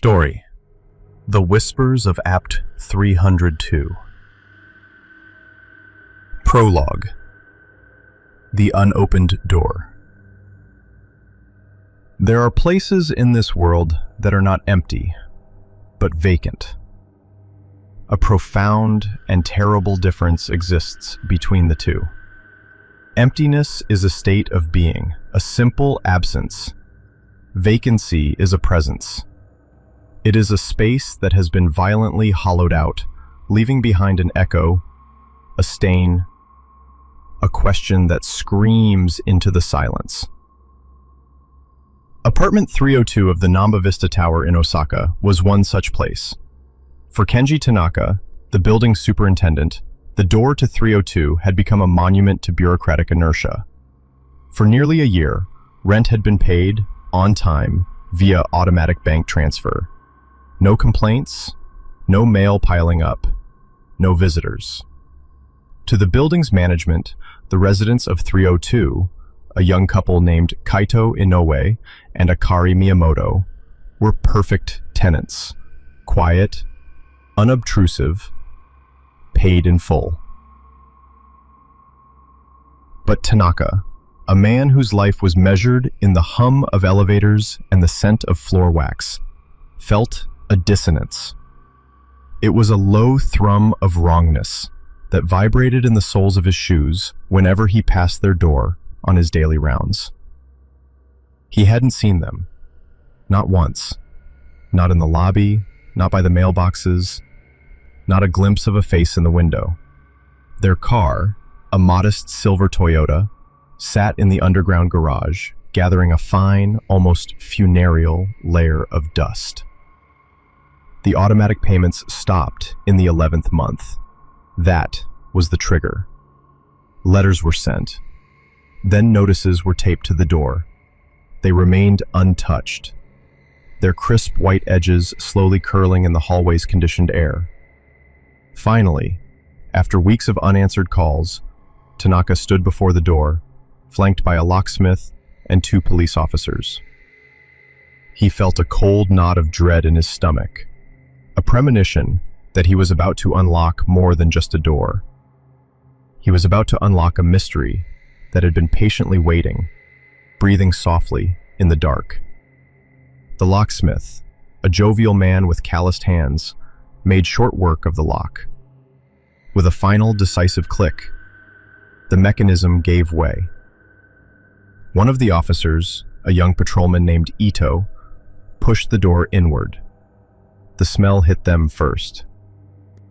Story: The Whispers of Apt 302. Prologue: The Unopened Door. There are places in this world that are not empty, but vacant. A profound and terrible difference exists between the two. Emptiness is a state of being, a simple absence. Vacancy is a presence. It is a space that has been violently hollowed out, leaving behind an echo, a stain, a question that screams into the silence. Apartment 302 of the Namba Vista Tower in Osaka was one such place. For Kenji Tanaka, the building superintendent, the door to 302 had become a monument to bureaucratic inertia. For nearly a year, rent had been paid, on time, via automatic bank transfer. No complaints, no mail piling up, no visitors. To the building's management, the residents of 302, a young couple named Kaito Inoue and Akari Miyamoto, were perfect tenants. Quiet, unobtrusive, paid in full. But Tanaka, a man whose life was measured in the hum of elevators and the scent of floor wax, felt a dissonance. It was a low thrum of wrongness that vibrated in the soles of his shoes whenever he passed their door on his daily rounds. He hadn't seen them. Not once. Not in the lobby, not by the mailboxes, not a glimpse of a face in the window. Their car, a modest silver Toyota, sat in the underground garage, gathering a fine, almost funereal layer of dust. The automatic payments stopped in the 11th month. That was the trigger. Letters were sent. Then notices were taped to the door. They remained untouched, their crisp white edges slowly curling in the hallway's conditioned air. Finally, after weeks of unanswered calls, Tanaka stood before the door, flanked by a locksmith and 2 police officers. He felt a cold knot of dread in his stomach, a premonition that he was about to unlock more than just a door. He was about to unlock a mystery that had been patiently waiting, breathing softly in the dark. The locksmith, a jovial man with calloused hands, made short work of the lock. With a final decisive click, the mechanism gave way. One of the officers, a young patrolman named Ito, pushed the door inward. The smell hit them first.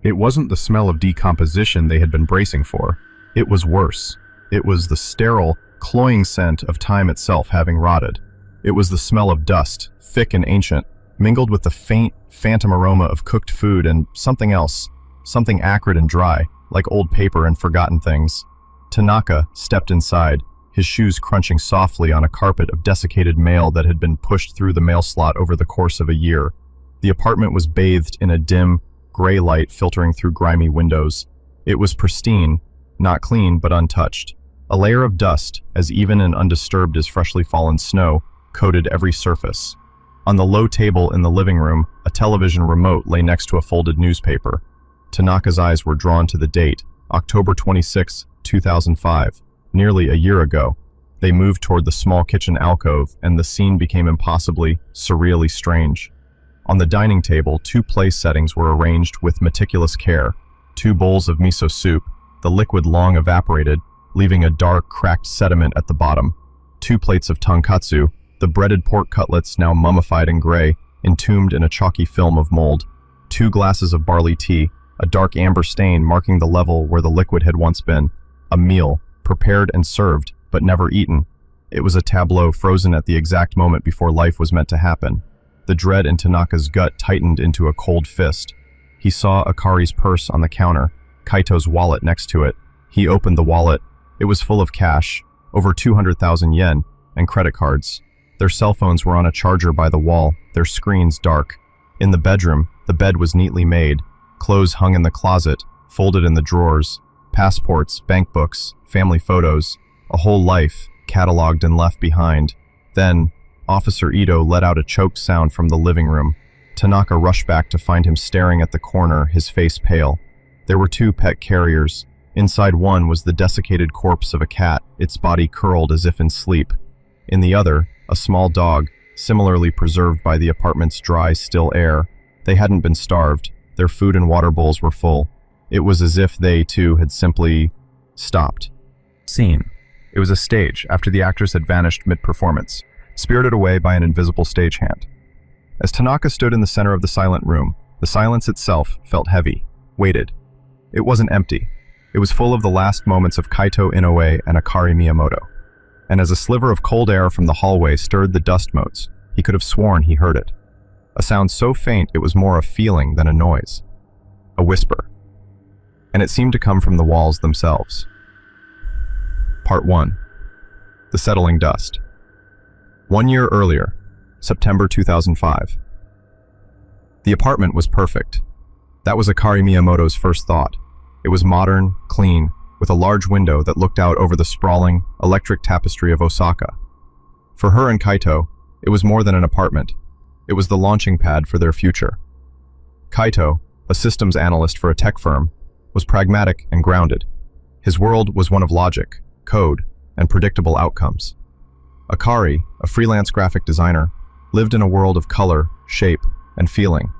It wasn't the smell of decomposition they had been bracing for. It was worse. It was the sterile, cloying scent of time itself having rotted. It was the smell of dust, thick and ancient, mingled with the faint, phantom aroma of cooked food and something else, something acrid and dry, like old paper and forgotten things. Tanaka stepped inside, his shoes crunching softly on a carpet of desiccated mail that had been pushed through the mail slot over the course of a year. The apartment was bathed in a dim, gray light filtering through grimy windows. It was pristine, not clean but untouched. A layer of dust, as even and undisturbed as freshly fallen snow, coated every surface. On the low table in the living room, a television remote lay next to a folded newspaper. Tanaka's eyes were drawn to the date, October 26, 2005, nearly a year ago. They moved toward the small kitchen alcove, and the scene became impossibly, surreally strange. On the dining table, 2 place settings were arranged with meticulous care. 2 bowls of miso soup, the liquid long evaporated, leaving a dark, cracked sediment at the bottom. 2 plates of tonkatsu, the breaded pork cutlets now mummified and gray, entombed in a chalky film of mold. 2 glasses of barley tea, a dark amber stain marking the level where the liquid had once been. A meal, prepared and served, but never eaten. It was a tableau frozen at the exact moment before life was meant to happen. The dread in Tanaka's gut tightened into a cold fist. He saw Akari's purse on the counter, Kaito's wallet next to it. He opened the wallet. It was full of cash, over 200,000 yen, and credit cards. Their cell phones were on a charger by the wall, their screens dark. In the bedroom, the bed was neatly made. Clothes hung in the closet, folded in the drawers. Passports, bank books, family photos, a whole life cataloged and left behind. Then, Officer Ito let out a choked sound from the living room. Tanaka rushed back to find him staring at the corner, his face pale. There were two pet carriers. Inside one was the desiccated corpse of a cat, its body curled as if in sleep. In the other, a small dog, similarly preserved by the apartment's dry, still air. They hadn't been starved. Their food and water bowls were full. It was as if they, too, had simply stopped. Scene. It was a stage after the actress had vanished mid-performance, spirited away by an invisible stagehand. As Tanaka stood in the center of the silent room, the silence itself felt heavy, weighted. It wasn't empty. It was full of the last moments of Kaito Inoue and Akari Miyamoto. And as a sliver of cold air from the hallway stirred the dust motes, he could have sworn he heard it. A sound so faint it was more a feeling than a noise. A whisper. And it seemed to come from the walls themselves. Part 1. The Settling Dust. 1 year earlier, September 2005. The apartment was perfect. That was Akari Miyamoto's first thought. It was modern, clean, with a large window that looked out over the sprawling, electric tapestry of Osaka. For her and Kaito, it was more than an apartment. It was the launching pad for their future. Kaito, a systems analyst for a tech firm, was pragmatic and grounded. His world was one of logic, code, and predictable outcomes. Akari, a freelance graphic designer, lived in a world of color, shape, and feeling.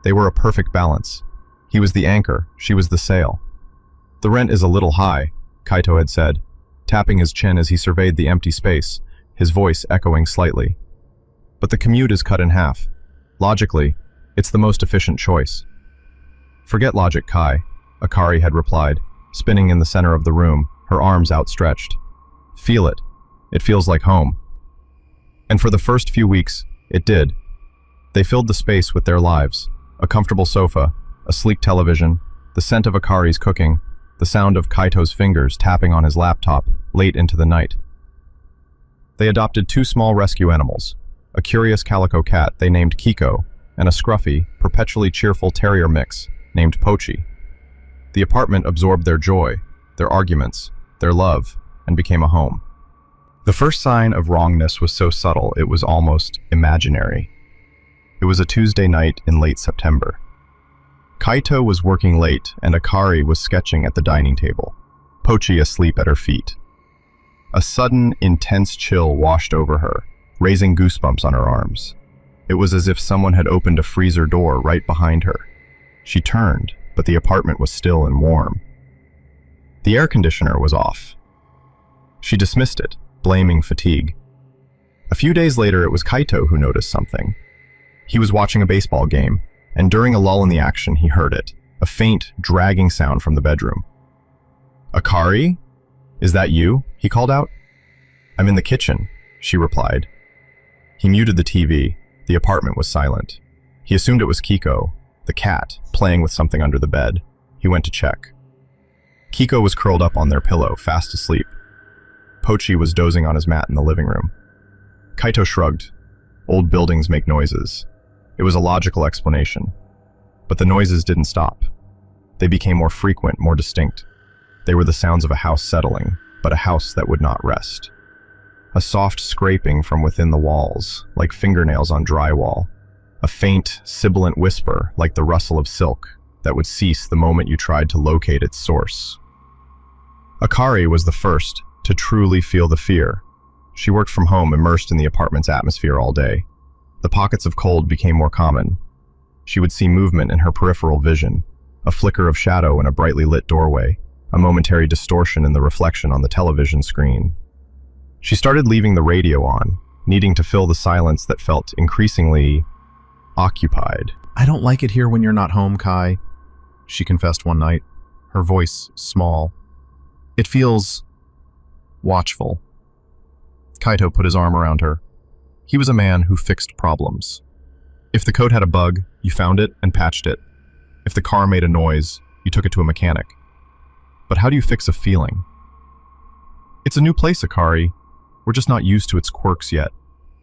They were a perfect balance. He was the anchor, she was the sail. "The rent is a little high," Kaito had said, tapping his chin as he surveyed the empty space, his voice echoing slightly. "But the commute is cut in half. Logically, it's the most efficient choice." "Forget logic, Kai," Akari had replied, spinning in the center of the room, her arms outstretched. "Feel it. It feels like home." And for the first few weeks, it did. They filled the space with their lives. A comfortable sofa, a sleek television, the scent of Akari's cooking, the sound of Kaito's fingers tapping on his laptop late into the night. They adopted two small rescue animals, a curious calico cat they named Kiko, and a scruffy, perpetually cheerful terrier mix named Pochi. The apartment absorbed their joy, their arguments, their love, and became a home. The first sign of wrongness was so subtle it was almost imaginary. It was a Tuesday night in late September. Kaito was working late and Akari was sketching at the dining table, Pochi asleep at her feet. A sudden, intense chill washed over her, raising goosebumps on her arms. It was as if someone had opened a freezer door right behind her. She turned, but the apartment was still and warm. The air conditioner was off. She dismissed it, blaming fatigue. A few days later, it was Kaito who noticed something. He was watching a baseball game, and during a lull in the action, he heard it, a faint, dragging sound from the bedroom. "Akari? Is that you?" he called out. "I'm in the kitchen," she replied. He muted the TV. The apartment was silent. He assumed it was Kiko, the cat, playing with something under the bed. He went to check. Kiko was curled up on their pillow, fast asleep. Pochi was dozing on his mat in the living room. Kaito shrugged. Old buildings make noises. It was a logical explanation. But the noises didn't stop. They became more frequent, more distinct. They were the sounds of a house settling, but a house that would not rest. A soft scraping from within the walls, like fingernails on drywall. A faint, sibilant whisper, like the rustle of silk, that would cease the moment you tried to locate its source. Akari was the first to truly feel the fear. She worked from home, immersed in the apartment's atmosphere all day. The pockets of cold became more common. She would see movement in her peripheral vision, a flicker of shadow in a brightly lit doorway, a momentary distortion in the reflection on the television screen. She started leaving the radio on, needing to fill the silence that felt increasingly occupied. "I don't like it here when you're not home, Kai," she confessed one night, her voice small. "It feels watchful." Kaito put his arm around her. He was a man who fixed problems. If the code had a bug, you found it and patched it. If the car made a noise, you took it to a mechanic. But how do you fix a feeling? "It's a new place, Akari. We're just not used to its quirks yet,"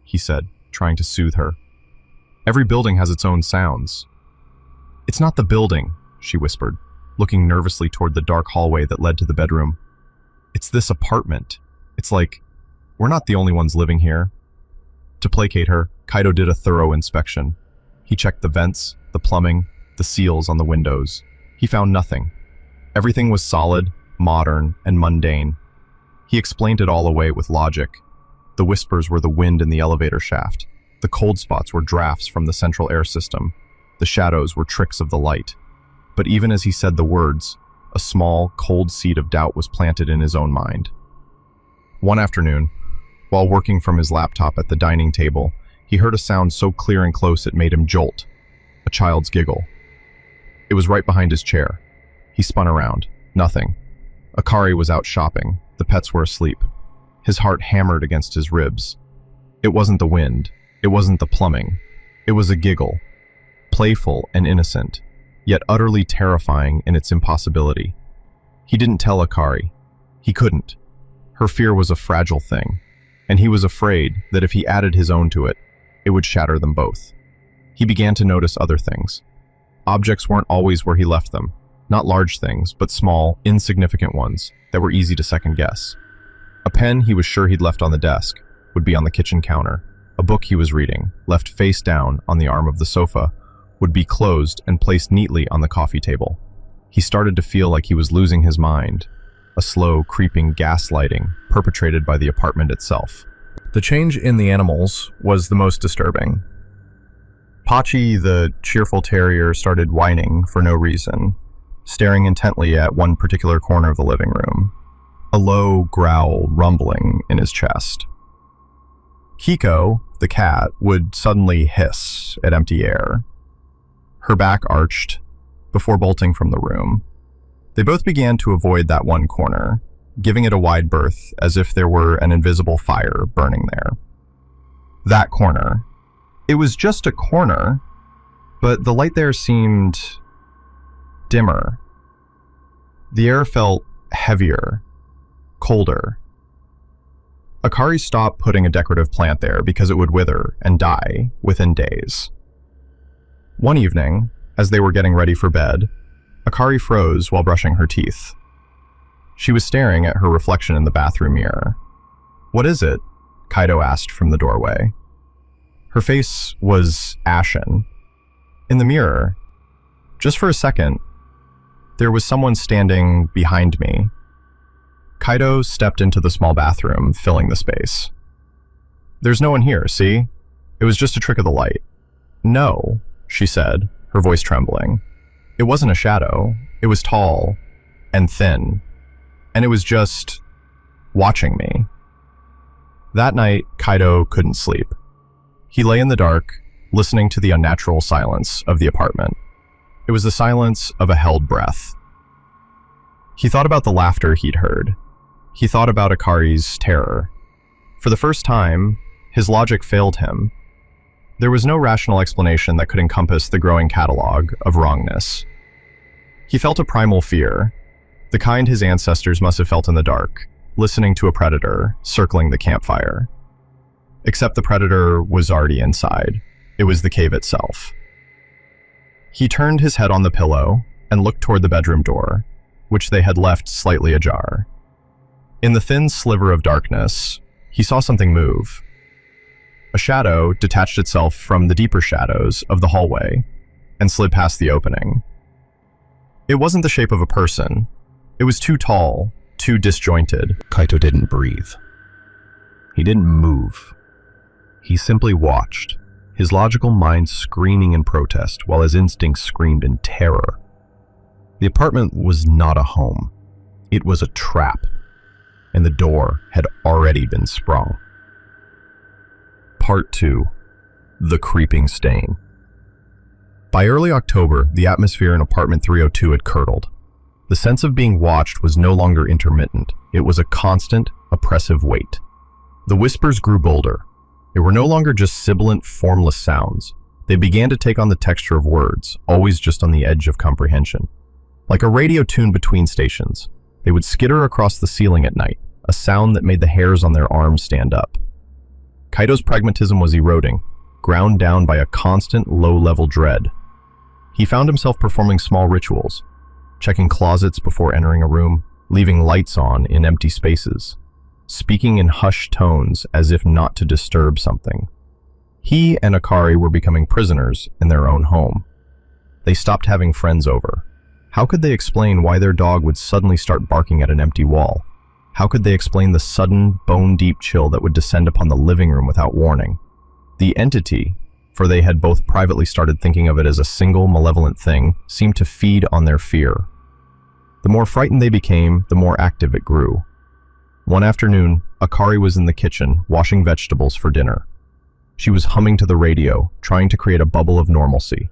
he said, trying to soothe her. "Every building has its own sounds." "It's not the building," she whispered, looking nervously toward the dark hallway that led to the bedroom. "It's this apartment. It's like, we're not the only ones living here." To placate her, Kaito did a thorough inspection. He checked the vents, the plumbing, the seals on the windows. He found nothing. Everything was solid, modern, and mundane. He explained it all away with logic. The whispers were the wind in the elevator shaft. The cold spots were drafts from the central air system. The shadows were tricks of the light. But even as he said the words, a small, cold seed of doubt was planted in his own mind. One afternoon, while working from his laptop at the dining table, he heard a sound so clear and close it made him jolt. A child's giggle. It was right behind his chair. He spun around. Nothing. Akari was out shopping. The pets were asleep. His heart hammered against his ribs. It wasn't the wind. It wasn't the plumbing. It was a giggle. Playful and innocent, yet utterly terrifying in its impossibility. He didn't tell Akari. He couldn't. Her fear was a fragile thing, and he was afraid that if he added his own to it, it would shatter them both. He began to notice other things. Objects weren't always where he left them. Not large things, but small, insignificant ones that were easy to second guess. A pen he was sure he'd left on the desk would be on the kitchen counter. A book he was reading, left face down on the arm of the sofa, would be closed and placed neatly on the coffee table. He started to feel like he was losing his mind, a slow, creeping gaslighting perpetrated by the apartment itself. The change in the animals was the most disturbing. Pachi, the cheerful terrier, started whining for no reason, staring intently at one particular corner of the living room, a low growl rumbling in his chest. Kiko, the cat, would suddenly hiss at empty air. Her back arched before bolting from the room. They both began to avoid that one corner, giving it a wide berth as if there were an invisible fire burning there. That corner. It was just a corner, but the light there seemed dimmer. The air felt heavier, colder. Akari stopped putting a decorative plant there because it would wither and die within days. One evening, as they were getting ready for bed, Akari froze while brushing her teeth. She was staring at her reflection in the bathroom mirror. "What is it?" Kaido asked from the doorway. Her face was ashen. In the mirror, just for a second, there was someone standing behind me. Kaido stepped into the small bathroom, filling the space. "There's no one here, see? It was just a trick of the light." "No," she said, her voice trembling. "It wasn't a shadow. It was tall and thin, and it was just watching me." That night, Kaido couldn't sleep. He lay in the dark, listening to the unnatural silence of the apartment. It was the silence of a held breath. He thought about the laughter he'd heard. He thought about Akari's terror. For the first time, his logic failed him. There was no rational explanation that could encompass the growing catalog of wrongness. He felt a primal fear, the kind his ancestors must have felt in the dark, listening to a predator circling the campfire. Except the predator was already inside. It was the cave itself. He turned his head on the pillow and looked toward the bedroom door, which they had left slightly ajar. In the thin sliver of darkness, he saw something move. A shadow detached itself from the deeper shadows of the hallway and slid past the opening. It wasn't the shape of a person. It was too tall, too disjointed. Kaito didn't breathe. He didn't move. He simply watched, his logical mind screaming in protest while his instincts screamed in terror. The apartment was not a home. It was a trap, and the door had already been sprung. Part 2. The Creeping Stain. By early October, the atmosphere in apartment 302 had curdled. The sense of being watched was no longer intermittent. It was a constant, oppressive weight. The whispers grew bolder. They were no longer just sibilant, formless sounds. They began to take on the texture of words, always just on the edge of comprehension. Like a radio tuned between stations, they would skitter across the ceiling at night, a sound that made the hairs on their arms stand up. Kaido's pragmatism was eroding, ground down by a constant, low-level dread. He found himself performing small rituals, checking closets before entering a room, leaving lights on in empty spaces, speaking in hushed tones as if not to disturb something. He and Akari were becoming prisoners in their own home. They stopped having friends over. How could they explain why their dog would suddenly start barking at an empty wall? How could they explain the sudden, bone-deep chill that would descend upon the living room without warning? The entity, for they had both privately started thinking of it as a single malevolent thing, seemed to feed on their fear. The more frightened they became, the more active it grew. One afternoon, Akari was in the kitchen, washing vegetables for dinner. She was humming to the radio, trying to create a bubble of normalcy.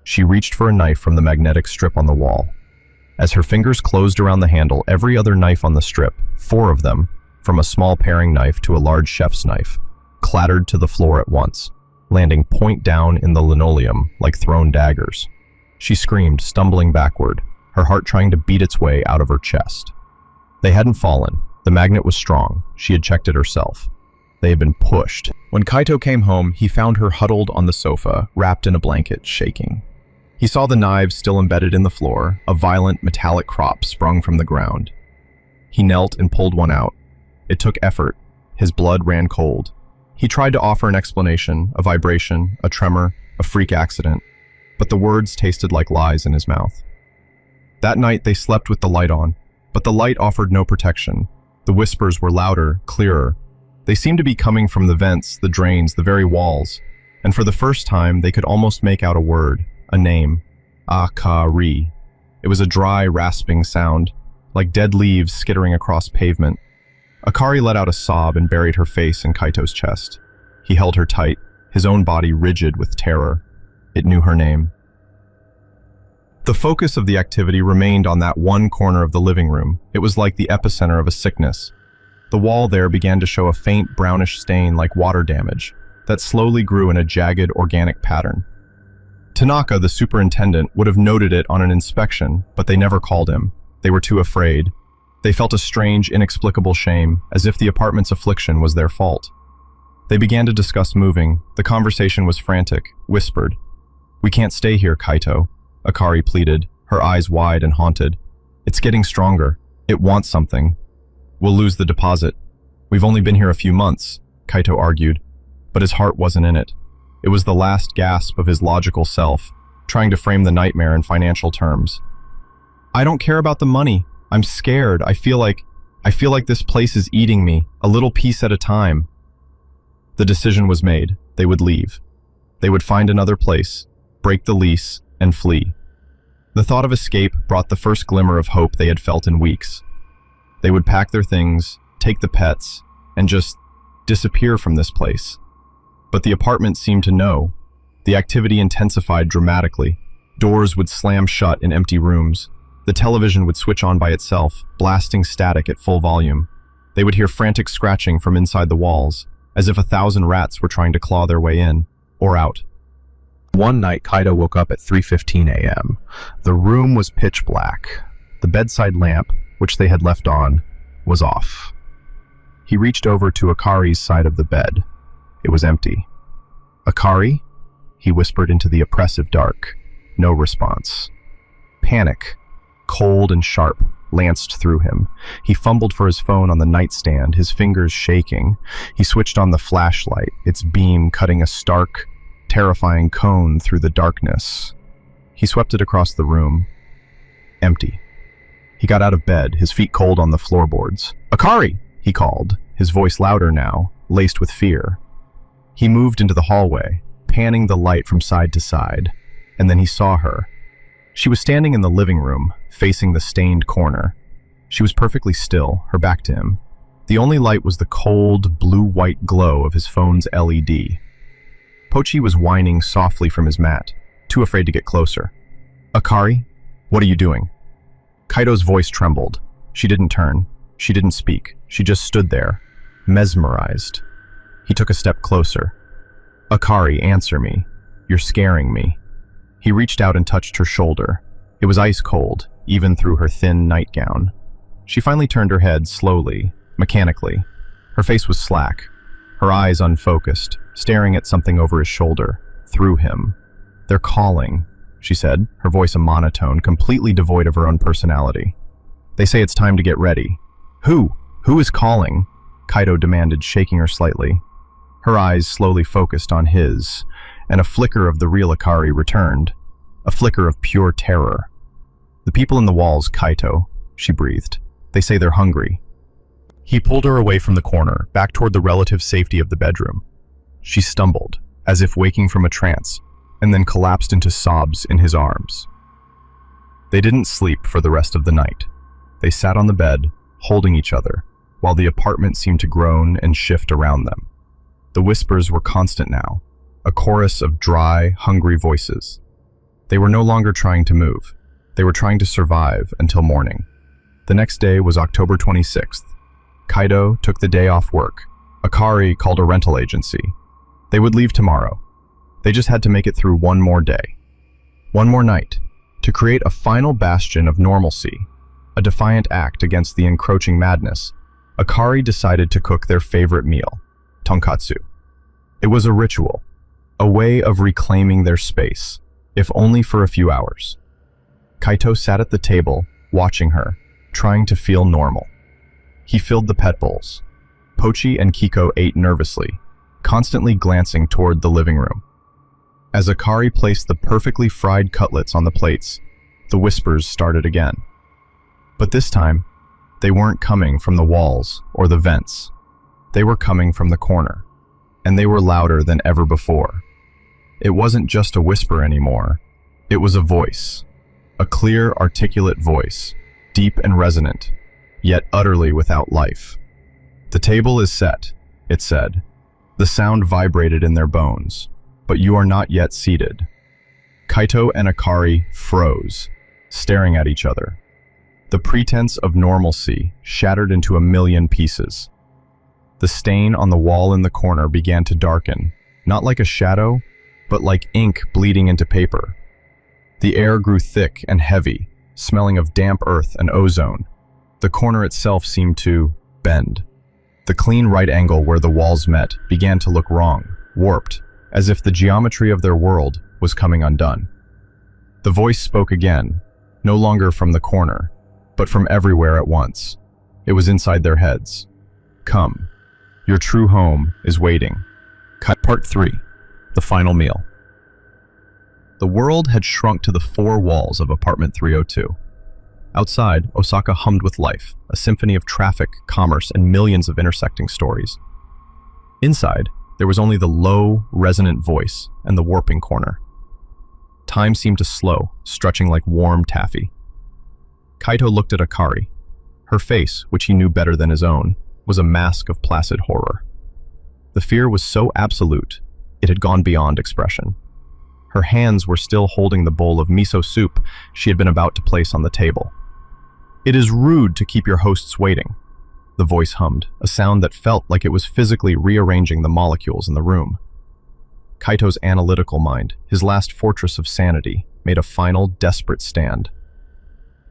She reached for a knife from the magnetic strip on the wall. As her fingers closed around the handle, every other knife on the strip, 4 of them, from a small paring knife to a large chef's knife, clattered to the floor at once, landing point down in the linoleum like thrown daggers. She screamed, stumbling backward, her heart trying to beat its way out of her chest. They hadn't fallen. The magnet was strong. She had checked it herself. They had been pushed. When Kaito came home, he found her huddled on the sofa, wrapped in a blanket, shaking. He saw the knives still embedded in the floor, a violent metallic crop sprung from the ground. He knelt and pulled one out. It took effort. His blood ran cold. He tried to offer an explanation, a vibration, a tremor, a freak accident, but the words tasted like lies in his mouth. That night they slept with the light on, but the light offered no protection. The whispers were louder, clearer. They seemed to be coming from the vents, the drains, the very walls, and for the first time they could almost make out a word, a name. Akari. It was a dry, rasping sound, like dead leaves skittering across pavement. Akari let out a sob and buried her face in Kaito's chest. He held her tight, his own body rigid with terror. It knew her name. The focus of the activity remained on that one corner of the living room. It was like the epicenter of a sickness. The wall there began to show a faint brownish stain like water damage that slowly grew in a jagged organic pattern. Tanaka, the superintendent, would have noted it on an inspection, but they never called him. They were too afraid. They felt a strange, inexplicable shame, as if the apartment's affliction was their fault. They began to discuss moving. The conversation was frantic, whispered. "We can't stay here, Kaito," Akari pleaded, her eyes wide and haunted. "It's getting stronger. It wants something. We'll lose the deposit. We've only been here a few months," Kaito argued, but his heart wasn't in it. It was the last gasp of his logical self, trying to frame the nightmare in financial terms. "I don't care about the money. I'm scared. I feel like this place is eating me, a little piece at a time." The decision was made. They would leave. They would find another place, break the lease, and flee. The thought of escape brought the first glimmer of hope they had felt in weeks. They would pack their things, take the pets, and just disappear from this place. But the apartment seemed to know. The activity intensified dramatically. Doors would slam shut in empty rooms. The television would switch on by itself, blasting static at full volume. They would hear frantic scratching from inside the walls, as if 1,000 rats were trying to claw their way in or out. One night, Kaito woke up at 3:15 a.m. The room was pitch black. The bedside lamp, which they had left on, was off. He reached over to Akari's side of the bed. It was empty. "Akari?" he whispered into the oppressive dark. No response. Panic, cold and sharp, lanced through him. He fumbled for his phone on the nightstand, his fingers shaking. He switched on the flashlight, its beam cutting a stark, terrifying cone through the darkness. He swept it across the room. Empty. He got out of bed, his feet cold on the floorboards. "Akari!" he called, his voice louder now, laced with fear. He moved into the hallway, panning the light from side to side, and then he saw her. She was standing in the living room, facing the stained corner. She was perfectly still, her back to him. The only light was the cold, blue-white glow of his phone's LED. Pochi was whining softly from his mat, too afraid to get closer. "Akari, what are you doing?" Kaito's voice trembled. She didn't turn. She didn't speak. She just stood there, mesmerized. He took a step closer. "Akari, answer me. You're scaring me." He reached out and touched her shoulder. It was ice cold, even through her thin nightgown. She finally turned her head slowly, mechanically. Her face was slack, her eyes unfocused, staring at something over his shoulder, through him. "They're calling," she said, her voice a monotone, completely devoid of her own personality. "They say it's time to get ready." Who? Who is calling?" Kaito demanded, shaking her slightly. Her eyes slowly focused on his, and a flicker of the real Akari returned, a flicker of pure terror. "The people in the walls, Kaito," she breathed. "They say they're hungry." He pulled her away from the corner, back toward the relative safety of the bedroom. She stumbled, as if waking from a trance, and then collapsed into sobs in his arms. They didn't sleep for the rest of the night. They sat on the bed, holding each other, while the apartment seemed to groan and shift around them. The whispers were constant now, a chorus of dry, hungry voices. They were no longer trying to move. They were trying to survive until morning. The next day was October 26th. Kaito took the day off work. Akari called a rental agency. They would leave tomorrow. They just had to make it through one more day. One more night, to create a final bastion of normalcy, a defiant act against the encroaching madness. Akari decided to cook their favorite meal, tonkatsu. It was a ritual, a way of reclaiming their space, if only for a few hours. Kaito sat at the table, watching her, trying to feel normal. He filled the pet bowls. Pochi and Kiko ate nervously, constantly glancing toward the living room. As Akari placed the perfectly fried cutlets on the plates, the whispers started again. But this time, they weren't coming from the walls or the vents. They were coming from the corner, and they were louder than ever before. It wasn't just a whisper anymore. It was a voice, a clear, articulate voice, deep and resonant, yet utterly without life. "The table is set," it said. The sound vibrated in their bones. "But you are not yet seated." Kaito and Akari froze, staring at each other. The pretense of normalcy shattered into a million pieces. The stain on the wall in the corner began to darken, not like a shadow, but like ink bleeding into paper. The air grew thick and heavy, smelling of damp earth and ozone. The corner itself seemed to bend. The clean right angle where the walls met began to look wrong, warped, as if the geometry of their world was coming undone. The voice spoke again, no longer from the corner, but from everywhere at once. It was inside their heads. "Come. Your true home is waiting." Part 3. The final meal. The world had shrunk to the four walls of apartment 302. Outside, Osaka hummed with life, a symphony of traffic, commerce, and millions of intersecting stories. Inside, there was only the low, resonant voice and the warping corner. Time seemed to slow, stretching like warm taffy. Kaito looked at Akari. Her face, which he knew better than his own, was a mask of placid horror. The fear was so absolute, it had gone beyond expression. Her hands were still holding the bowl of miso soup she had been about to place on the table. "It is rude to keep your hosts waiting," the voice hummed, a sound that felt like it was physically rearranging the molecules in the room. Kaito's analytical mind, his last fortress of sanity, made a final, desperate stand.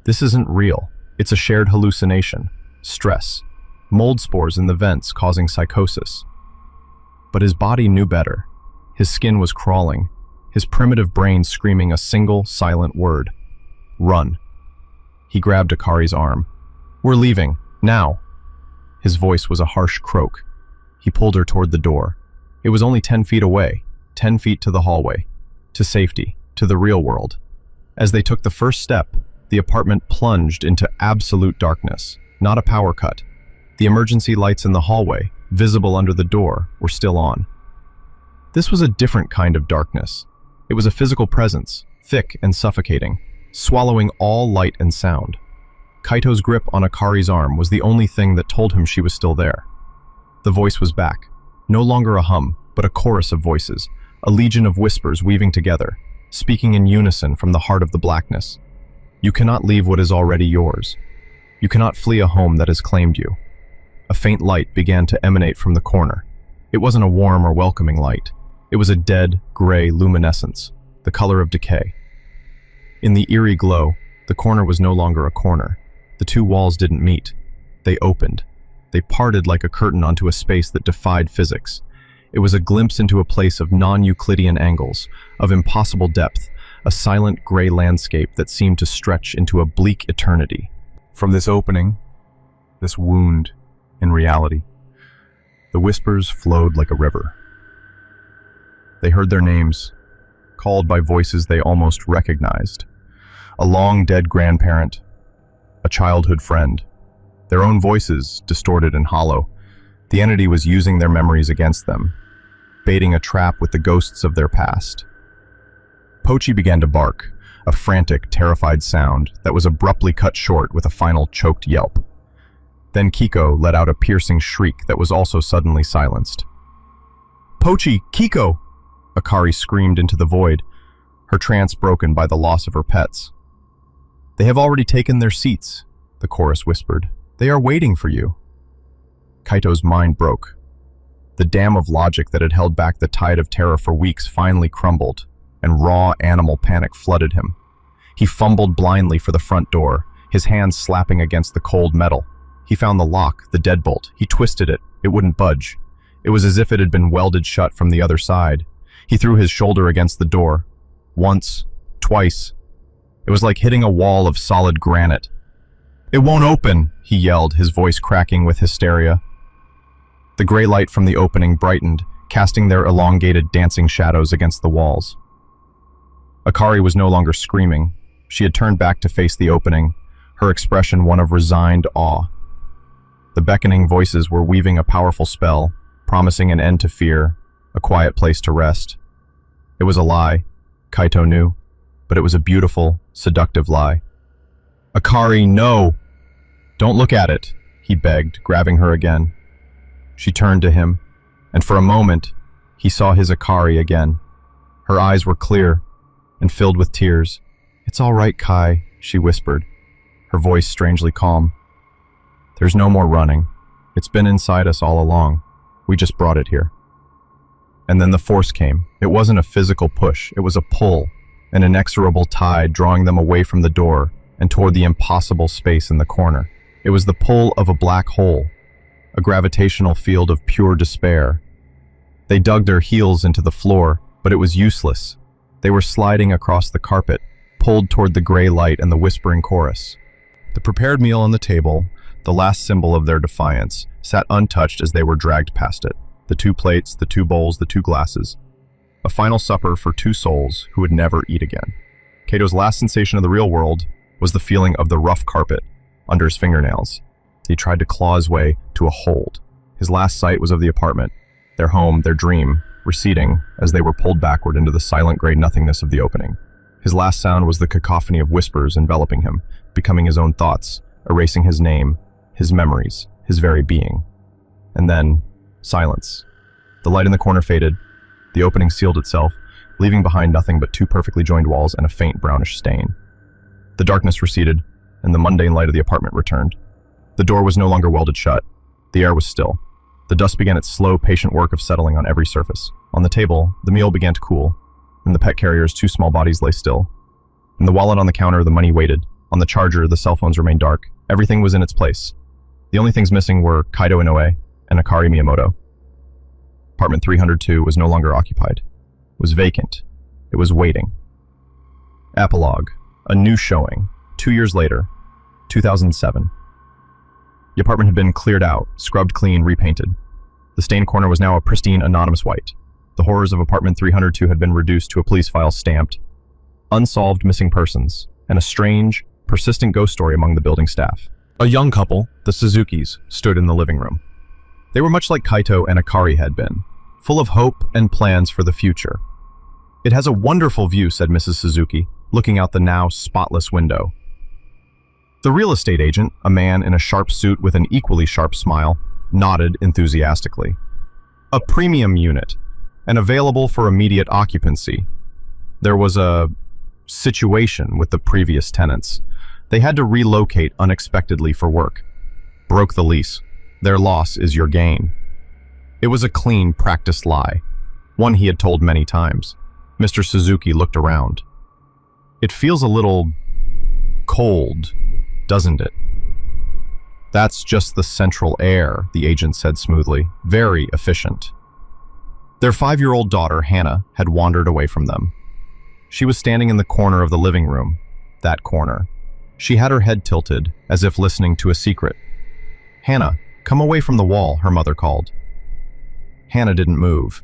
This isn't real. It's a shared hallucination, stress, mold spores in the vents causing psychosis. But his body knew better. His skin was crawling, his primitive brain screaming a single, silent word. "Run." He grabbed Akari's arm. "We're leaving, now." His voice was a harsh croak. He pulled her toward the door. It was only 10 feet away, 10 feet to the hallway, to safety, to the real world. As they took the first step, the apartment plunged into absolute darkness, not a power cut. The emergency lights in the hallway, visible under the door, were still on. This was a different kind of darkness. It was a physical presence, thick and suffocating, swallowing all light and sound. Kaito's grip on Akari's arm was the only thing that told him she was still there. The voice was back, no longer a hum, but a chorus of voices, a legion of whispers weaving together, speaking in unison from the heart of the blackness. "You cannot leave what is already yours. You cannot flee a home that has claimed you." A faint light began to emanate from the corner. It wasn't a warm or welcoming light. It was a dead, gray luminescence, the color of decay. In the eerie glow, the corner was no longer a corner. The two walls didn't meet. They opened. They parted like a curtain onto a space that defied physics. It was a glimpse into a place of non-Euclidean angles, of impossible depth, a silent gray landscape that seemed to stretch into a bleak eternity. From this opening, this wound in reality, The whispers flowed like a river. They heard their names, called by voices they almost recognized. A long-dead grandparent, a childhood friend. Their own voices, distorted and hollow. The entity was using their memories against them, baiting a trap with the ghosts of their past. Pochi began to bark, a frantic, terrified sound that was abruptly cut short with a final choked yelp. Then Kiko let out a piercing shriek that was also suddenly silenced. "Pochi! Kiko!" Akari screamed into the void, her trance broken by the loss of her pets. "They have already taken their seats," the chorus whispered. "They are waiting for you." Kaito's mind broke. The dam of logic that had held back the tide of terror for weeks finally crumbled, and raw animal panic flooded him. He fumbled blindly for the front door, his hands slapping against the cold metal. He found the lock, the deadbolt. He twisted it. It wouldn't budge. It was as if it had been welded shut from the other side. He threw his shoulder against the door. Once, twice. It was like hitting a wall of solid granite. "It won't open," he yelled, his voice cracking with hysteria. The gray light from the opening brightened, casting their elongated, dancing shadows against the walls. Akari was no longer screaming. She had turned back to face the opening, her expression one of resigned awe. The beckoning voices were weaving a powerful spell, promising an end to fear, a quiet place to rest. It was a lie, Kaito knew, but it was a beautiful, seductive lie. "Akari, no! Don't look at it," he begged, grabbing her again. She turned to him, and for a moment, he saw his Akari again. Her eyes were clear and filled with tears. "It's all right, Kai," she whispered, her voice strangely calm. "There's no more running. It's been inside us all along. We just brought it here." And then the force came. It wasn't a physical push, it was a pull, an inexorable tide drawing them away from the door and toward the impossible space in the corner. It was the pull of a black hole, a gravitational field of pure despair. They dug their heels into the floor, but it was useless. They were sliding across the carpet, pulled toward the gray light and the whispering chorus. The prepared meal on the table, the last symbol of their defiance, sat untouched as they were dragged past it. The 2 plates, the 2 bowls, the 2 glasses. A final supper for 2 souls who would never eat again. Kato's last sensation of the real world was the feeling of the rough carpet under his fingernails. He tried to claw his way to a hold. His last sight was of the apartment, their home, their dream, receding as they were pulled backward into the silent gray nothingness of the opening. His last sound was the cacophony of whispers enveloping him, becoming his own thoughts, erasing his name, his memories, his very being. And then, silence. The light in the corner faded. The opening sealed itself, leaving behind nothing but 2 perfectly joined walls and a faint brownish stain. The darkness receded, and the mundane light of the apartment returned. The door was no longer welded shut. The air was still. The dust began its slow, patient work of settling on every surface. On the table, the meal began to cool. In the pet carrier's 2 small bodies lay still. In the wallet on the counter, the money waited. On the charger, the cell phones remained dark. Everything was in its place. The only things missing were Kaido Inoue and Akari Miyamoto. Apartment 302 was no longer occupied. It was vacant. It was waiting. Epilogue. A new showing. 2 years later. 2007. The apartment had been cleared out, scrubbed clean, repainted. The stained corner was now a pristine, anonymous white. The horrors of apartment 302 had been reduced to a police file stamped "Unsolved Missing Persons," and a strange, persistent ghost story among the building staff. A young couple, the Suzukis, stood in the living room. They were much like Kaito and Akari had been, full of hope and plans for the future. "It has a wonderful view," said Mrs. Suzuki, looking out the now spotless window. The real estate agent, a man in a sharp suit with an equally sharp smile, nodded enthusiastically. "A premium unit, and available for immediate occupancy. There was a situation with the previous tenants. They had to relocate unexpectedly for work. Broke the lease. Their loss is your gain." It was a clean, practiced lie, one he had told many times. Mr. Suzuki looked around. "It feels a little cold, doesn't it?" "That's just the central air," the agent said smoothly. "Very efficient." Their 5-year-old daughter, Hannah, had wandered away from them. She was standing in the corner of the living room, that corner. She had her head tilted, as if listening to a secret. "Hannah, come away from the wall," her mother called. Hannah didn't move.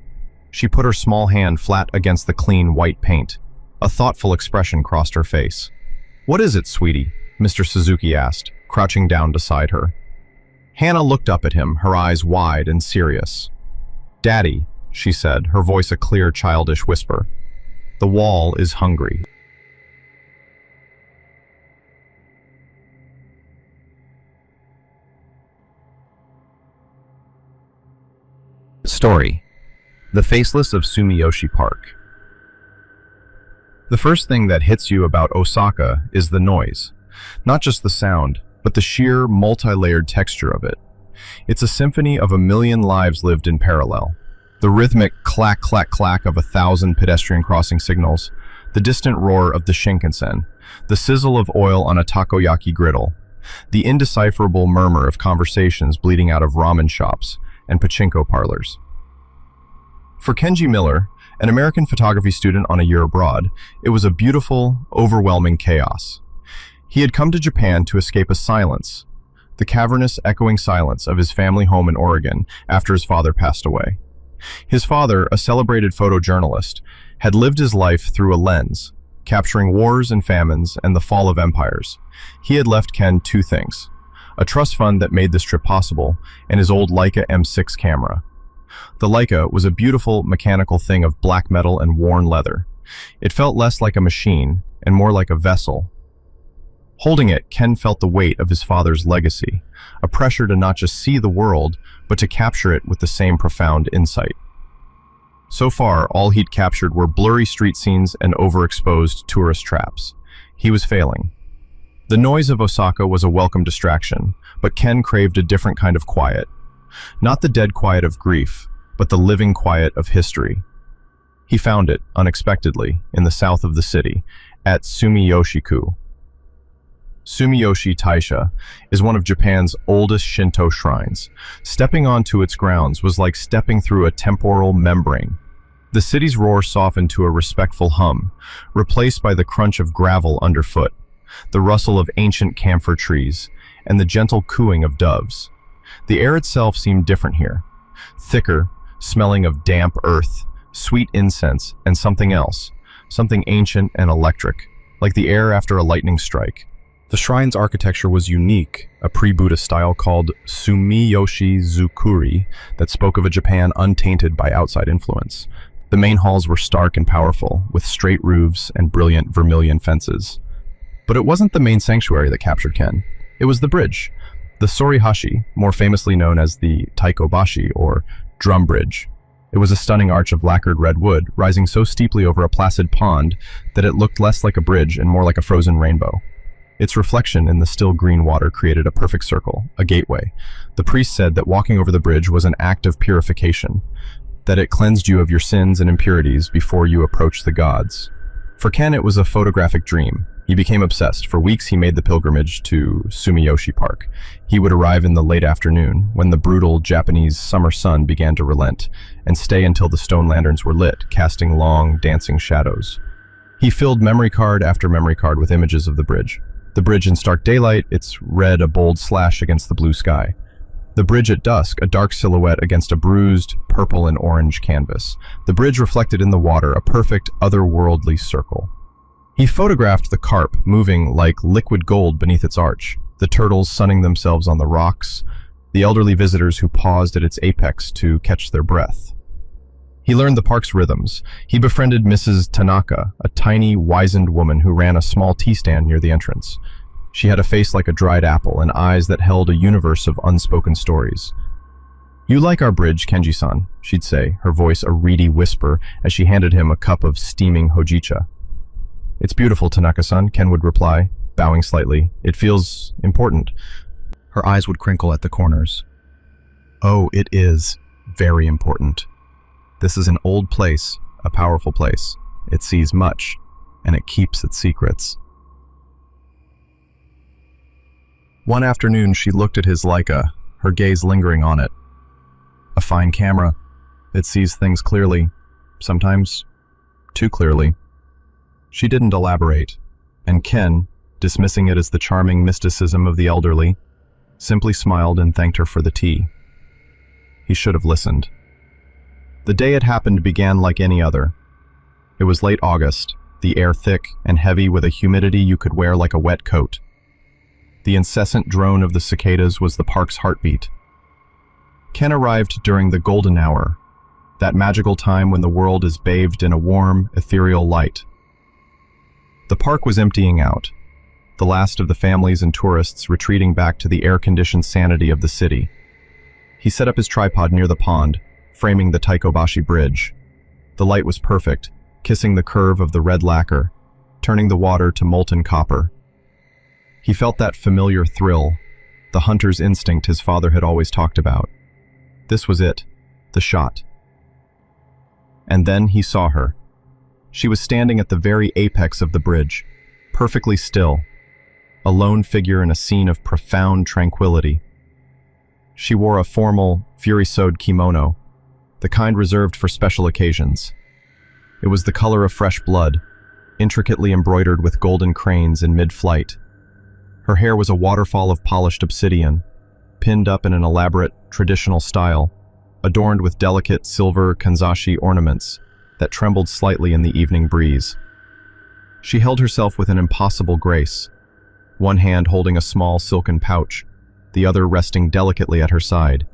She put her small hand flat against the clean white paint. A thoughtful expression crossed her face. "What is it, sweetie?" Mr. Suzuki asked, crouching down beside her. Hannah looked up at him, her eyes wide and serious. "Daddy," she said, her voice a clear, childish whisper. "The wall is hungry." Story: The Faceless of Sumiyoshi Park. The first thing that hits you about Osaka is the noise. Not just the sound, but the sheer, multi-layered texture of it. It's a symphony of a million lives lived in parallel. The rhythmic clack, clack, clack of 1,000 pedestrian crossing signals, the distant roar of the Shinkansen, the sizzle of oil on a takoyaki griddle, the indecipherable murmur of conversations bleeding out of ramen shops and pachinko parlors. For Kenji Miller, an American photography student on a year abroad, it was a beautiful, overwhelming chaos. He had come to Japan to escape a silence, the cavernous, echoing silence of his family home in Oregon after his father passed away. His father, a celebrated photojournalist, had lived his life through a lens, capturing wars and famines and the fall of empires. He had left Ken two things: a trust fund that made this trip possible, and his old Leica M6 camera. The Leica was a beautiful mechanical thing of black metal and worn leather. It felt less like a machine and more like a vessel. Holding it, Ken felt the weight of his father's legacy, a pressure to not just see the world, but to capture it with the same profound insight. So far, all he'd captured were blurry street scenes and overexposed tourist traps. He was failing. The noise of Osaka was a welcome distraction, but Ken craved a different kind of quiet. Not the dead quiet of grief, but the living quiet of history. He found it, unexpectedly, in the south of the city, at Sumiyoshi-ku. Sumiyoshi Taisha is one of Japan's oldest Shinto shrines. Stepping onto its grounds was like stepping through a temporal membrane. The city's roar softened to a respectful hum, replaced by the crunch of gravel underfoot, the rustle of ancient camphor trees, and the gentle cooing of doves. The air itself seemed different here, thicker, smelling of damp earth, sweet incense, and something else, something ancient and electric, like the air after a lightning strike. The shrine's architecture was unique, a pre-Buddhist style called Sumiyoshi Zukuri that spoke of a Japan untainted by outside influence. The main halls were stark and powerful, with straight roofs and brilliant vermilion fences. But it wasn't the main sanctuary that captured Ken. It was the bridge, the Sorihashi, more famously known as the Taikobashi, or drum bridge. It was a stunning arch of lacquered red wood, rising so steeply over a placid pond that it looked less like a bridge and more like a frozen rainbow. Its reflection in the still green water created a perfect circle, a gateway. The priest said that walking over the bridge was an act of purification, that it cleansed you of your sins and impurities before you approached the gods. For Ken, it was a photographic dream. He became obsessed. For weeks, he made the pilgrimage to Sumiyoshi Park. He would arrive in the late afternoon, when the brutal Japanese summer sun began to relent, and stay until the stone lanterns were lit, casting long, dancing shadows. He filled memory card after memory card with images of the bridge. The bridge in stark daylight, its red a bold slash against the blue sky. The bridge at dusk, a dark silhouette against a bruised purple and orange canvas. The bridge reflected in the water, a perfect, otherworldly circle. He photographed the carp moving like liquid gold beneath its arch, the turtles sunning themselves on the rocks, the elderly visitors who paused at its apex to catch their breath. He learned the park's rhythms. He befriended Mrs. Tanaka, a tiny, wizened woman who ran a small tea stand near the entrance. She had a face like a dried apple and eyes that held a universe of unspoken stories. "You like our bridge, Kenji-san," she'd say, her voice a reedy whisper as she handed him a cup of steaming hojicha. "It's beautiful, Tanaka-san," Ken would reply, bowing slightly. "It feels important." Her eyes would crinkle at the corners. "Oh, it is very important. This is an old place, a powerful place. It sees much, and it keeps its secrets." One afternoon, she looked at his Leica, her gaze lingering on it. A fine camera. It sees things clearly, sometimes too clearly. She didn't elaborate, and Ken, dismissing it as the charming mysticism of the elderly, simply smiled and thanked her for the tea. He should have listened. The day it happened began like any other. It was late August, the air thick and heavy with a humidity you could wear like a wet coat. The incessant drone of the cicadas was the park's heartbeat. Ken arrived during the golden hour, that magical time when the world is bathed in a warm, ethereal light. The park was emptying out, the last of the families and tourists retreating back to the air-conditioned sanity of the city. He set up his tripod near the pond, framing the Taikobashi Bridge. The light was perfect, kissing the curve of the red lacquer, turning the water to molten copper. He felt that familiar thrill, the hunter's instinct his father had always talked about. This was it, the shot. And then he saw her. She was standing at the very apex of the bridge, perfectly still, a lone figure in a scene of profound tranquility. She wore a formal, fury-sewed kimono, the kind reserved for special occasions. It was the color of fresh blood, intricately embroidered with golden cranes in mid-flight. Her hair was a waterfall of polished obsidian, pinned up in an elaborate, traditional style, adorned with delicate silver kanzashi ornaments that trembled slightly in the evening breeze. She held herself with an impossible grace, one hand holding a small silken pouch, the other resting delicately at her side.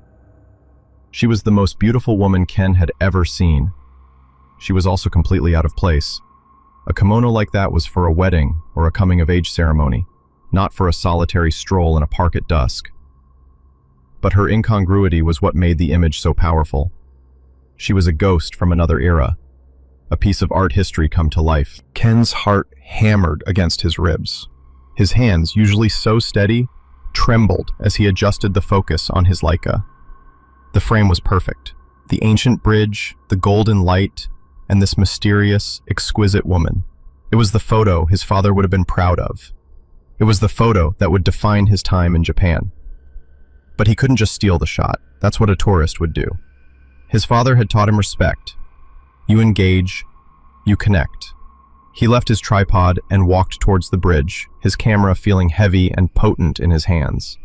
She was the most beautiful woman Ken had ever seen. She was also completely out of place. A kimono like that was for a wedding or a coming-of-age ceremony, not for a solitary stroll in a park at dusk. But her incongruity was what made the image so powerful. She was a ghost from another era, a piece of art history come to life. Ken's heart hammered against his ribs. His hands, usually so steady, trembled as he adjusted the focus on his Leica. The frame was perfect. The ancient bridge, the golden light, and this mysterious, exquisite woman. It was the photo his father would have been proud of. It was the photo that would define his time in Japan. But he couldn't just steal the shot. That's what a tourist would do. His father had taught him respect. You engage, you connect. He left his tripod and walked towards the bridge, his camera feeling heavy and potent in his hands.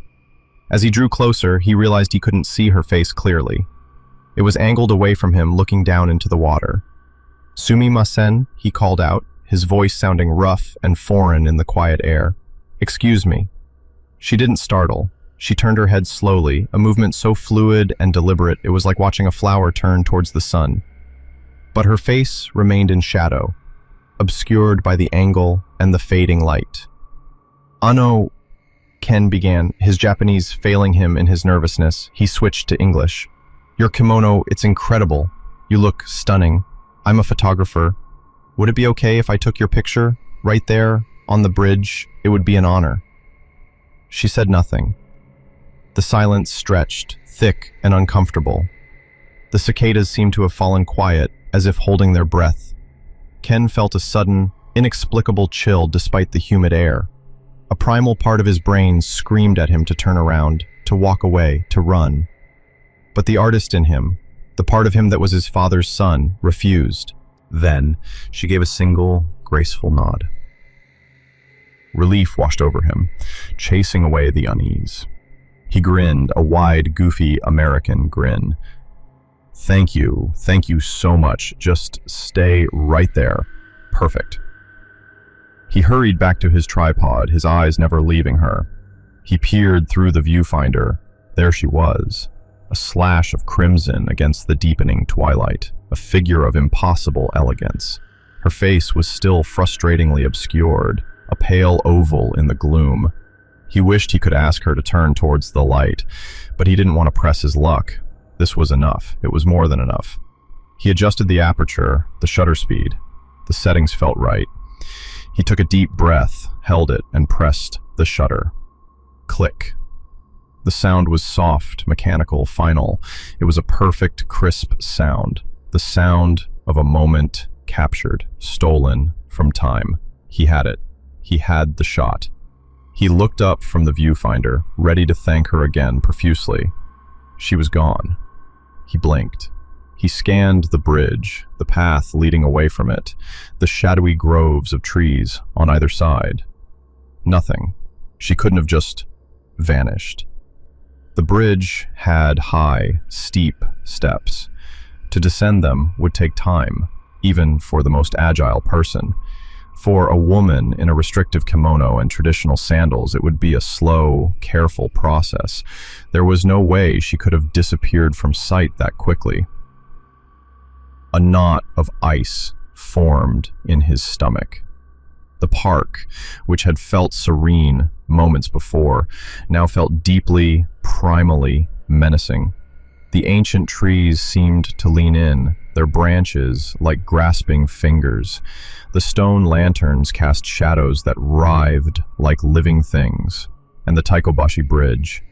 As he drew closer, he realized he couldn't see her face clearly. It was angled away from him, looking down into the water. "Sumimasen," he called out, his voice sounding rough and foreign in the quiet air. "Excuse me." She didn't startle. She turned her head slowly, a movement so fluid and deliberate it was like watching a flower turn towards the sun. But her face remained in shadow, obscured by the angle and the fading light. "Ano," Ken began, his Japanese failing him in his nervousness. He switched to English. "Your kimono, it's incredible. You look stunning. I'm a photographer. Would it be okay if I took your picture? Right there, on the bridge, it would be an honor." She said nothing. The silence stretched, thick and uncomfortable. The cicadas seemed to have fallen quiet, as if holding their breath. Ken felt a sudden, inexplicable chill despite the humid air. A primal part of his brain screamed at him to turn around, to walk away, to run. But the artist in him, the part of him that was his father's son, refused. Then, she gave a single, graceful nod. Relief washed over him, chasing away the unease. He grinned, a wide, goofy American grin. Thank you so much. Just stay right there. Perfect." He hurried back to his tripod, his eyes never leaving her. He peered through the viewfinder. There she was, a slash of crimson against the deepening twilight, a figure of impossible elegance. Her face was still frustratingly obscured, a pale oval in the gloom. He wished he could ask her to turn towards the light, but he didn't want to press his luck. This was enough. It was more than enough. He adjusted the aperture, the shutter speed. The settings felt right. He took a deep breath, held it, and pressed the shutter. Click. The sound was soft, mechanical, final. It was a perfect, crisp sound. The sound of a moment captured, stolen from time. He had it. He had the shot. He looked up from the viewfinder, ready to thank her again profusely. She was gone. He blinked. He scanned the bridge, the path leading away from it, the shadowy groves of trees on either side. Nothing. She couldn't have just vanished. The bridge had high, steep steps. To descend them would take time, even for the most agile person. For a woman in a restrictive kimono and traditional sandals, it would be a slow, careful process. There was no way she could have disappeared from sight that quickly. A knot of ice formed in his stomach. The park, which had felt serene moments before, now felt deeply, primally menacing. The ancient trees seemed to lean in, their branches like grasping fingers. The stone lanterns cast shadows that writhed like living things. And the Taikobashi Bridge.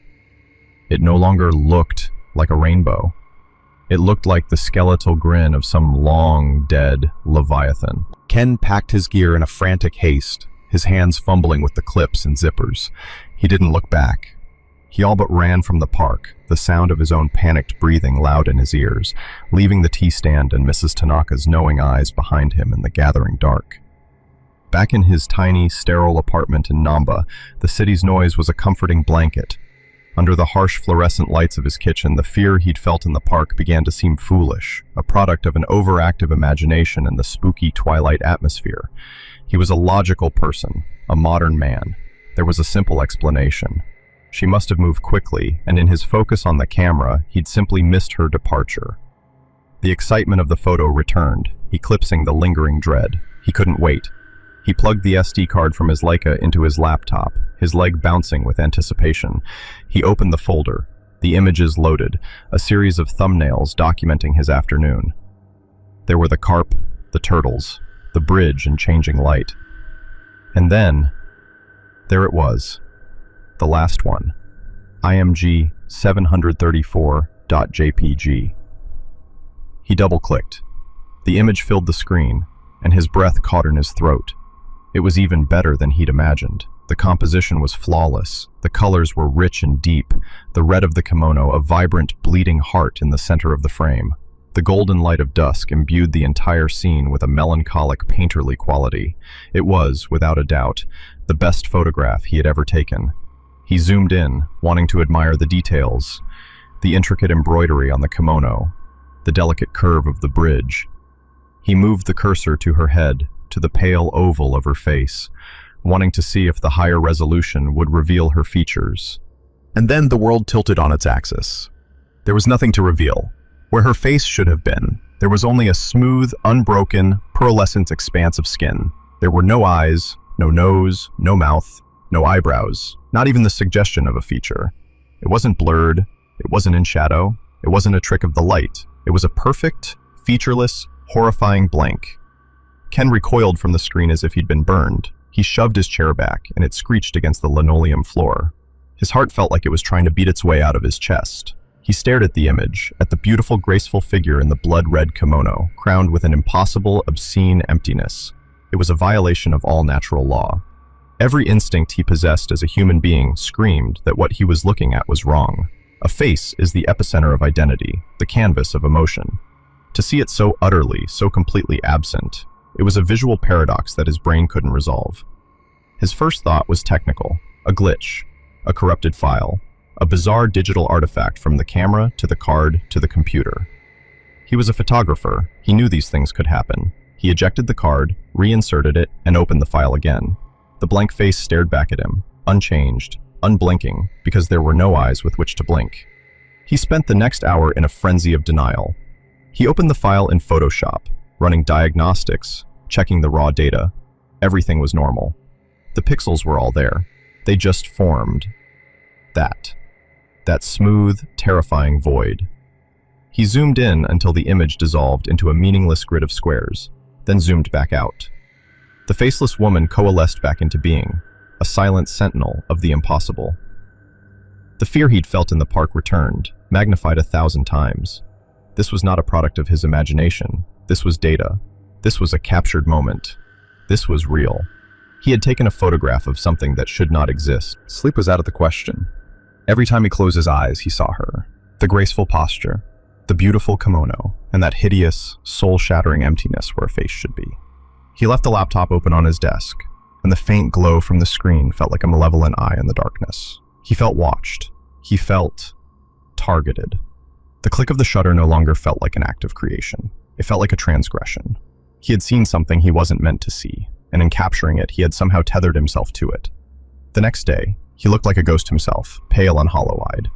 It no longer looked like a rainbow. It looked like the skeletal grin of some long-dead leviathan. Ken packed his gear in a frantic haste, his hands fumbling with the clips and zippers. He didn't look back. He all but ran from the park, the sound of his own panicked breathing loud in his ears, leaving the tea stand and Mrs. Tanaka's knowing eyes behind him in the gathering dark. Back in his tiny, sterile apartment in Namba, the city's noise was a comforting blanket. Under the harsh fluorescent lights of his kitchen, the fear he'd felt in the park began to seem foolish, a product of an overactive imagination and the spooky twilight atmosphere. He was a logical person, a modern man. There was a simple explanation. She must have moved quickly, and in his focus on the camera, he'd simply missed her departure. The excitement of the photo returned, eclipsing the lingering dread. He couldn't wait. He plugged the SD card from his Leica into his laptop, his leg bouncing with anticipation. He opened the folder. The images loaded, a series of thumbnails documenting his afternoon. There were the carp, the turtles, the bridge and changing light. And then, there it was. The last one, IMG 734.jpg. He double-clicked. The image filled the screen, and his breath caught in his throat. It was even better than he'd imagined. The composition was flawless. The colors were rich and deep. The red of the kimono, a vibrant, bleeding heart in the center of the frame. The golden light of dusk imbued the entire scene with a melancholic, painterly quality. It was, without a doubt, the best photograph he had ever taken. He zoomed in, wanting to admire the details, the intricate embroidery on the kimono, the delicate curve of the bridge. He moved the cursor to her head, to the pale oval of her face, wanting to see if the higher resolution would reveal her features. And then the world tilted on its axis. There was nothing to reveal. Where her face should have been, there was only a smooth, unbroken, pearlescent expanse of skin. There were no eyes, no nose, no mouth, no eyebrows, not even the suggestion of a feature. It wasn't blurred, it wasn't in shadow, it wasn't a trick of the light. It was a perfect, featureless, horrifying blank. Ken recoiled from the screen as if he'd been burned. He shoved his chair back, and it screeched against the linoleum floor. His heart felt like it was trying to beat its way out of his chest. He stared at the image, at the beautiful, graceful figure in the blood-red kimono, crowned with an impossible, obscene emptiness. It was a violation of all natural law. Every instinct he possessed as a human being screamed that what he was looking at was wrong. A face is the epicenter of identity, the canvas of emotion. To see it so utterly, so completely absent, it was a visual paradox that his brain couldn't resolve. His first thought was technical, a glitch, a corrupted file, a bizarre digital artifact from the camera to the card to the computer. He was a photographer. He knew these things could happen. He ejected the card, reinserted it, and opened the file again. The blank face stared back at him, unchanged, unblinking, because there were no eyes with which to blink. He spent the next hour in a frenzy of denial. He opened the file in Photoshop, running diagnostics, checking the raw data. Everything was normal. The pixels were all there. They just formed. That smooth, terrifying void. He zoomed in until the image dissolved into a meaningless grid of squares, then zoomed back out. The faceless woman coalesced back into being, a silent sentinel of the impossible. The fear he'd felt in the park returned, magnified 1,000 times. This was not a product of his imagination. This was data. This was a captured moment. This was real. He had taken a photograph of something that should not exist. Sleep was out of the question. Every time he closed his eyes, he saw her. The graceful posture, the beautiful kimono, and that hideous, soul-shattering emptiness where a face should be. He left the laptop open on his desk, and the faint glow from the screen felt like a malevolent eye in the darkness. He felt watched. He felt targeted. The click of the shutter no longer felt like an act of creation. It felt like a transgression. He had seen something he wasn't meant to see, and in capturing it, he had somehow tethered himself to it. The next day, he looked like a ghost himself, pale and hollow-eyed.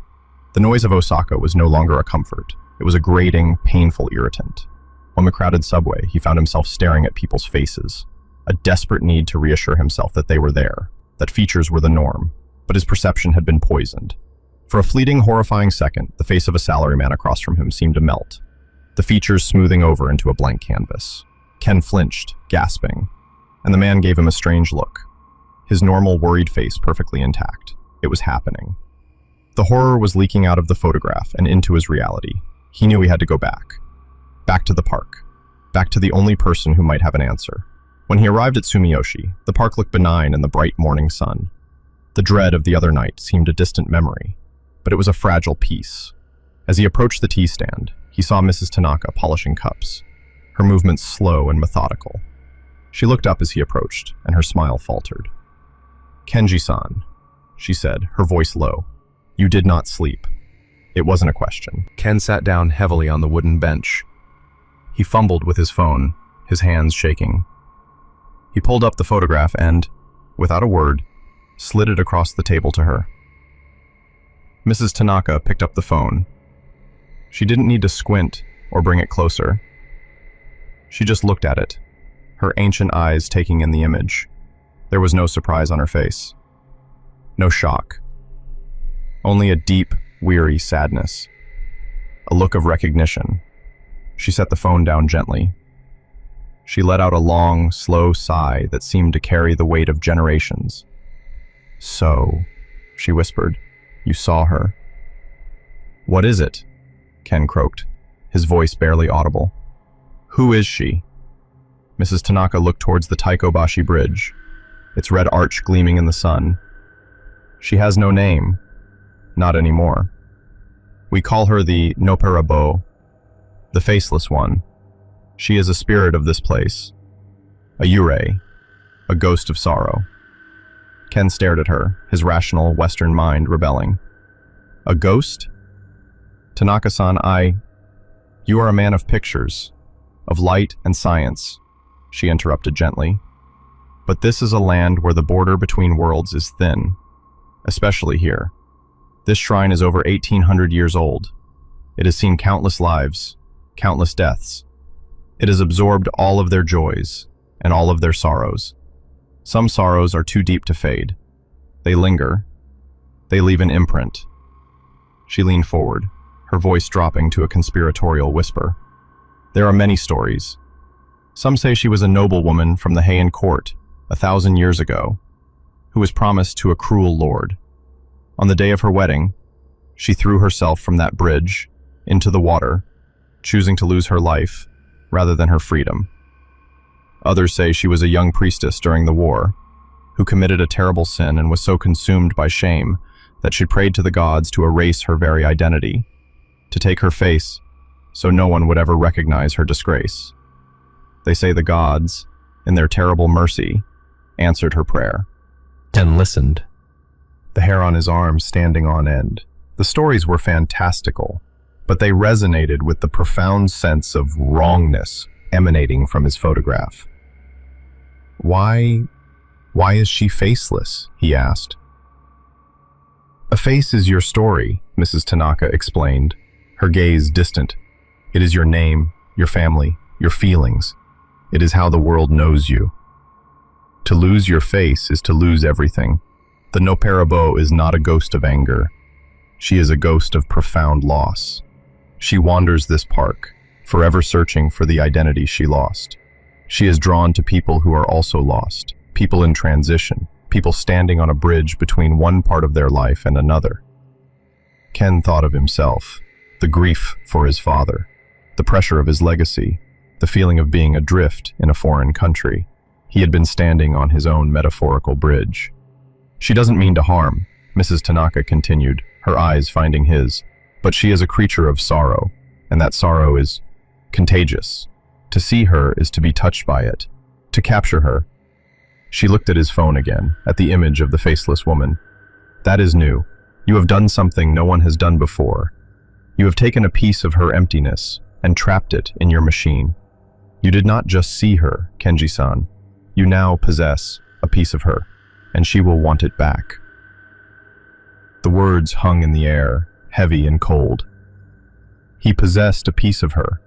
The noise of Osaka was no longer a comfort. It was a grating, painful irritant. On the crowded subway, he found himself staring at people's faces, a desperate need to reassure himself that they were there, that features were the norm, but his perception had been poisoned. For a fleeting, horrifying second, the face of a salaryman across from him seemed to melt, the features smoothing over into a blank canvas. Ken flinched, gasping, and the man gave him a strange look, his normal, worried face perfectly intact. It was happening. The horror was leaking out of the photograph and into his reality. He knew he had to go back. Back to the park. Back to the only person who might have an answer. When he arrived at Sumiyoshi, the park looked benign in the bright morning sun. The dread of the other night seemed a distant memory, but it was a fragile peace. As he approached the tea stand, he saw Mrs. Tanaka polishing cups, her movements slow and methodical. She looked up as he approached, and her smile faltered. "Kenji-san," she said, her voice low. "You did not sleep." It wasn't a question. Ken sat down heavily on the wooden bench. He fumbled with his phone, his hands shaking. He pulled up the photograph and, without a word, slid it across the table to her. Mrs. Tanaka picked up the phone. She didn't need to squint or bring it closer. She just looked at it, her ancient eyes taking in the image. There was no surprise on her face. No shock. Only a deep, weary sadness. A look of recognition. She set the phone down gently. She let out a long, slow sigh that seemed to carry the weight of generations. "So," she whispered, "you saw her." "What is it?" Ken croaked, his voice barely audible. "Who is she?" Mrs. Tanaka looked towards the Taikobashi Bridge, its red arch gleaming in the sun. "She has no name. Not anymore. We call her the Noperabo, the faceless one. She is a spirit of this place. A yurei, a ghost of sorrow." Ken stared at her, his rational Western mind rebelling. "A ghost? Tanaka-san, You are a man of pictures, of light and science," she interrupted gently. "But this is a land where the border between worlds is thin, especially here. This shrine is over 1,800 years old. It has seen countless lives, countless deaths. It has absorbed all of their joys and all of their sorrows. Some sorrows are too deep to fade. They linger. They leave an imprint." She leaned forward, her voice dropping to a conspiratorial whisper. "There are many stories. Some say she was a noblewoman from the Heian court 1,000 years ago, who was promised to a cruel lord. On the day of her wedding, she threw herself from that bridge into the water, choosing to lose her life rather than her freedom. Others say she was a young priestess during the war, who committed a terrible sin and was so consumed by shame that she prayed to the gods to erase her very identity, to take her face so no one would ever recognize her disgrace. They say the gods, in their terrible mercy, answered her prayer." Ken listened, the hair on his arm standing on end. The stories were fantastical, but they resonated with the profound sense of wrongness emanating from his photograph. Why is she faceless?" he asked. "A face is your story," Mrs. Tanaka explained, her gaze distant. "It is your name, your family, your feelings. It is how the world knows you. To lose your face is to lose everything. The Noperabo is not a ghost of anger. She is a ghost of profound loss. She wanders this park, forever searching for the identity she lost. She is drawn to people who are also lost, people in transition, people standing on a bridge between one part of their life and another." Ken thought of himself, the grief for his father, the pressure of his legacy, the feeling of being adrift in a foreign country. He had been standing on his own metaphorical bridge. "She doesn't mean to harm," Mrs. Tanaka continued, her eyes finding his, "but she is a creature of sorrow, and that sorrow is contagious. To see her is to be touched by it, to capture her." She looked at his phone again, at the image of the faceless woman. "That is new. You have done something no one has done before. You have taken a piece of her emptiness and trapped it in your machine. You did not just see her, Kenji-san. You now possess a piece of her, and she will want it back. The words hung in the air, heavy and cold. He possessed a piece of her.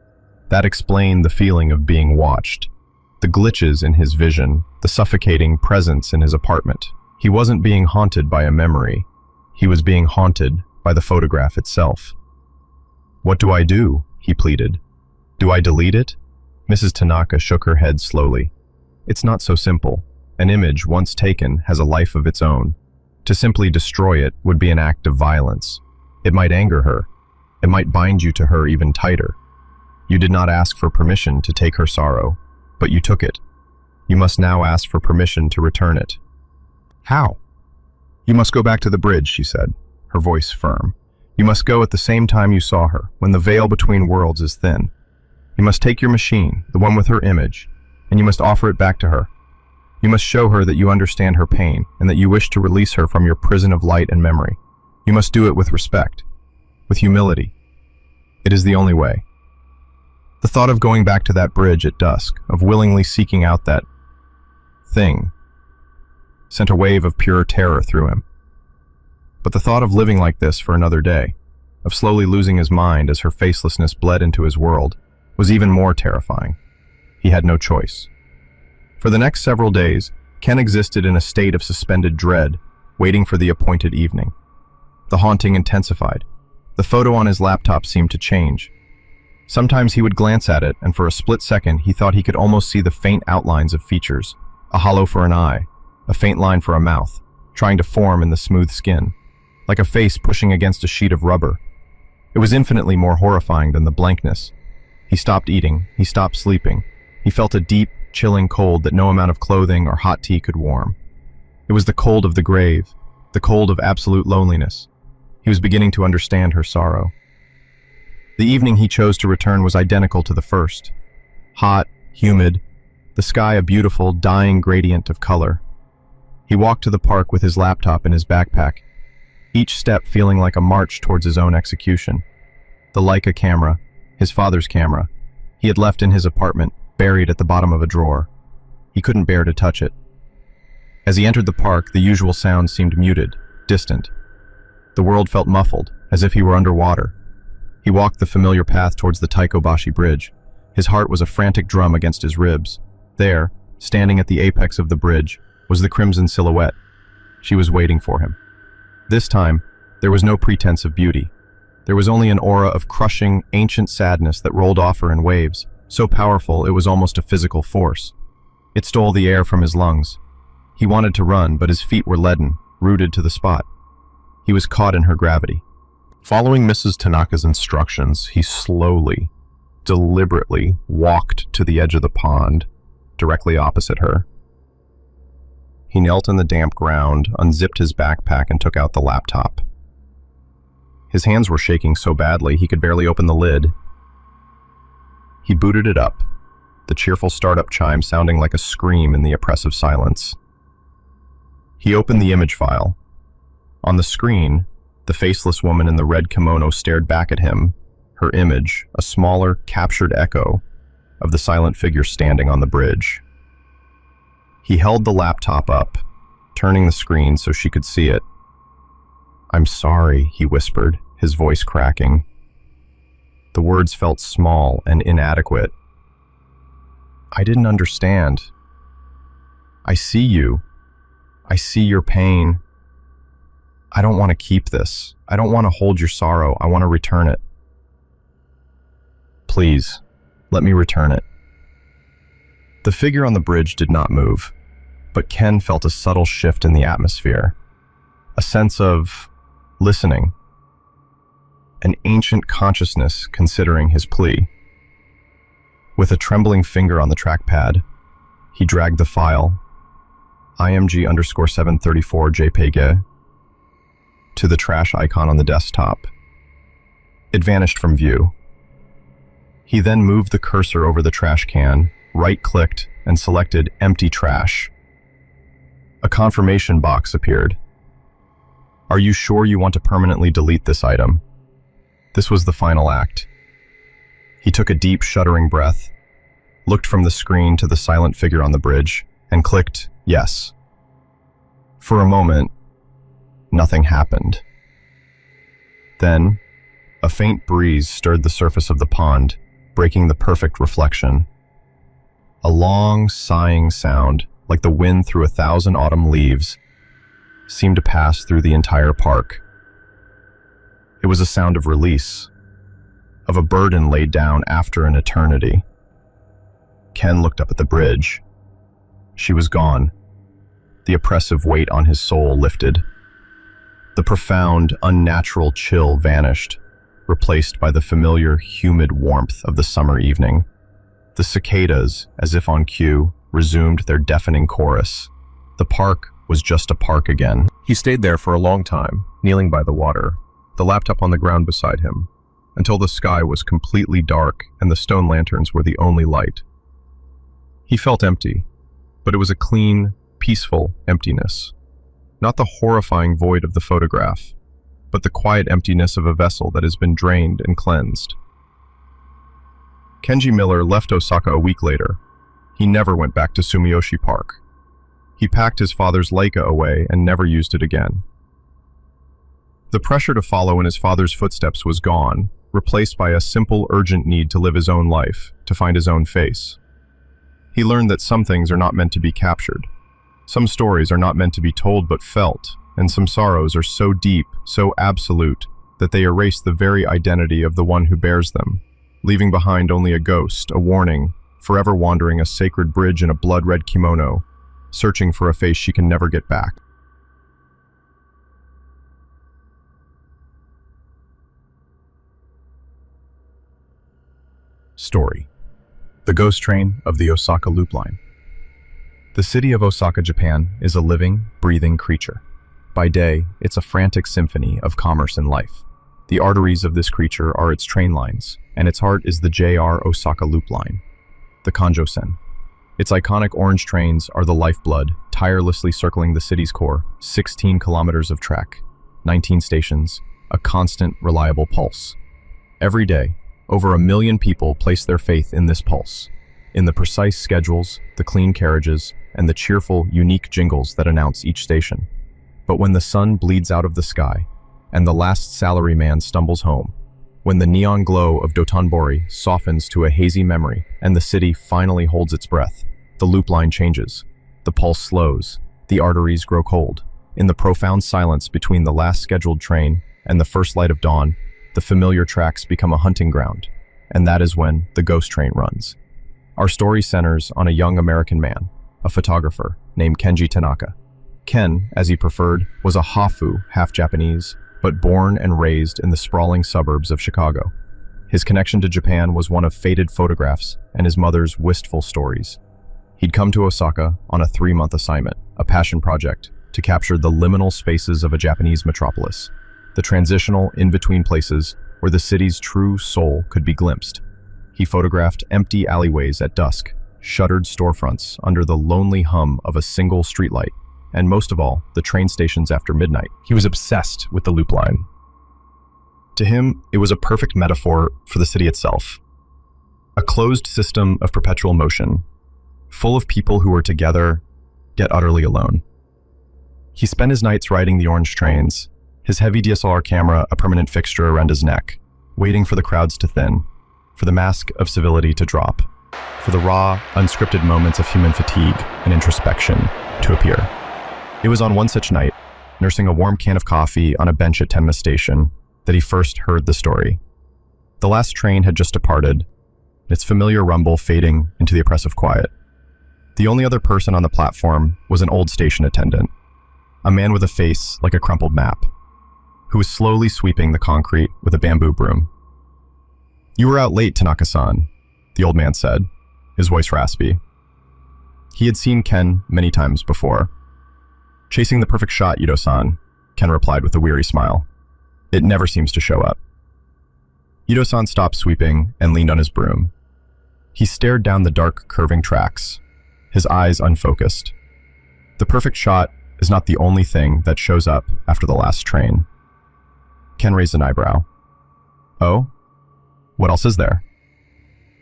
That explained the feeling of being watched, the glitches in his vision, the suffocating presence in his apartment. He wasn't being haunted by a memory. He was being haunted by the photograph itself. "What do I do?" he pleaded. "Do I delete it?" Mrs. Tanaka shook her head slowly. "It's not so simple. An image, once taken, has a life of its own. To simply destroy it would be an act of violence. It might anger her. It might bind you to her even tighter. You did not ask for permission to take her sorrow, but you took it. You must now ask for permission to return it." "How?" "You must go back to the bridge," she said, her voice firm. "You must go at the same time you saw her, when the veil between worlds is thin. You must take your machine, the one with her image, and you must offer it back to her. You must show her that you understand her pain and that you wish to release her from your prison of light and memory. You must do it with respect, with humility. It is the only way." The thought of going back to that bridge at dusk, of willingly seeking out that thing, sent a wave of pure terror through him. But the thought of living like this for another day, of slowly losing his mind as her facelessness bled into his world, was even more terrifying. He had no choice. For the next several days, Ken existed in a state of suspended dread, waiting for the appointed evening. The haunting intensified. The photo on his laptop seemed to change. Sometimes he would glance at it, and for a split second he thought he could almost see the faint outlines of features, a hollow for an eye, a faint line for a mouth, trying to form in the smooth skin, like a face pushing against a sheet of rubber. It was infinitely more horrifying than the blankness. He stopped eating, he stopped sleeping. He felt a deep, chilling cold that no amount of clothing or hot tea could warm. It was the cold of the grave, the cold of absolute loneliness. He was beginning to understand her sorrow. The evening he chose to return was identical to the first. Hot, humid, the sky a beautiful, dying gradient of color. He walked to the park with his laptop in his backpack, each step feeling like a march towards his own execution. The Leica camera, his father's camera, he had left in his apartment, buried at the bottom of a drawer. He couldn't bear to touch it. As he entered the park, the usual sounds seemed muted, distant. The world felt muffled, as if he were underwater. He walked the familiar path towards the Taikobashi Bridge. His heart was a frantic drum against his ribs. There, standing at the apex of the bridge, was the crimson silhouette. She was waiting for him. This time, there was no pretense of beauty. There was only an aura of crushing, ancient sadness that rolled off her in waves, so powerful it was almost a physical force. It stole the air from his lungs. He wanted to run, but his feet were leaden, rooted to the spot. He was caught in her gravity. Following Mrs. Tanaka's instructions, he slowly, deliberately walked to the edge of the pond, directly opposite her. He knelt in the damp ground, unzipped his backpack, and took out the laptop. His hands were shaking so badly he could barely open the lid. He booted it up, the cheerful startup chime sounding like a scream in the oppressive silence. He opened the image file. On the screen, the faceless woman in the red kimono stared back at him, her image, a smaller, captured echo of the silent figure standing on the bridge. He held the laptop up, turning the screen so she could see it. "I'm sorry," he whispered, his voice cracking. The words felt small and inadequate. "I didn't understand. I see you. I see your pain. I don't want to keep this. I don't want to hold your sorrow. I want to return it. Please, let me return it." The figure on the bridge did not move, but Ken felt a subtle shift in the atmosphere, a sense of listening, an ancient consciousness considering his plea. With a trembling finger on the trackpad, he dragged the file, IMG_734 JPEG, to the trash icon on the desktop. It vanished from view. He then moved the cursor over the trash can, right-clicked, and selected Empty Trash. A confirmation box appeared. "Are you sure you want to permanently delete this item?" This was the final act. He took a deep, shuddering breath, looked from the screen to the silent figure on the bridge, and clicked yes. For a moment, nothing happened. Then, a faint breeze stirred the surface of the pond, breaking the perfect reflection. A long, sighing sound, like the wind through 1,000 autumn leaves, seemed to pass through the entire park. It was a sound of release, of a burden laid down after an eternity. Ken looked up at the bridge. She was gone. The oppressive weight on his soul lifted. The profound, unnatural chill vanished, replaced by the familiar, humid warmth of the summer evening. The cicadas, as if on cue, resumed their deafening chorus. The park was just a park again. He stayed there for a long time, kneeling by the water, the laptop on the ground beside him, until the sky was completely dark and the stone lanterns were the only light. He felt empty, but it was a clean, peaceful emptiness. Not the horrifying void of the photograph, but the quiet emptiness of a vessel that has been drained and cleansed. Kenji Miller left Osaka a week later. He never went back to Sumiyoshi Park. He packed his father's Leica away and never used it again. The pressure to follow in his father's footsteps was gone, replaced by a simple, urgent need to live his own life, to find his own face. He learned that some things are not meant to be captured. Some stories are not meant to be told but felt, and some sorrows are so deep, so absolute, that they erase the very identity of the one who bears them, leaving behind only a ghost, a warning, forever wandering a sacred bridge in a blood-red kimono, searching for a face she can never get back. Story: The Ghost Train of the Osaka Loop Line. The city of Osaka, Japan, is a living, breathing creature. By day, it's a frantic symphony of commerce and life. The arteries of this creature are its train lines, and its heart is the JR Osaka Loop Line, the Kanjo-sen. Its iconic orange trains are the lifeblood, tirelessly circling the city's core, 16 kilometers of track, 19 stations, a constant, reliable pulse. Every day, over 1 million people place their faith in this pulse, in the precise schedules, the clean carriages, and the cheerful, unique jingles that announce each station. But when the sun bleeds out of the sky, and the last salaryman stumbles home, when the neon glow of Dotonbori softens to a hazy memory and the city finally holds its breath, the loop line changes. The pulse slows, the arteries grow cold. In the profound silence between the last scheduled train and the first light of dawn, the familiar tracks become a hunting ground, and that is when the ghost train runs. Our story centers on a young American man, a photographer named Kenji Tanaka. Ken, as he preferred, was a Hafu, half Japanese, but born and raised in the sprawling suburbs of Chicago. His connection to Japan was one of faded photographs and his mother's wistful stories. He'd come to Osaka on a 3-month assignment, a passion project, to capture the liminal spaces of a Japanese metropolis, the transitional in-between places where the city's true soul could be glimpsed. He photographed empty alleyways at dusk, shuttered storefronts under the lonely hum of a single streetlight, and most of all, the train stations after midnight. He was obsessed with the loop line. To him, it was a perfect metaphor for the city itself. A closed system of perpetual motion, full of people who were together, yet utterly alone. He spent his nights riding the orange trains, his heavy DSLR camera a permanent fixture around his neck, waiting for the crowds to thin, for the mask of civility to drop, for the raw, unscripted moments of human fatigue and introspection to appear. It was on one such night, nursing a warm can of coffee on a bench at Tenma Station, that he first heard the story. The last train had just departed, its familiar rumble fading into the oppressive quiet. The only other person on the platform was an old station attendant, a man with a face like a crumpled map, who was slowly sweeping the concrete with a bamboo broom. "You were out late, Tanaka-san," the old man said, his voice raspy. He had seen Ken many times before. "Chasing the perfect shot, Yudo-san," Ken replied with a weary smile. "It never seems to show up." Yudo-san stopped sweeping and leaned on his broom. He stared down the dark, curving tracks, his eyes unfocused. The perfect shot is not the only thing that shows up after the last train. Ken raised an eyebrow. Oh? What else is there?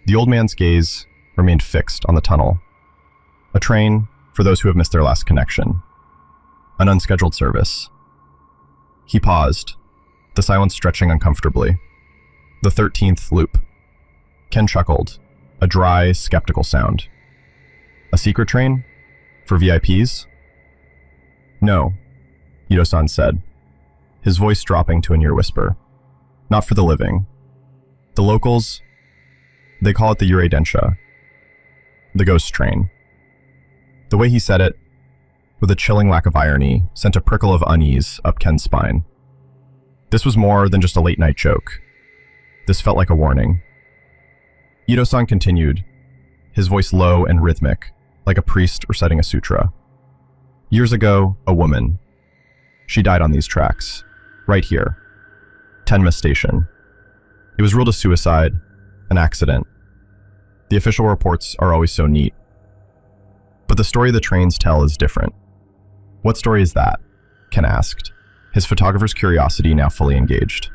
The old man's gaze remained fixed on the tunnel. A train for those who have missed their last connection. An unscheduled service. He paused, the silence stretching uncomfortably. The 13th loop. Ken chuckled, a dry, skeptical sound. A secret train? For VIPs? No, Ito-san said, his voice dropping to a near whisper. Not for the living. The locals, they call it the Uredensha, the ghost train. The way he said it, with a chilling lack of irony, sent a prickle of unease up Ken's spine. This was more than just a late-night joke. This felt like a warning. Ito-san continued, his voice low and rhythmic, like a priest reciting a sutra. Years ago, a woman. She died on these tracks, right here. Tenma Station. It was ruled a suicide, an accident. The official reports are always so neat. But the story the trains tell is different. What story is that? Ken asked, his photographer's curiosity now fully engaged.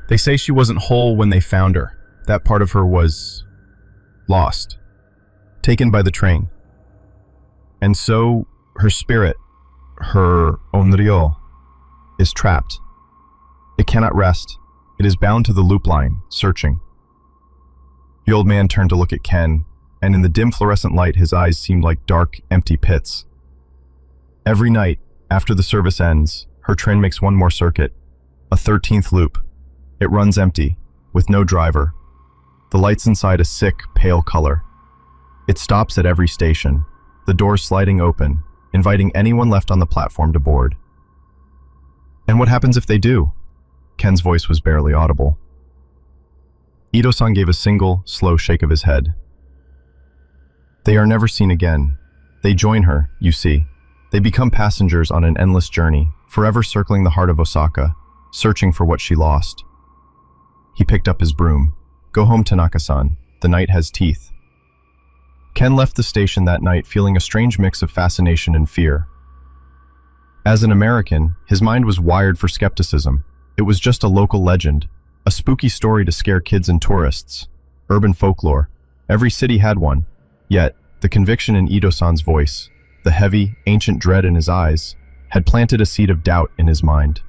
They say she wasn't whole when they found her. That part of her was lost, taken by the train. And so her spirit, her onryo, is trapped. It cannot rest. It is bound to the loop line, searching. The old man turned to look at Ken, and in the dim fluorescent light his eyes seemed like dark, empty pits. Every night, after the service ends, her train makes one more circuit, a 13th loop. It runs empty, with no driver. The lights inside a sick, pale color. It stops at every station, the doors sliding open, inviting anyone left on the platform to board. And what happens if they do? Ken's voice was barely audible. Ito-san gave a single, slow shake of his head. They are never seen again. They join her, you see. They become passengers on an endless journey, forever circling the heart of Osaka, searching for what she lost. He picked up his broom. Go home, Tanaka-san. The night has teeth. Ken left the station that night feeling a strange mix of fascination and fear. As an American, his mind was wired for skepticism. It was just a local legend, a spooky story to scare kids and tourists. Urban folklore. Every city had one. Yet, the conviction in Ito-san's voice, the heavy, ancient dread in his eyes, had planted a seed of doubt in his mind.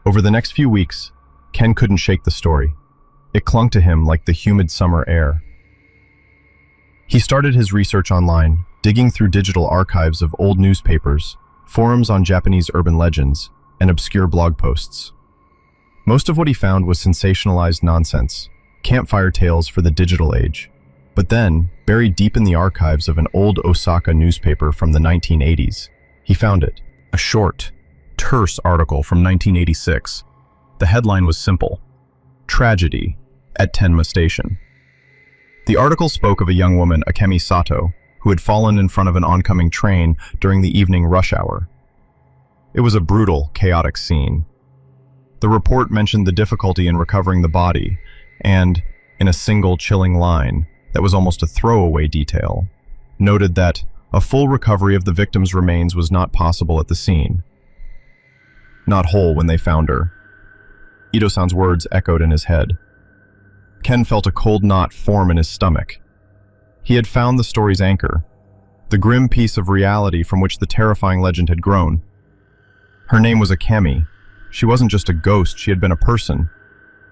Over the next few weeks, Ken couldn't shake the story. It clung to him like the humid summer air. He started his research online, digging through digital archives of old newspapers, forums on Japanese urban legends, and obscure blog posts. Most of what he found was sensationalized nonsense, campfire tales for the digital age. But then, buried deep in the archives of an old Osaka newspaper from the 1980s, he found it. A short, terse article from 1986. The headline was simple: Tragedy at Tenma Station. The article spoke of a young woman, Akemi Sato, who had fallen in front of an oncoming train during the evening rush hour. It was a brutal, chaotic scene. The report mentioned the difficulty in recovering the body, and, in a single chilling line that was almost a throwaway detail, noted that a full recovery of the victim's remains was not possible at the scene. Not whole when they found her. Ito-san's words echoed in his head. Ken felt a cold knot form in his stomach. He had found the story's anchor, the grim piece of reality from which the terrifying legend had grown. Her name was Akemi. She wasn't just a ghost, she had been a person.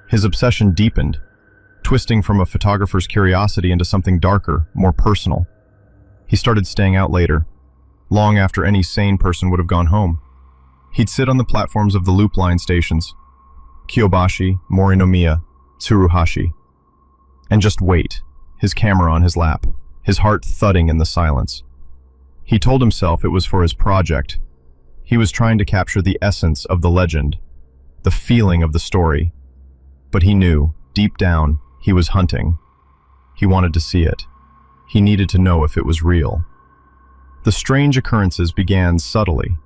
His obsession deepened, twisting from a photographer's curiosity into something darker, more personal. He started staying out later, long after any sane person would have gone home. He'd sit on the platforms of the loop line stations, Kyobashi, Morinomiya, Tsuruhashi, and just wait, his camera on his lap, his heart thudding in the silence. He told himself it was for his project. He was trying to capture the essence of the legend, the feeling of the story. But he knew, deep down, he was hunting. He wanted to see it. He needed to know if it was real. The strange occurrences began subtly.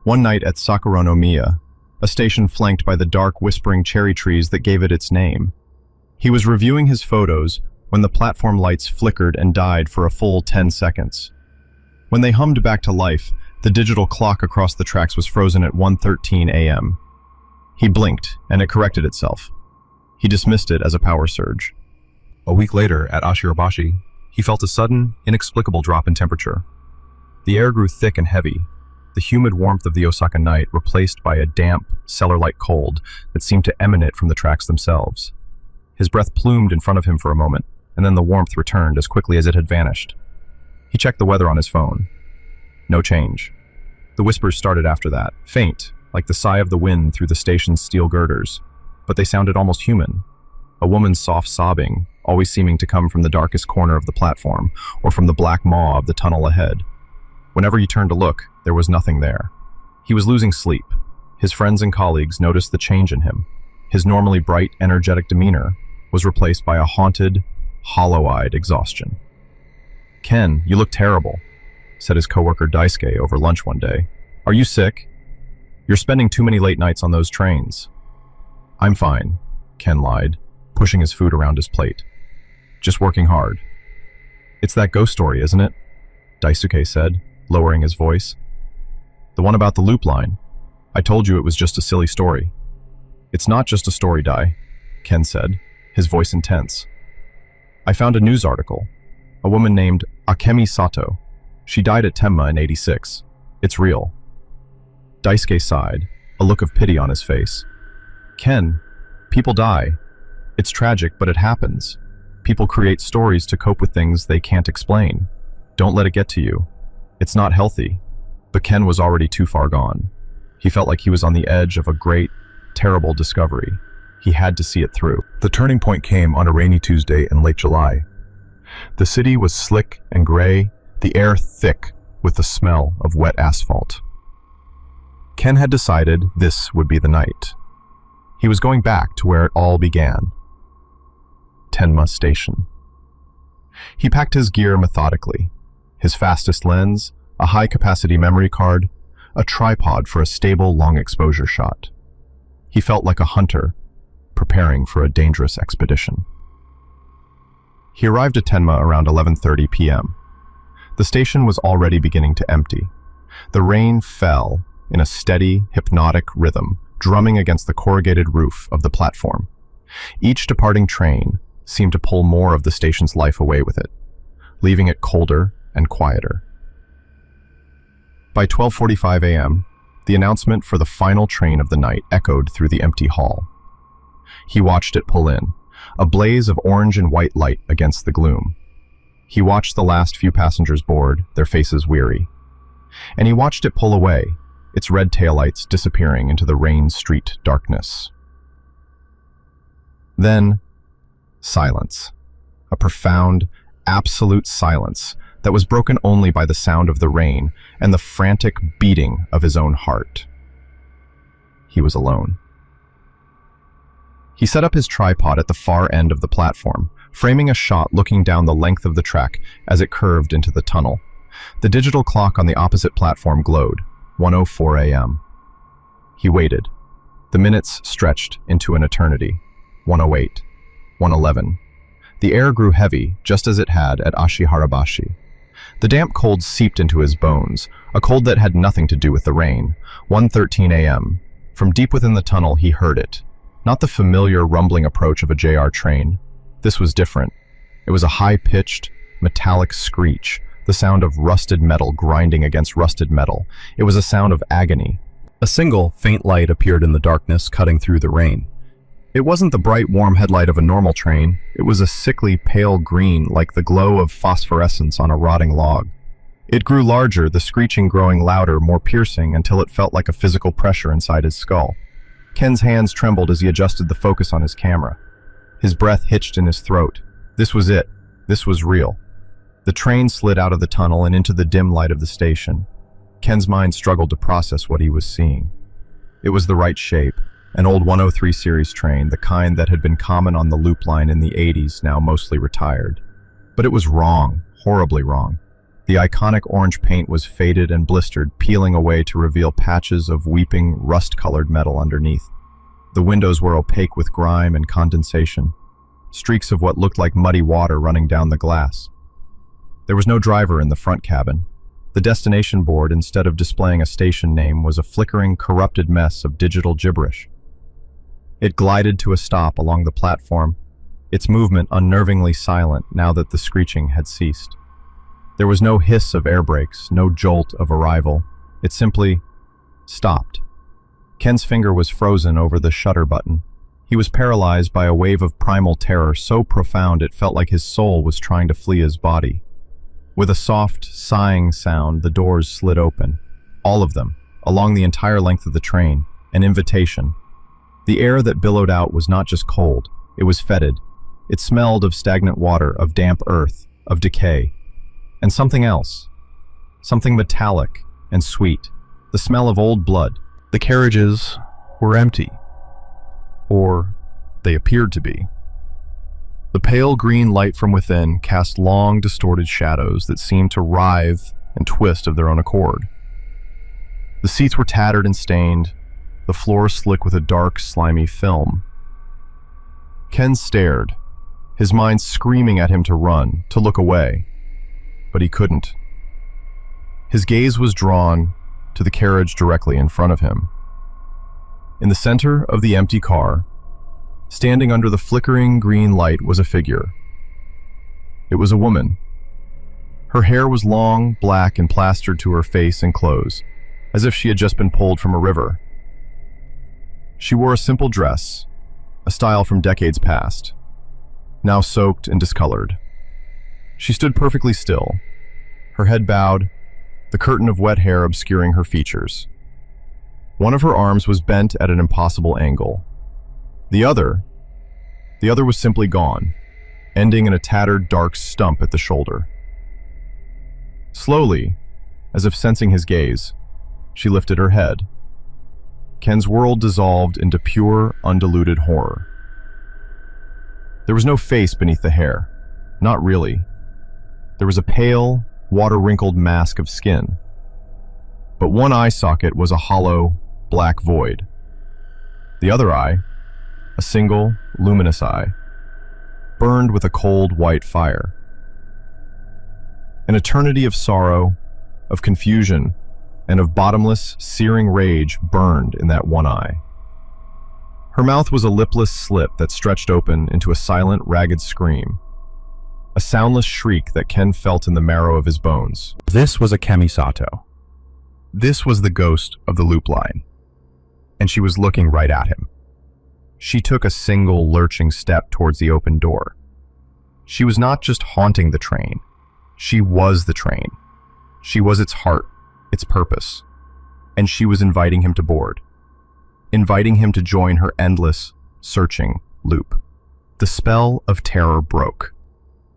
One night at Sakuranomiya, a station flanked by the dark, whispering cherry trees that gave it its name, he was reviewing his photos when the platform lights flickered and died for a full 10 seconds. When they hummed back to life, the digital clock across the tracks was frozen at 1:13 a.m. He blinked, and it corrected itself. He dismissed it as a power surge. A week later, at Ashirabashi, he felt a sudden, inexplicable drop in temperature. The air grew thick and heavy, the humid warmth of the Osaka night replaced by a damp, cellar-like cold that seemed to emanate from the tracks themselves. His breath plumed in front of him for a moment, and then the warmth returned as quickly as it had vanished. He checked the weather on his phone. No change. The whispers started after that, faint, like the sigh of the wind through the station's steel girders, but they sounded almost human. A woman's soft sobbing, always seeming to come from the darkest corner of the platform, or from the black maw of the tunnel ahead. Whenever you turned to look, there was nothing there. He was losing sleep. His friends and colleagues noticed the change in him. His normally bright, energetic demeanor was replaced by a haunted, hollow-eyed exhaustion. "Ken, you look terrible," said his coworker Daisuke over lunch one day. "Are you sick? You're spending too many late nights on those trains." "I'm fine," Ken lied, pushing his food around his plate. "Just working hard." "It's that ghost story, isn't it?" Daisuke said, lowering his voice. "The one about the loop line. I told you it was just a silly story." "It's not just a story, Dai," Ken said, his voice intense. "I found a news article. A woman named Akemi Sato. She died at Tenma in '86. It's real." Daisuke sighed, a look of pity on his face. "Ken, people die. It's tragic, but it happens. People create stories to cope with things they can't explain. Don't let it get to you. It's not healthy." But Ken was already too far gone. He felt like he was on the edge of a great, terrible discovery. He had to see it through. The turning point came on a rainy Tuesday in late July. The city was slick and gray, the air thick with the smell of wet asphalt. Ken had decided this would be the night. He was going back to where it all began. Tenma Station. He packed his gear methodically. His fastest lens, a high-capacity memory card, a tripod for a stable long-exposure shot. He felt like a hunter, preparing for a dangerous expedition. He arrived at Tenma around 11:30 p.m. The station was already beginning to empty. The rain fell in a steady, hypnotic rhythm, drumming against the corrugated roof of the platform. Each departing train seemed to pull more of the station's life away with it, leaving it colder and quieter. By 12:45 a.m., the announcement for the final train of the night echoed through the empty hall. He watched it pull in, a blaze of orange and white light against the gloom. He watched the last few passengers board, their faces weary. And he watched it pull away, its red taillights disappearing into the rain-streaked darkness. Then, silence. A profound, absolute silence that was broken only by the sound of the rain and the frantic beating of his own heart. He was alone. He set up his tripod at the far end of the platform, framing a shot looking down the length of the track as it curved into the tunnel. The digital clock on the opposite platform glowed, 1:04 a.m. He waited. The minutes stretched into an eternity. 1:08, 1:11. The air grew heavy, just as it had at Ashiharabashi. The damp cold seeped into his bones, a cold that had nothing to do with the rain. 1:13 a.m. From deep within the tunnel, he heard it. Not the familiar rumbling approach of a JR train. This was different. It was a high-pitched, metallic screech, the sound of rusted metal grinding against rusted metal. It was a sound of agony. A single, faint light appeared in the darkness, cutting through the rain. It wasn't the bright, warm headlight of a normal train. It was a sickly, pale green, like the glow of phosphorescence on a rotting log. It grew larger, the screeching growing louder, more piercing, until it felt like a physical pressure inside his skull. Ken's hands trembled as he adjusted the focus on his camera. His breath hitched in his throat. This was it. This was real. The train slid out of the tunnel and into the dim light of the station. Ken's mind struggled to process what he was seeing. It was the right shape. An old 103 series train, the kind that had been common on the loop line in the 80s, now mostly retired. But it was wrong, horribly wrong. The iconic orange paint was faded and blistered, peeling away to reveal patches of weeping, rust-colored metal underneath. The windows were opaque with grime and condensation, streaks of what looked like muddy water running down the glass. There was no driver in the front cabin. The destination board, instead of displaying a station name, was a flickering, corrupted mess of digital gibberish. It glided to a stop along the platform, its movement unnervingly silent now that the screeching had ceased. There was no hiss of air brakes, no jolt of arrival. It simply stopped. Ken's finger was frozen over the shutter button. He was paralyzed by a wave of primal terror so profound it felt like his soul was trying to flee his body. With a soft, sighing sound, the doors slid open. All of them, along the entire length of the train, an invitation. The air that billowed out was not just cold, it was fetid. It smelled of stagnant water, of damp earth, of decay. And something else. Something metallic and sweet. The smell of old blood. The carriages were empty. Or they appeared to be. The pale green light from within cast long, distorted shadows that seemed to writhe and twist of their own accord. The seats were tattered and stained, the floor slick with a dark, slimy film. Ken stared, his mind screaming at him to run, to look away, but he couldn't. His gaze was drawn to the carriage directly in front of him. In the center of the empty car, standing under the flickering green light, was a figure. It was a woman. Her hair was long, black, and plastered to her face and clothes, as if she had just been pulled from a river. She wore a simple dress, a style from decades past, now soaked and discolored. She stood perfectly still, her head bowed, the curtain of wet hair obscuring her features. One of her arms was bent at an impossible angle. The other was simply gone, ending in a tattered, dark stump at the shoulder. Slowly, as if sensing his gaze, she lifted her head. Ken's world dissolved into pure, undiluted horror. There was no face beneath the hair. Not really. There was a pale, water-wrinkled mask of skin. But one eye socket was a hollow, black void. The other eye, a single, luminous eye, burned with a cold, white fire. An eternity of sorrow, of confusion, and of bottomless, searing rage burned in that one eye. Her mouth was a lipless slit that stretched open into a silent, ragged scream, a soundless shriek that Ken felt in the marrow of his bones. This was a Kamisato. This was the ghost of the loop line, and she was looking right at him. She took a single, lurching step towards the open door. She was not just haunting the train. She was the train. She was its heart, its purpose, and she was inviting him to board, inviting him to join her endless, searching loop. The spell of terror broke.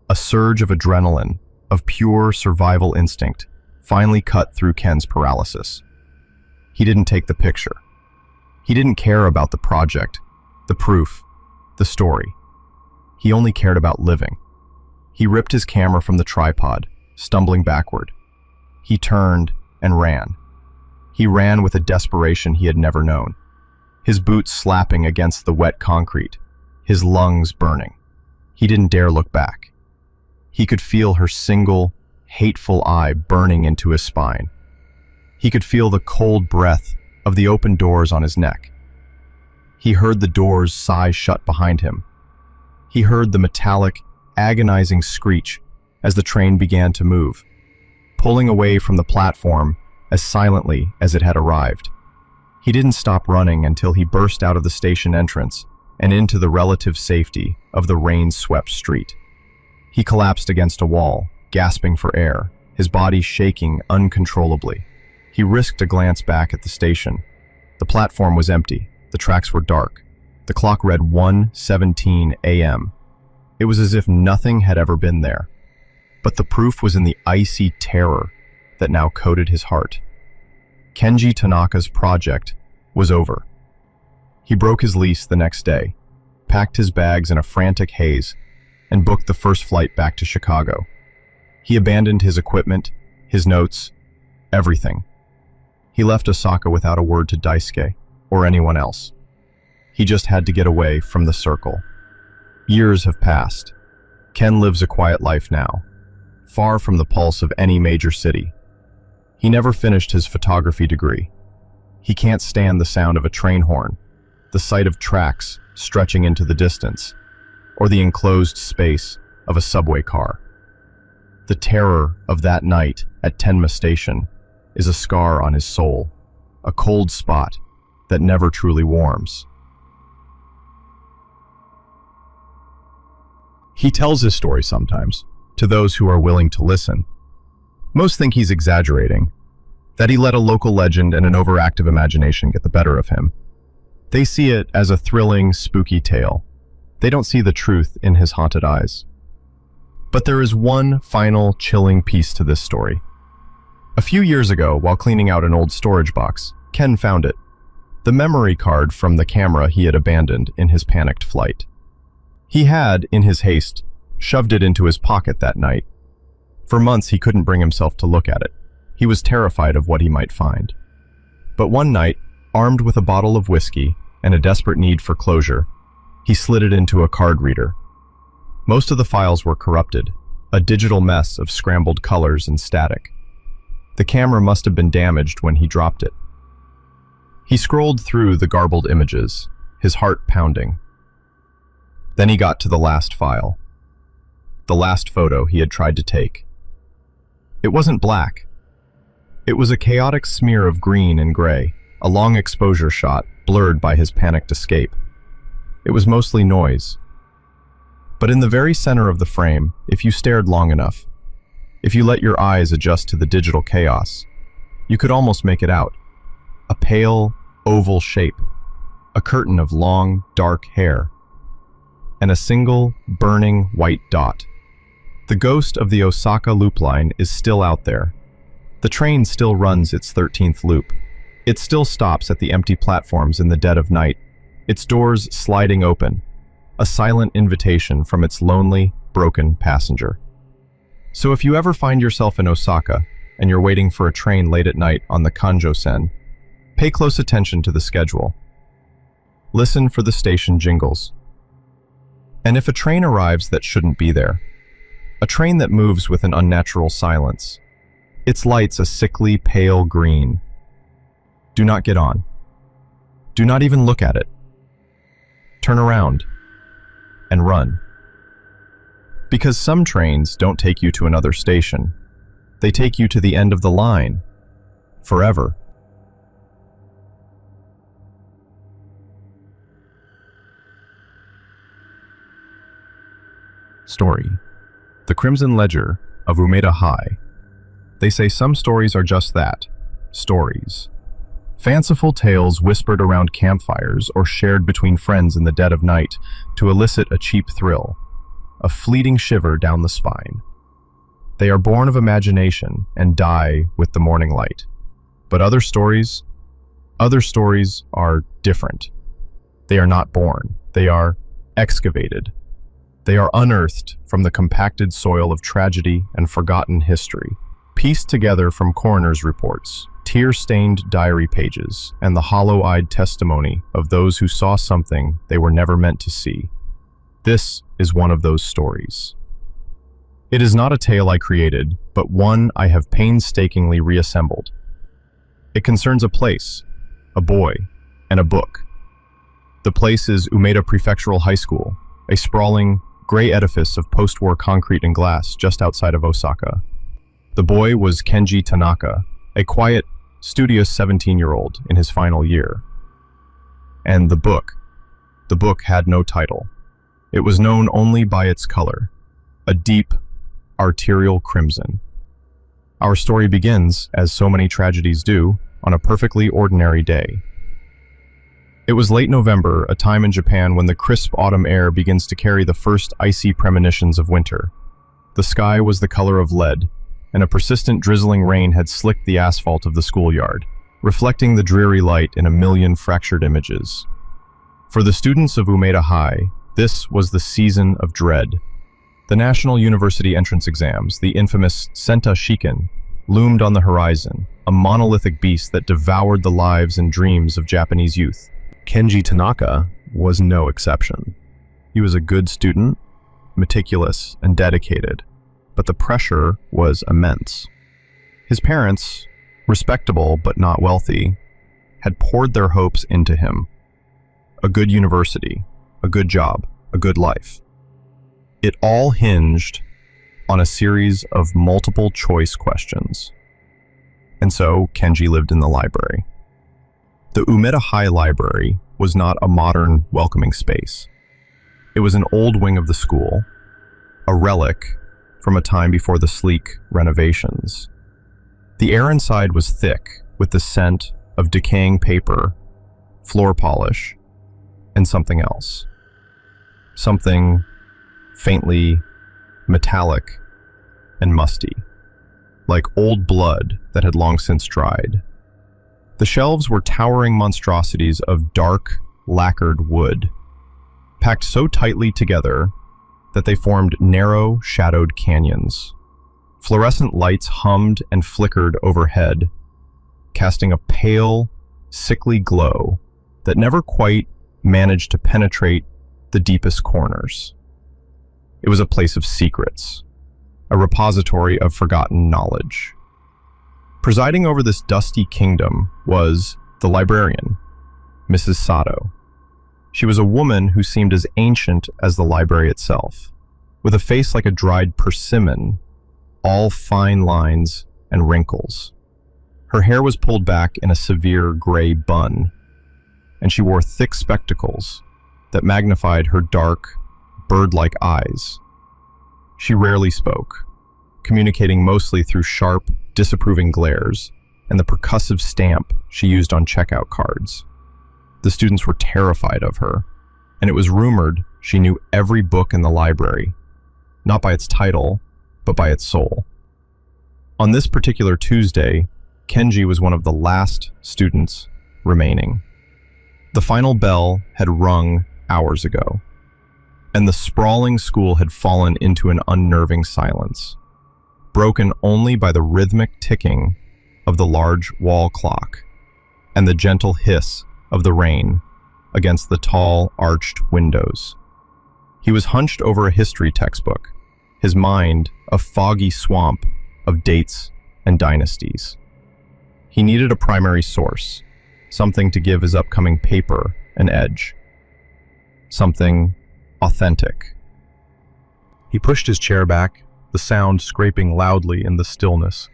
A surge of adrenaline, of pure survival instinct, finally cut through Ken's paralysis. He didn't take the picture. He didn't care about the project, the proof, the story. He only cared about living. He ripped his camera from the tripod, stumbling backward. He turned and ran. He ran with a desperation he had never known, his boots slapping against the wet concrete, his lungs burning. He didn't dare look back. He could feel her single, hateful eye burning into his spine. He could feel the cold breath of the open doors on his neck. He heard the doors sigh shut behind him. He heard the metallic, agonizing screech as the train began to move, pulling away from the platform as silently as it had arrived. He didn't stop running until he burst out of the station entrance and into the relative safety of the rain-swept street. He collapsed against a wall, gasping for air, his body shaking uncontrollably. He risked a glance back at the station. The platform was empty. The tracks were dark. The clock read 1:17 a.m. It was as if nothing had ever been there. But the proof was in the icy terror that now coated his heart. Kenji Tanaka's project was over. He broke his lease the next day, packed his bags in a frantic haze, and booked the first flight back to Chicago. He abandoned his equipment, his notes, everything. He left Osaka without a word to Daisuke or anyone else. He just had to get away from the circle. Years have passed. Ken lives a quiet life now, far from the pulse of any major city. He never finished his photography degree. He can't stand the sound of a train horn, the sight of tracks stretching into the distance, or the enclosed space of a subway car. The terror of that night at Tenma Station is a scar on his soul, a cold spot that never truly warms. He tells his story sometimes, to those who are willing to listen. Most think he's exaggerating, that he let a local legend and an overactive imagination get the better of him. They see it as a thrilling, spooky tale. They don't see the truth in his haunted eyes. But there is one final, chilling piece to this story. A few years ago, while cleaning out an old storage box, Ken found it. The memory card from the camera he had abandoned in his panicked flight. He had, in his haste, shoved it into his pocket that night. For months he couldn't bring himself to look at it. He was terrified of what he might find. But one night, armed with a bottle of whiskey and a desperate need for closure, he slid it into a card reader. Most of the files were corrupted, a digital mess of scrambled colors and static. The camera must have been damaged when he dropped it. He scrolled through the garbled images, his heart pounding. Then he got to the last file. The last photo he had tried to take. It wasn't black. It was a chaotic smear of green and gray, a long exposure shot blurred by his panicked escape. It was mostly noise. But in the very center of the frame, if you stared long enough, if you let your eyes adjust to the digital chaos, you could almost make it out. A pale, oval shape, a curtain of long, dark hair, and a single, burning white dot. The ghost of the Osaka loop line is still out there. The train still runs its 13th loop. It still stops at the empty platforms in the dead of night, its doors sliding open, a silent invitation from its lonely, broken passenger. So if you ever find yourself in Osaka, and you're waiting for a train late at night on the Kanjo-sen, pay close attention to the schedule. Listen for the station jingles. And if a train arrives that shouldn't be there, a train that moves with an unnatural silence, its lights a sickly, pale green, do not get on. Do not even look at it. Turn around and run. Because some trains don't take you to another station. They take you to the end of the line, forever. Story: The Crimson Ledger of Umeda High. They say some stories are just that, stories. Fanciful tales whispered around campfires or shared between friends in the dead of night to elicit a cheap thrill, a fleeting shiver down the spine. They are born of imagination and die with the morning light. But other stories are different. They are not born. They are excavated. They are unearthed from the compacted soil of tragedy and forgotten history, pieced together from coroner's reports, tear-stained diary pages, and the hollow-eyed testimony of those who saw something they were never meant to see. This is one of those stories. It is not a tale I created, but one I have painstakingly reassembled. It concerns a place, a boy, and a book. The place is Umeda Prefectural High School, a sprawling, gray edifice of post-war concrete and glass just outside of Osaka. The boy was Kenji Tanaka, a quiet, studious 17-year-old in his final year. And the book had no title. It was known only by its color, a deep, arterial crimson. Our story begins, as so many tragedies do, on a perfectly ordinary day. It was late November, a time in Japan when the crisp autumn air begins to carry the first icy premonitions of winter. The sky was the color of lead, and a persistent drizzling rain had slicked the asphalt of the schoolyard, reflecting the dreary light in a million fractured images. For the students of Umeda High, this was the season of dread. The National University Entrance Exams, the infamous Senta Shiken, loomed on the horizon, a monolithic beast that devoured the lives and dreams of Japanese youth. Kenji Tanaka was no exception. He was a good student, meticulous and dedicated, but the pressure was immense. His parents, respectable but not wealthy, had poured their hopes into him. a good university, a good job, a good life. It all hinged on a series of multiple choice questions. And so Kenji lived in the library. The Umeda High Library was not a modern, welcoming space. It was an old wing of the school, a relic from a time before the sleek renovations. The air inside was thick with the scent of decaying paper, floor polish, and something else. Something faintly metallic and musty, like old blood that had long since dried. The shelves were towering monstrosities of dark, lacquered wood, packed so tightly together that they formed narrow, shadowed canyons. Fluorescent lights hummed and flickered overhead, casting a pale, sickly glow that never quite managed to penetrate the deepest corners. It was a place of secrets, a repository of forgotten knowledge. Presiding over this dusty kingdom was the librarian, Mrs. Sato. She was a woman who seemed as ancient as the library itself, with a face like a dried persimmon, all fine lines and wrinkles. Her hair was pulled back in a severe gray bun, and she wore thick spectacles that magnified her dark, bird-like eyes. She rarely spoke, communicating mostly through sharp, disapproving glares and the percussive stamp she used on checkout cards. The students were terrified of her, and it was rumored she knew every book in the library, not by its title, but by its soul. On this particular Tuesday, Kenji was one of the last students remaining. The final bell had rung hours ago, and the sprawling school had fallen into an unnerving silence, broken only by the rhythmic ticking of the large wall clock and the gentle hiss of the rain against the tall, arched windows. He was hunched over a history textbook, his mind a foggy swamp of dates and dynasties. He needed a primary source, something to give his upcoming paper an edge, something authentic. He pushed his chair back, the sound scraping loudly in the stillness,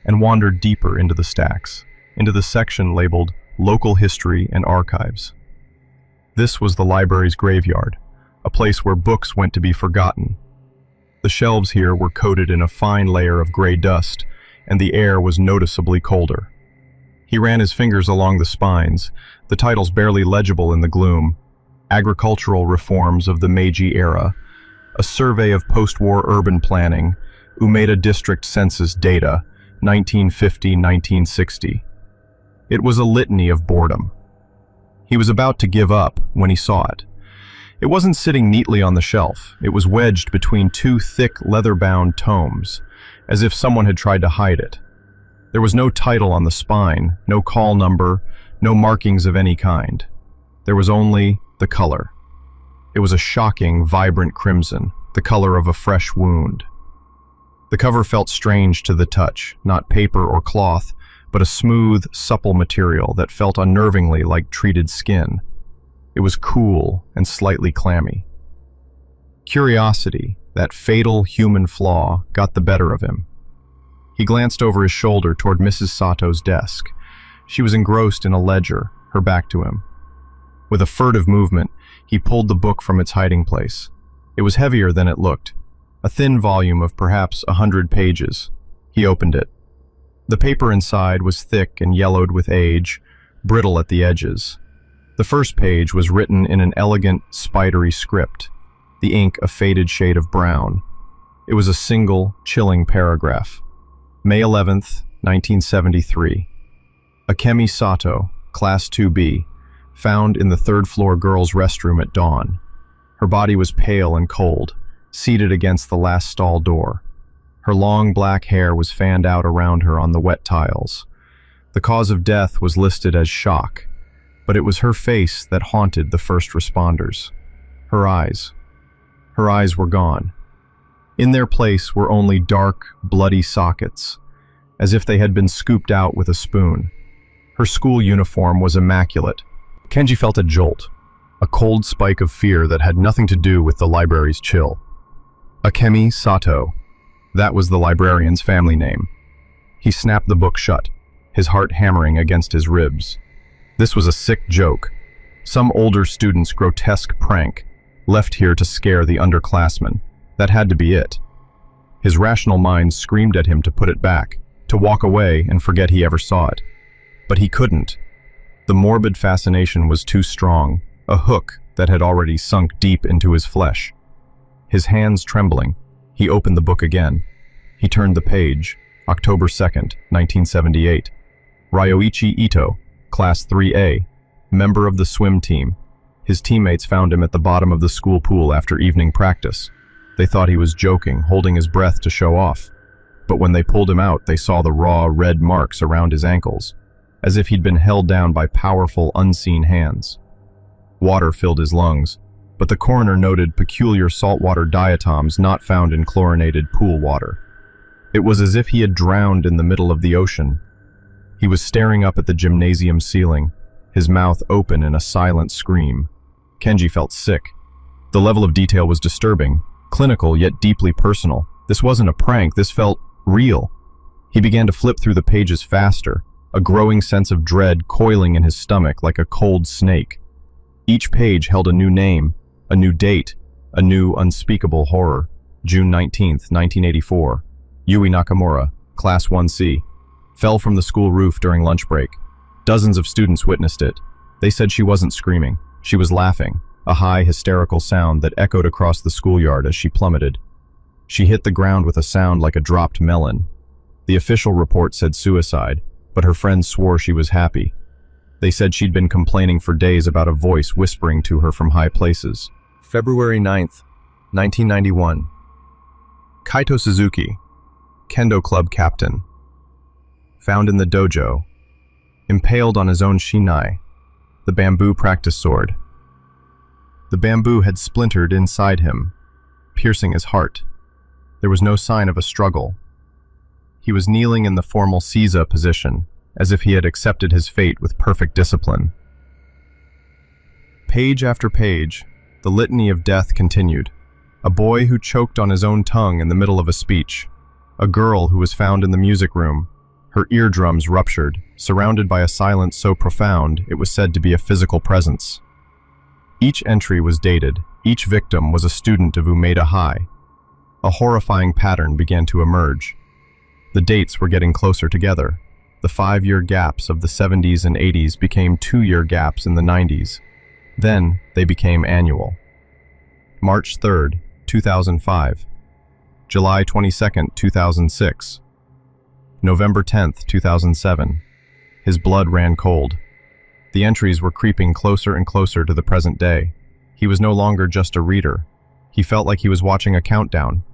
and wandered deeper into the stacks, into the section labeled Local History and Archives. This was the library's graveyard, a place where books went to be forgotten. The shelves here were coated in a fine layer of gray dust, and the air was noticeably colder. He ran his fingers along the spines, the titles barely legible in the gloom. Agricultural Reforms of the Meiji Era, A Survey of Post-War Urban Planning, Umeda District Census Data, 1950-1960. It was a litany of boredom. He was about to give up when he saw it. It wasn't sitting neatly on the shelf. It was wedged between two thick, leather-bound tomes, as if someone had tried to hide it. There was no title on the spine, no call number, no markings of any kind. There was only the color. It was a shocking, vibrant crimson, the color of a fresh wound. The cover felt strange to the touch, not paper or cloth, but a smooth, supple material that felt unnervingly like treated skin. It was cool and slightly clammy. Curiosity, that fatal human flaw, got the better of him. He glanced over his shoulder toward Mrs. Sato's desk. She was engrossed in a ledger, her back to him. With a furtive movement, he pulled the book from its hiding place. It was heavier than it looked, a thin volume of perhaps 100 pages. He opened it. The paper inside was thick and yellowed with age, brittle at the edges. The first page was written in an elegant, spidery script, the ink a faded shade of brown. It was a single, chilling paragraph. May 11th, 1973. Akemi Sato, Class 2B, found in the third-floor girls' restroom at dawn. Her body was pale and cold, seated against the last stall door. Her long black hair was fanned out around her on the wet tiles. The cause of death was listed as shock, but it was her face that haunted the first responders. Her eyes. Her eyes were gone. In their place were only dark, bloody sockets, as if they had been scooped out with a spoon. Her school uniform was immaculate. Kenji felt a jolt. a cold spike of fear that had nothing to do with the library's chill. Akemi Sato. That was the librarian's family name. He snapped the book shut, his heart hammering against his ribs. This was a sick joke. Some older student's grotesque prank, left here to scare the underclassmen. That had to be it. His rational mind screamed at him to put it back, to walk away and forget he ever saw it. But he couldn't. The morbid fascination was too strong, a hook that had already sunk deep into his flesh. His hands trembling, he opened the book again. He turned the page, October 2nd, 1978. Ryoichi Ito, Class 3A, member of the swim team. His teammates found him at the bottom of the school pool after evening practice. They thought he was joking, holding his breath to show off. But when they pulled him out, they saw the raw, red marks around his ankles, as if he'd been held down by powerful, unseen hands. Water filled his lungs, but the coroner noted peculiar saltwater diatoms not found in chlorinated pool water. It was as if he had drowned in the middle of the ocean. He was staring up at the gymnasium ceiling, his mouth open in a silent scream. Kenji felt sick. The level of detail was disturbing, clinical yet deeply personal. This wasn't a prank, this felt real. He began to flip through the pages faster, a growing sense of dread coiling in his stomach like a cold snake. Each page held a new name, a new date, a new unspeakable horror. June 19th, 1984. Yui Nakamura, Class 1C, fell from the school roof during lunch break. Dozens of students witnessed it. They said she wasn't screaming. She was laughing, a high, hysterical sound that echoed across the schoolyard as she plummeted. She hit the ground with a sound like a dropped melon. The official report said suicide, but her friends swore she was happy. They said she'd been complaining for days about a voice whispering to her from high places. February 9th, 1991. Kaito Suzuki, Kendo Club captain. Found in the dojo, impaled on his own shinai, the bamboo practice sword. The bamboo had splintered inside him, piercing his heart. There was no sign of a struggle. He was kneeling in the formal Seiza position, as if he had accepted his fate with perfect discipline. Page after page, the litany of death continued. A boy who choked on his own tongue in the middle of a speech. A girl who was found in the music room, her eardrums ruptured, surrounded by a silence so profound it was said to be a physical presence. Each entry was dated. Each victim was a student of Umeda High. A horrifying pattern began to emerge. The dates were getting closer together. The 5-year gaps of the 70s and 80s became 2-year gaps in the 90s. Then they became annual. March 3rd, 2005. July 22nd, 2006. November 10th, 2007. His blood ran cold. The entries were creeping closer and closer to the present day. He was no longer just a reader. He felt like he was watching a countdown.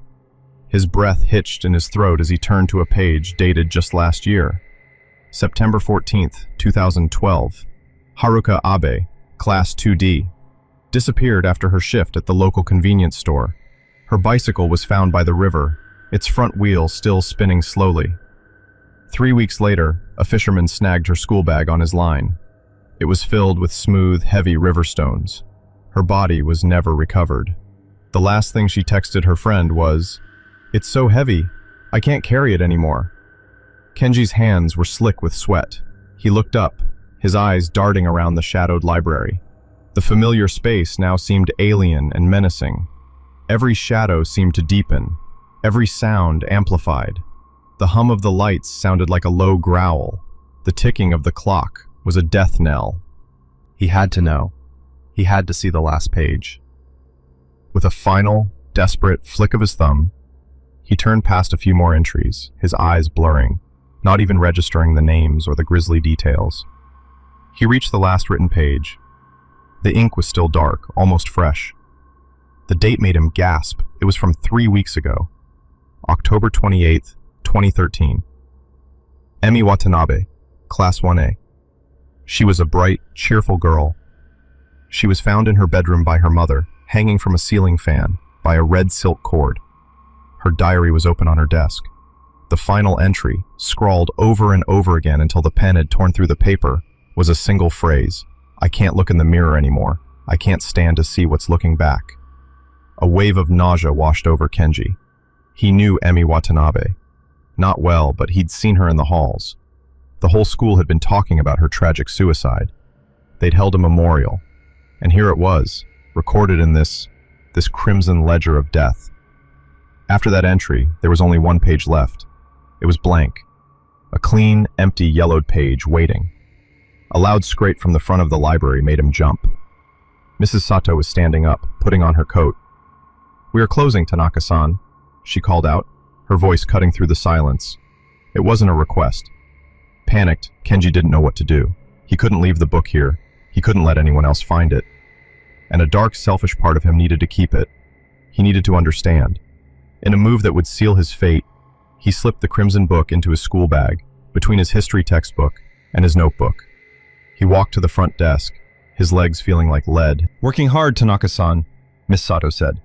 His breath hitched in his throat as he turned to a page dated just last year. September 14th, 2012. Haruka Abe, Class 2D. Disappeared after her shift at the local convenience store. Her bicycle was found by the river, its front wheel still spinning slowly. 3 weeks later, a fisherman snagged her school bag on his line. It was filled with smooth, heavy river stones. Her body was never recovered. The last thing she texted her friend was, "It's so heavy, I can't carry it anymore." Kenji's hands were slick with sweat. He looked up, his eyes darting around the shadowed library. The familiar space now seemed alien and menacing. Every shadow seemed to deepen, every sound amplified. The hum of the lights sounded like a low growl. The ticking of the clock was a death knell. He had to know. He had to see the last page. With a final, desperate flick of his thumb, he turned past a few more entries, his eyes blurring, not even registering the names or the grisly details. He reached the last written page. The ink was still dark, almost fresh. The date made him gasp. It was from 3 weeks ago. October 28th, 2013. Emi Watanabe, Class 1A. She was a bright, cheerful girl. She was found in her bedroom by her mother, hanging from a ceiling fan, by a red silk cord. Her diary was open on her desk. The final entry, scrawled over and over again until the pen had torn through the paper, was a single phrase. "I can't look in the mirror anymore. I can't stand to see what's looking back." A wave of nausea washed over Kenji. He knew Emi Watanabe. Not well, but he'd seen her in the halls. The whole school had been talking about her tragic suicide. They'd held a memorial, and here it was, recorded in this crimson ledger of death. After that entry, there was only one page left. It was blank. A clean, empty, yellowed page waiting. A loud scrape from the front of the library made him jump. Mrs. Sato was standing up, putting on her coat. "We are closing, Tanaka-san," she called out, her voice cutting through the silence. It wasn't a request. Panicked, Kenji didn't know what to do. He couldn't leave the book here. He couldn't let anyone else find it. And a dark, selfish part of him needed to keep it. He needed to understand. In a move that would seal his fate, he slipped the crimson book into his school bag, between his history textbook and his notebook. He walked to the front desk, his legs feeling like lead. "Working hard, Tanaka-san," Miss Sato said.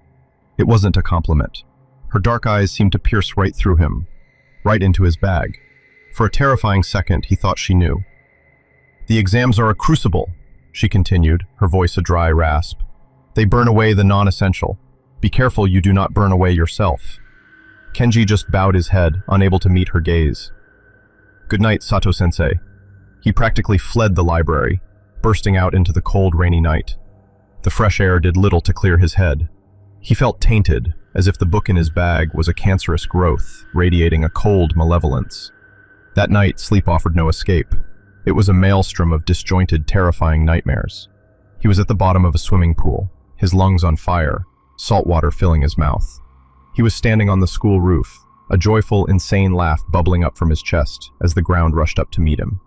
It wasn't a compliment. Her dark eyes seemed to pierce right through him, right into his bag. For a terrifying second, he thought she knew. "The exams are a crucible," she continued, her voice a dry rasp. "They burn away the non-essential. Be careful you do not burn away yourself." Kenji just bowed his head, unable to meet her gaze. "Good night, Sato-sensei." He practically fled the library, bursting out into the cold, rainy night. The fresh air did little to clear his head. He felt tainted, as if the book in his bag was a cancerous growth, radiating a cold malevolence. That night, sleep offered no escape. It was a maelstrom of disjointed, terrifying nightmares. He was at the bottom of a swimming pool, his lungs on fire, salt water filling his mouth. He was standing on the school roof, a joyful, insane laugh bubbling up from his chest as the ground rushed up to meet him.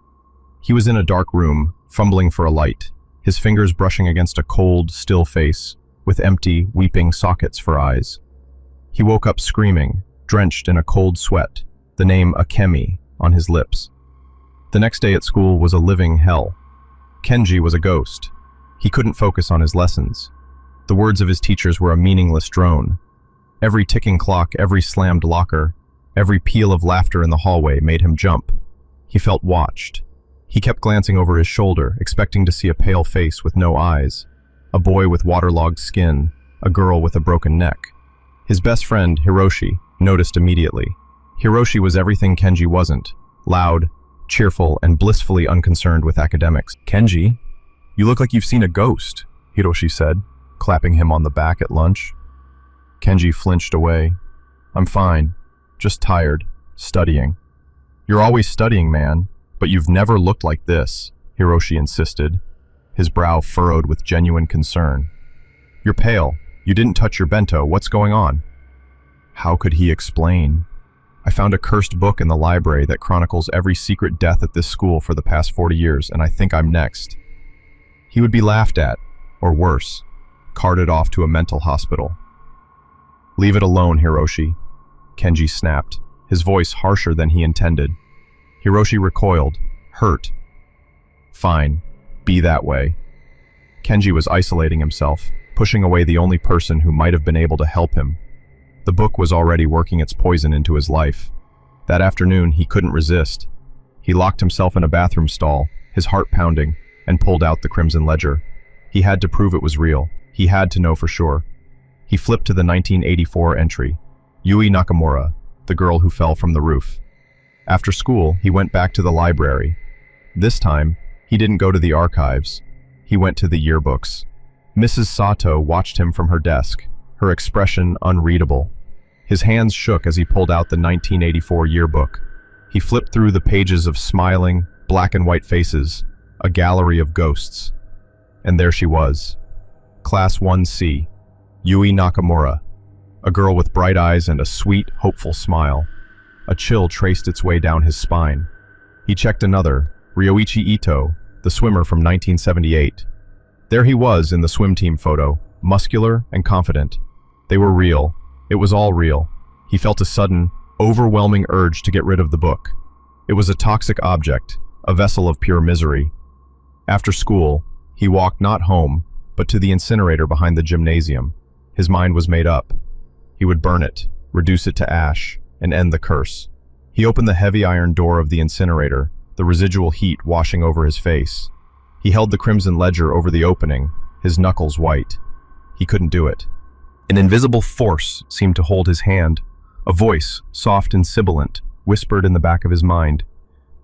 He was in a dark room, fumbling for a light, his fingers brushing against a cold, still face, with empty, weeping sockets for eyes. He woke up screaming, drenched in a cold sweat, the name Akemi on his lips. The next day at school was a living hell. Kenji was a ghost. He couldn't focus on his lessons. The words of his teachers were a meaningless drone. Every ticking clock, every slammed locker, every peal of laughter in the hallway made him jump. He felt watched. He kept glancing over his shoulder, expecting to see a pale face with no eyes, a boy with waterlogged skin, a girl with a broken neck. His best friend, Hiroshi, noticed immediately. Hiroshi was everything Kenji wasn't: loud, cheerful, and blissfully unconcerned with academics. "Kenji, you look like you've seen a ghost," Hiroshi said, clapping him on the back at lunch. Kenji flinched away. "I'm fine, just tired, studying." "You're always studying, man, but you've never looked like this," Hiroshi insisted, his brow furrowed with genuine concern. "You're pale. You didn't touch your bento. What's going on?" How could he explain? "I found a cursed book in the library that chronicles every secret death at this school for the past 40 years, and I think I'm next." He would be laughed at, or worse, carted off to a mental hospital. "Leave it alone, Hiroshi," Kenji snapped, his voice harsher than he intended. Hiroshi recoiled, hurt. "Fine, be that way." Kenji was isolating himself, pushing away the only person who might have been able to help him. The book was already working its poison into his life. That afternoon, he couldn't resist. He locked himself in a bathroom stall, his heart pounding, and pulled out the crimson ledger. He had to prove it was real. He had to know for sure. He flipped to the 1984 entry, Yui Nakamura, the girl who fell from the roof. After school, he went back to the library. This time, he didn't go to the archives. He went to the yearbooks. Mrs. Sato watched him from her desk, her expression unreadable. His hands shook as he pulled out the 1984 yearbook. He flipped through the pages of smiling, black and white faces, a gallery of ghosts. And there she was. Class 1C, Yui Nakamura, a girl with bright eyes and a sweet, hopeful smile. A chill traced its way down his spine. He checked another, Ryoichi Ito, the swimmer from 1978. There he was in the swim team photo, muscular and confident. They were real. It was all real. He felt a sudden, overwhelming urge to get rid of the book. It was a toxic object, a vessel of pure misery. After school, he walked not home, but to the incinerator behind the gymnasium. His mind was made up. He would burn it, reduce it to ash, and end the curse. He opened the heavy iron door of the incinerator, the residual heat washing over his face. He held the crimson ledger over the opening, his knuckles white. He couldn't do it. An invisible force seemed to hold his hand. A voice, soft and sibilant, whispered in the back of his mind.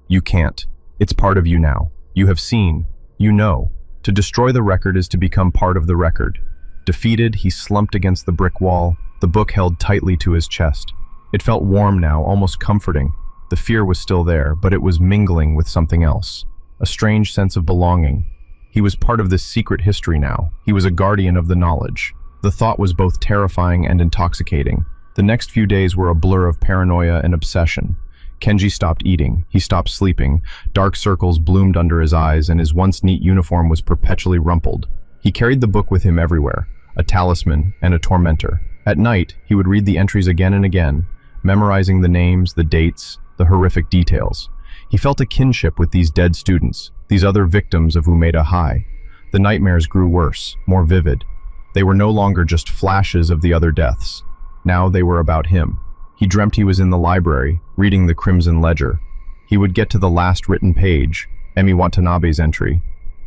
You can't. It's part of you now. You have seen. You know. To destroy the record is to become part of the record. Defeated, he slumped against the brick wall, the book held tightly to his chest. It felt warm now, almost comforting. The fear was still there, but it was mingling with something else. A strange sense of belonging. He was part of this secret history now. He was a guardian of the knowledge. The thought was both terrifying and intoxicating. The next few days were a blur of paranoia and obsession. Kenji stopped eating. He stopped sleeping. Dark circles bloomed under his eyes, and his once neat uniform was perpetually rumpled. He carried the book with him everywhere, a talisman and a tormentor. At night, he would read the entries again and again, memorizing the names, the dates, the horrific details. He felt a kinship with these dead students, these other victims of Umeda High. The nightmares grew worse, more vivid. They were no longer just flashes of the other deaths. Now they were about him. He dreamt he was in the library, reading the Crimson Ledger. He would get to the last written page, Emi Watanabe's entry,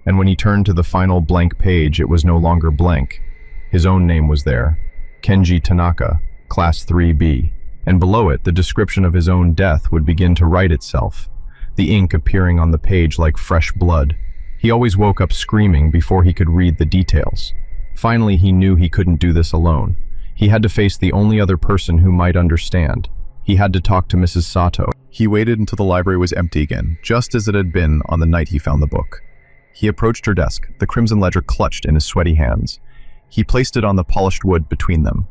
and when he turned to the final blank page, it was no longer blank. His own name was there, Kenji Tanaka, Class 3B, and below it, the description of his own death would begin to write itself, the ink appearing on the page like fresh blood. He always woke up screaming before he could read the details. Finally, he knew he couldn't do this alone. He had to face the only other person who might understand. He had to talk to Mrs. Sato. He waited until the library was empty again, just as it had been on the night he found the book. He approached her desk, the Crimson Ledger clutched in his sweaty hands. He placed it on the polished wood between them.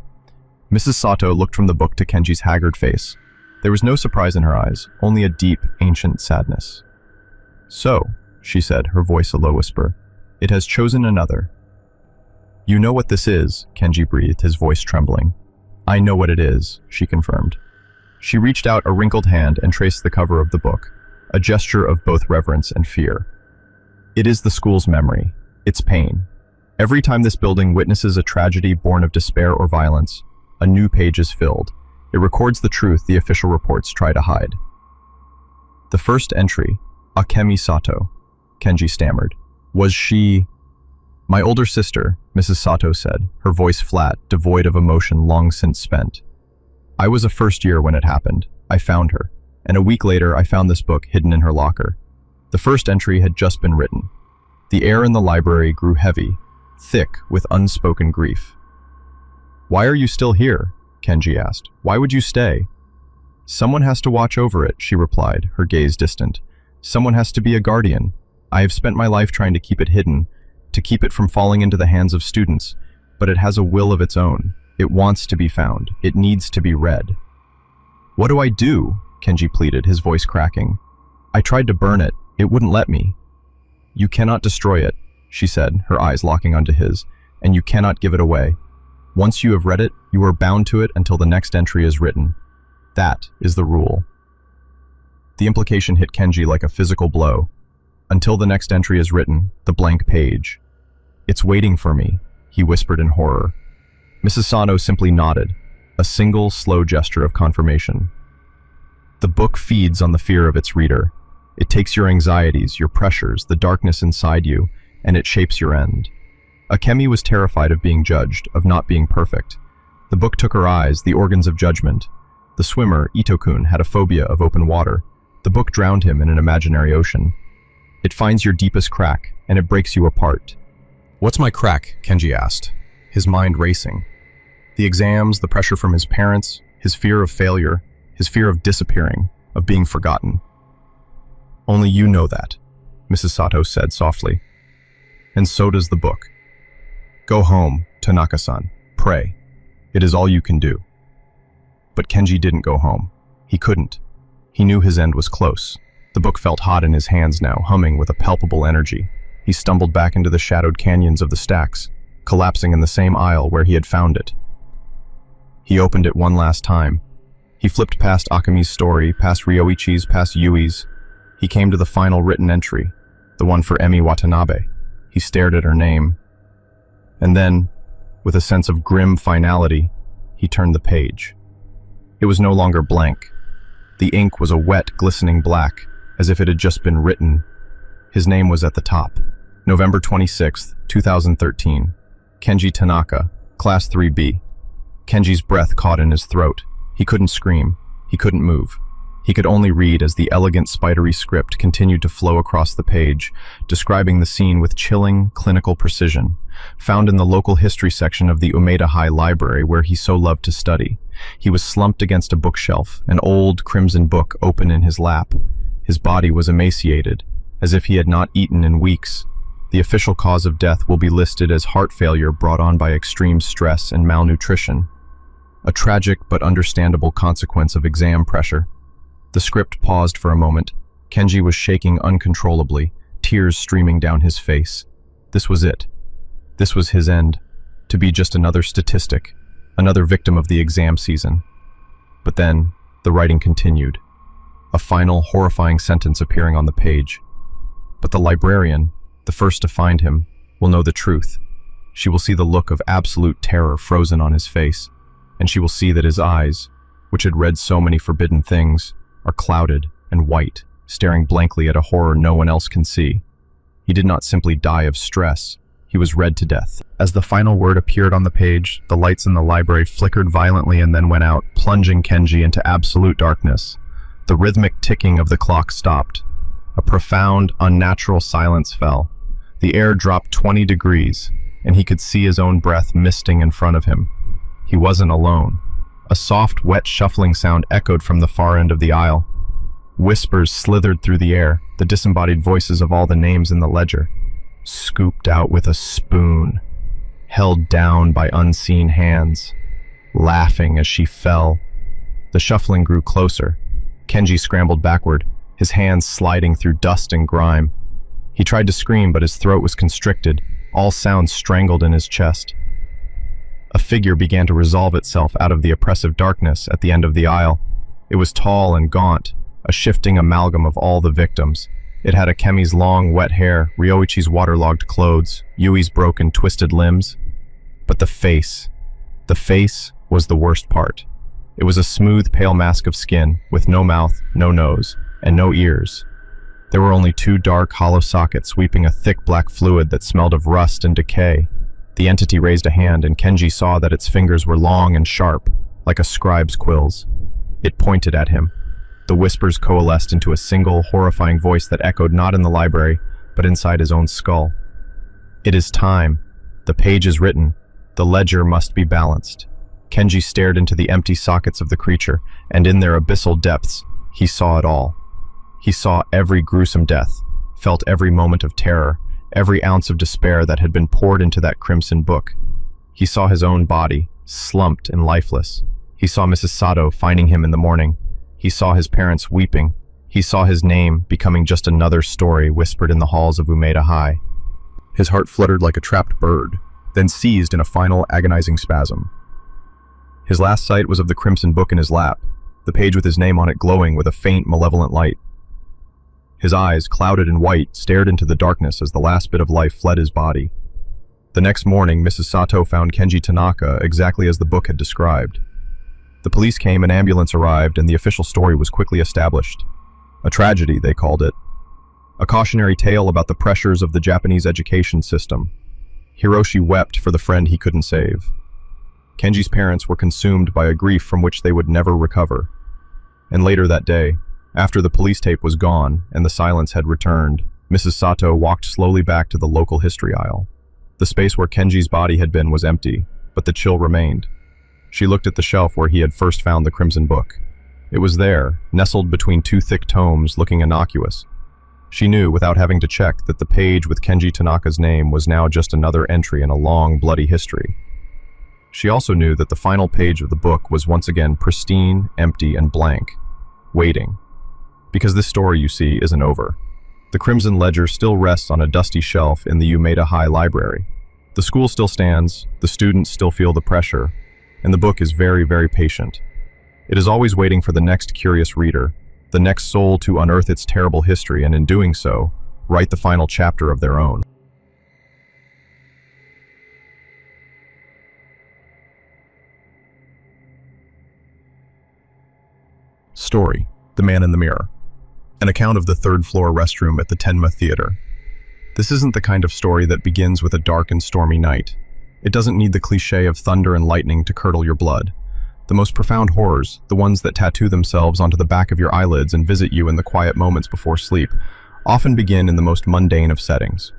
Mrs. Sato looked from the book to Kenji's haggard face. There was no surprise in her eyes, only a deep, ancient sadness. So, she said, her voice a low whisper, it has chosen another. You know what this is, Kenji breathed, his voice trembling. I know what it is, she confirmed. She reached out a wrinkled hand and traced the cover of the book, a gesture of both reverence and fear. It is the school's memory, its pain. Every time this building witnesses a tragedy born of despair or violence, a new page is filled. It records the truth the official reports try to hide. The first entry, Akemi Sato, Kenji stammered. Was she... My older sister, Mrs. Sato said, her voice flat, devoid of emotion long since spent. I was a first year when it happened. I found her, and a week later I found this book hidden in her locker. The first entry had just been written. The air in the library grew heavy, thick with unspoken grief. Why are you still here? Kenji asked. Why would you stay? Someone has to watch over it, she replied, her gaze distant. Someone has to be a guardian. I have spent my life trying to keep it hidden, to keep it from falling into the hands of students, but it has a will of its own. It wants to be found. It needs to be read. What do I do? Kenji pleaded, his voice cracking. I tried to burn it. It wouldn't let me. You cannot destroy it, she said, her eyes locking onto his, and you cannot give it away. Once you have read it, you are bound to it until the next entry is written. That is the rule. The implication hit Kenji like a physical blow. Until the next entry is written, the blank page. It's waiting for me, he whispered in horror. Mrs. Sato simply nodded, a single, slow gesture of confirmation. The book feeds on the fear of its reader. It takes your anxieties, your pressures, the darkness inside you, and it shapes your end. Akemi was terrified of being judged, of not being perfect. The book took her eyes, the organs of judgment. The swimmer, Ito-kun, had a phobia of open water. The book drowned him in an imaginary ocean. It finds your deepest crack, and it breaks you apart. What's my crack? Kenji asked, his mind racing. The exams, the pressure from his parents, his fear of failure, his fear of disappearing, of being forgotten. Only you know that, Mrs. Sato said softly. And so does the book. Go home, Tanaka-san. Pray. It is all you can do. But Kenji didn't go home. He couldn't. He knew his end was close. The book felt hot in his hands now, humming with a palpable energy. He stumbled back into the shadowed canyons of the stacks, collapsing in the same aisle where he had found it. He opened it one last time. He flipped past Akemi's story, past Ryoichi's, past Yui's. He came to the final written entry, the one for Emi Watanabe. He stared at her name. And then, with a sense of grim finality, he turned the page. It was no longer blank. The ink was a wet, glistening black, as if it had just been written. His name was at the top. November 26, 2013. Kenji Tanaka, Class 3B. Kenji's breath caught in his throat. He couldn't scream. He couldn't move. He could only read as the elegant spidery script continued to flow across the page, describing the scene with chilling, clinical precision. Found in the local history section of the Umeda High Library where he so loved to study. He was slumped against a bookshelf, an old crimson book open in his lap. His body was emaciated, as if he had not eaten in weeks. The official cause of death will be listed as heart failure brought on by extreme stress and malnutrition. A tragic but understandable consequence of exam pressure. The script paused for a moment. Kenji was shaking uncontrollably, tears streaming down his face. This was it. This was his end. To be just another statistic, another victim of the exam season. But then, the writing continued. A final, horrifying sentence appearing on the page. But the librarian, the first to find him, will know the truth. She will see the look of absolute terror frozen on his face, and she will see that his eyes, which had read so many forbidden things, are clouded and white, staring blankly at a horror no one else can see. He did not simply die of stress, he was read to death. As the final word appeared on the page, the lights in the library flickered violently and then went out, plunging Kenji into absolute darkness. The rhythmic ticking of the clock stopped. A profound, unnatural silence fell. The air dropped 20 degrees, and he could see his own breath misting in front of him. He wasn't alone. A soft, wet shuffling sound echoed from the far end of the aisle. Whispers slithered through the air, the disembodied voices of all the names in the ledger. Scooped out with a spoon, held down by unseen hands, laughing as she fell. The shuffling grew closer. Kenji scrambled backward, his hands sliding through dust and grime. He tried to scream, but his throat was constricted, all sounds strangled in his chest. A figure began to resolve itself out of the oppressive darkness at the end of the aisle. It was tall and gaunt, a shifting amalgam of all the victims. It had Akemi's long, wet hair, Ryoichi's waterlogged clothes, Yui's broken, twisted limbs. But the face was the worst part. It was a smooth, pale mask of skin, with no mouth, no nose, and no ears. There were only two dark, hollow sockets sweeping a thick black fluid that smelled of rust and decay. The entity raised a hand, and Kenji saw that its fingers were long and sharp, like a scribe's quills. It pointed at him. The whispers coalesced into a single, horrifying voice that echoed not in the library, but inside his own skull. It is time. The page is written. The ledger must be balanced. Kenji stared into the empty sockets of the creature, and in their abyssal depths, he saw it all. He saw every gruesome death, felt every moment of terror, every ounce of despair that had been poured into that crimson book. He saw his own body, slumped and lifeless. He saw Mrs. Sato finding him in the morning. He saw his parents weeping. He saw his name becoming just another story whispered in the halls of Umeda High. His heart fluttered like a trapped bird, then seized in a final agonizing spasm. His last sight was of the crimson book in his lap, the page with his name on it glowing with a faint, malevolent light. His eyes, clouded and white, stared into the darkness as the last bit of life fled his body. The next morning, Mrs. Sato found Kenji Tanaka exactly as the book had described. The police came, an ambulance arrived, and the official story was quickly established. A tragedy, they called it. A cautionary tale about the pressures of the Japanese education system. Hiroshi wept for the friend he couldn't save. Kenji's parents were consumed by a grief from which they would never recover. And later that day, after the police tape was gone and the silence had returned, Mrs. Sato walked slowly back to the local history aisle. The space where Kenji's body had been was empty, but the chill remained. She looked at the shelf where he had first found the crimson book. It was there, nestled between two thick tomes, looking innocuous. She knew, without having to check, that the page with Kenji Tanaka's name was now just another entry in a long, bloody history. She also knew that the final page of the book was once again pristine, empty, and blank, waiting. Because this story, you see, isn't over. The crimson ledger still rests on a dusty shelf in the Umeda High Library. The school still stands, the students still feel the pressure, and the book is very, very patient. It is always waiting for the next curious reader, the next soul to unearth its terrible history, and in doing so, write the final chapter of their own. Story: The Man in the Mirror. An account of the third-floor restroom at the Tenma Theater. This isn't the kind of story that begins with a dark and stormy night. It doesn't need the cliché of thunder and lightning to curdle your blood. The most profound horrors, the ones that tattoo themselves onto the back of your eyelids and visit you in the quiet moments before sleep, often begin in the most mundane of settings.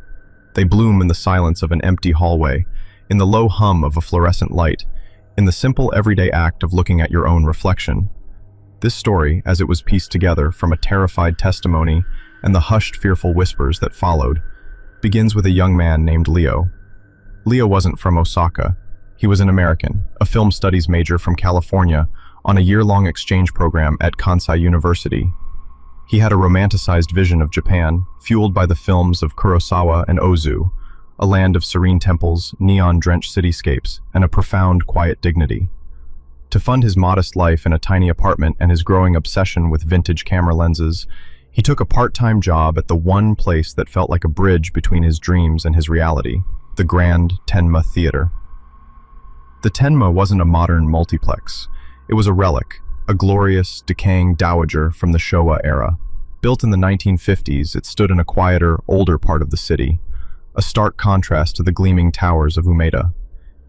They bloom in the silence of an empty hallway, in the low hum of a fluorescent light, in the simple everyday act of looking at your own reflection. This story, as it was pieced together from a terrified testimony and the hushed, fearful whispers that followed, begins with a young man named Leo. Leo wasn't from Osaka. He was an American, a film studies major from California, on a year-long exchange program at Kansai University. He had a romanticized vision of Japan, fueled by the films of Kurosawa and Ozu, a land of serene temples, neon-drenched cityscapes, and a profound, quiet dignity. To fund his modest life in a tiny apartment and his growing obsession with vintage camera lenses, he took a part-time job at the one place that felt like a bridge between his dreams and his reality, the Grand Tenma Theater. The Tenma wasn't a modern multiplex. It was a relic, a glorious, decaying dowager from the Showa era. Built in the 1950s, it stood in a quieter, older part of the city, a stark contrast to the gleaming towers of Umeda.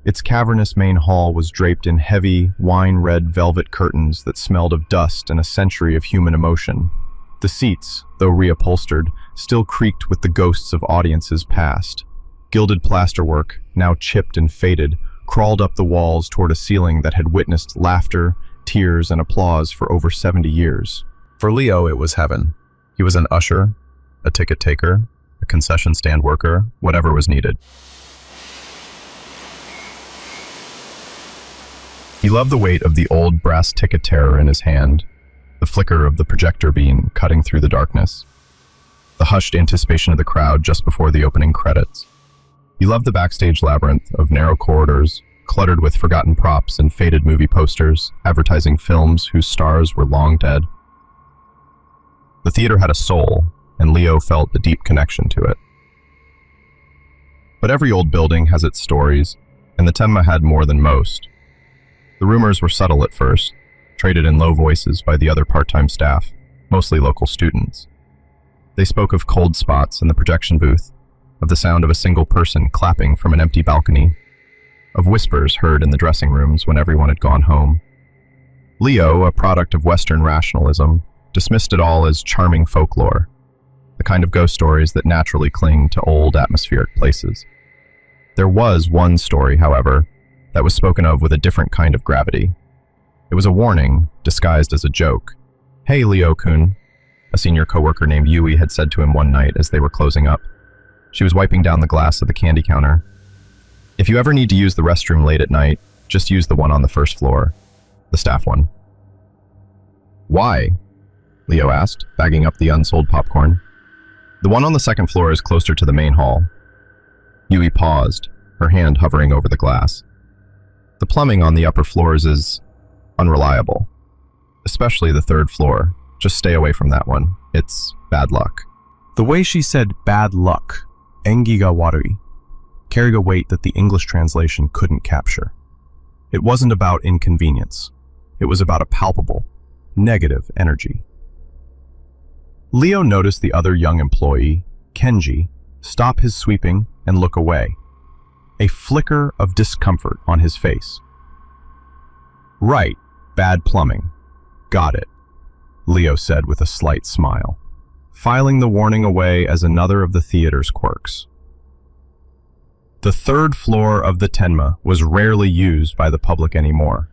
Its cavernous main hall was draped in heavy, wine-red velvet curtains that smelled of dust and a century of human emotion. The seats, though reupholstered, still creaked with the ghosts of audiences past. Gilded plasterwork, now chipped and faded, crawled up the walls toward a ceiling that had witnessed laughter, tears, and applause for over 70 years. For Leo, it was heaven. He was an usher, a ticket taker, a concession stand worker, whatever was needed. He loved the weight of the old brass ticket terror in his hand, the flicker of the projector beam cutting through the darkness, the hushed anticipation of the crowd just before the opening credits. He loved the backstage labyrinth of narrow corridors, cluttered with forgotten props and faded movie posters, advertising films whose stars were long dead. The theater had a soul, and Leo felt a deep connection to it. But every old building has its stories, and the Tenma had more than most. The rumors were subtle at first, traded in low voices by the other part-time staff, mostly local students. They spoke of cold spots in the projection booth, of the sound of a single person clapping from an empty balcony, of whispers heard in the dressing rooms when everyone had gone home. Leo, a product of Western rationalism, dismissed it all as charming folklore, the kind of ghost stories that naturally cling to old atmospheric places. There was one story, however, that was spoken of with a different kind of gravity. It was a warning, disguised as a joke. "Hey, Leo-kun," a senior coworker named Yui had said to him one night as they were closing up. She was wiping down the glass of the candy counter. "If you ever need to use the restroom late at night, just use the one on the first floor, the staff one." "Why?" Leo asked, bagging up the unsold popcorn. "The one on the second floor is closer to the main hall." Yui paused, her hand hovering over the glass. "The plumbing on the upper floors is unreliable, especially the third floor. Just stay away from that one. It's bad luck." The way she said bad luck, engi ga warui, carried a weight that the English translation couldn't capture. It wasn't about inconvenience. It was about a palpable, negative energy. Leo noticed the other young employee, Kenji, stop his sweeping and look away, a flicker of discomfort on his face. "Right, bad plumbing. Got it," Leo said with a slight smile, filing the warning away as another of the theater's quirks. The third floor of the Tenma was rarely used by the public anymore.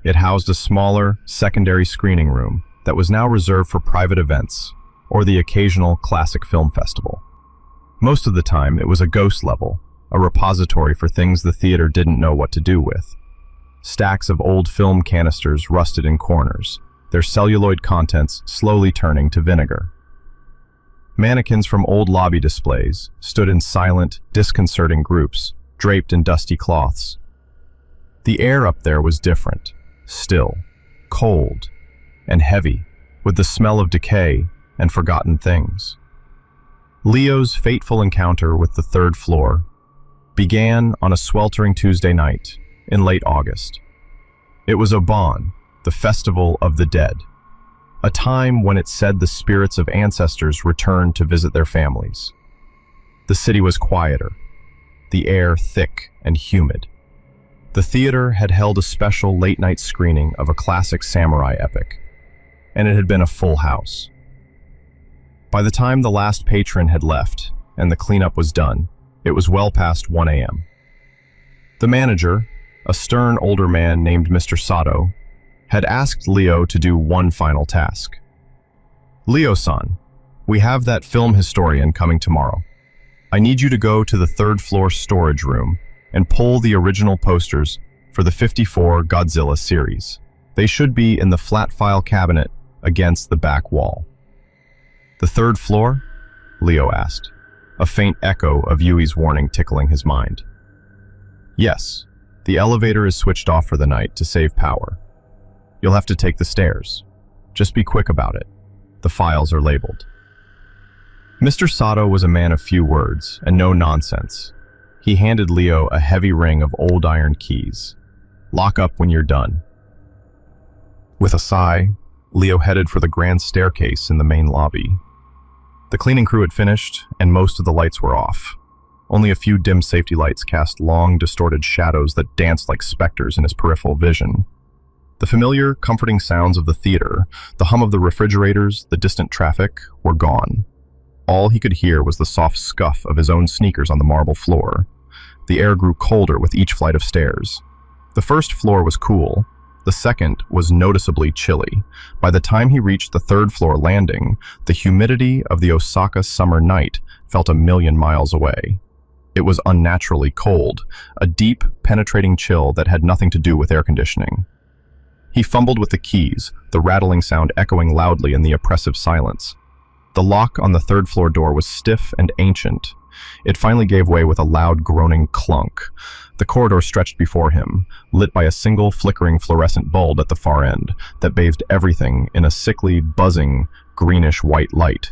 It housed a smaller, secondary screening room that was now reserved for private events or the occasional classic film festival. Most of the time, it was a ghost level, a repository for things the theater didn't know what to do with. Stacks of old film canisters rusted in corners, their celluloid contents slowly turning to vinegar. Mannequins from old lobby displays stood in silent, disconcerting groups, draped in dusty cloths. The air up there was different, still, cold, and heavy, with the smell of decay and forgotten things. Leo's fateful encounter with the third floor began on a sweltering Tuesday night in late August. It was Obon, the Festival of the Dead, a time when it said the spirits of ancestors returned to visit their families. The city was quieter, the air thick and humid. The theater had held a special late-night screening of a classic samurai epic, and it had been a full house. By the time the last patron had left and the cleanup was done, it was well past 1 a.m. The manager, a stern older man named Mr. Sato, had asked Leo to do one final task. "Leo-san, we have that film historian coming tomorrow. I need you to go to the third-floor storage room and pull the original posters for the 54 Godzilla series. They should be in the flat file cabinet against the back wall." "The third floor?" Leo asked, a faint echo of Yui's warning tickling his mind. "Yes, the elevator is switched off for the night to save power. You'll have to take the stairs. Just be quick about it. The files are labeled." Mr. Sato was a man of few words and no nonsense. He handed Leo a heavy ring of old iron keys. "Lock up when you're done." With a sigh, Leo headed for the grand staircase in the main lobby. The cleaning crew had finished, and most of the lights were off. Only a few dim safety lights cast long, distorted shadows that danced like specters in his peripheral vision. The familiar, comforting sounds of the theater, the hum of the refrigerators, the distant traffic, were gone. All he could hear was the soft scuff of his own sneakers on the marble floor. The air grew colder with each flight of stairs. The first floor was cool. The second was noticeably chilly. By the time he reached the third-floor landing, the humidity of the Osaka summer night felt a million miles away. It was unnaturally cold, a deep, penetrating chill that had nothing to do with air conditioning. He fumbled with the keys, the rattling sound echoing loudly in the oppressive silence. The lock on the third-floor door was stiff and ancient. It finally gave way with a loud, groaning clunk. The corridor stretched before him, lit by a single flickering fluorescent bulb at the far end that bathed everything in a sickly, buzzing, greenish-white light.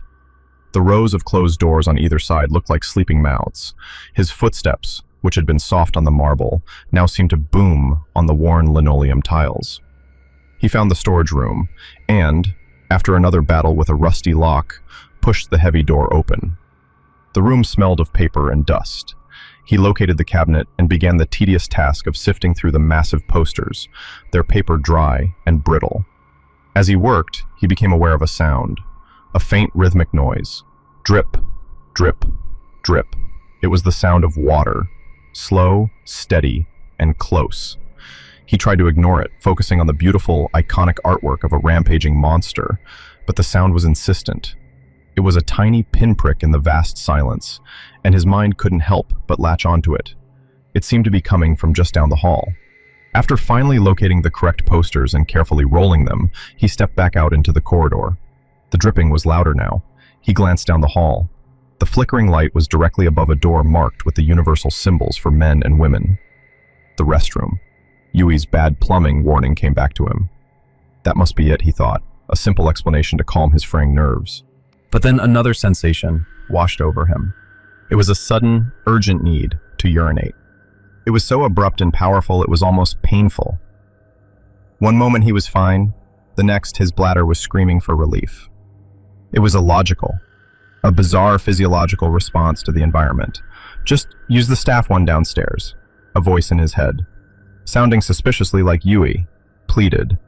The rows of closed doors on either side looked like sleeping mouths. His footsteps, which had been soft on the marble, now seemed to boom on the worn linoleum tiles. He found the storage room and, after another battle with a rusty lock, pushed the heavy door open. The room smelled of paper and dust. He located the cabinet and began the tedious task of sifting through the massive posters, their paper dry and brittle. As he worked, he became aware of a sound, a faint rhythmic noise. Drip, drip, drip. It was the sound of water, slow, steady, and close. He tried to ignore it, focusing on the beautiful, iconic artwork of a rampaging monster, but the sound was insistent. It was a tiny pinprick in the vast silence, and his mind couldn't help but latch onto it. It seemed to be coming from just down the hall. After finally locating the correct posters and carefully rolling them, he stepped back out into the corridor. The dripping was louder now. He glanced down the hall. The flickering light was directly above a door marked with the universal symbols for men and women. The restroom. Yui's bad plumbing warning came back to him. That must be it, he thought, a simple explanation to calm his fraying nerves. But then another sensation washed over him. It was a sudden, urgent need to urinate. It was so abrupt and powerful it was almost painful. One moment he was fine, the next his bladder was screaming for relief. It was illogical, a bizarre physiological response to the environment. "Just use the staff one downstairs," a voice in his head, sounding suspiciously like Yui, pleaded.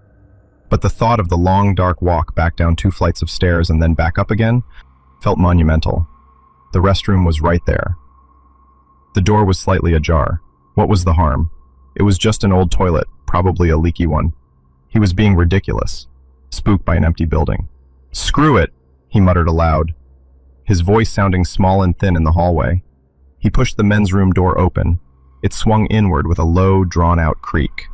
But the thought of the long, dark walk back down 2 flights of stairs and then back up again felt monumental. The restroom was right there. The door was slightly ajar. What was the harm? It was just an old toilet, probably a leaky one. He was being ridiculous, spooked by an empty building. "Screw it," he muttered aloud, his voice sounding small and thin in the hallway. He pushed the men's room door open. It swung inward with a low, drawn-out creak.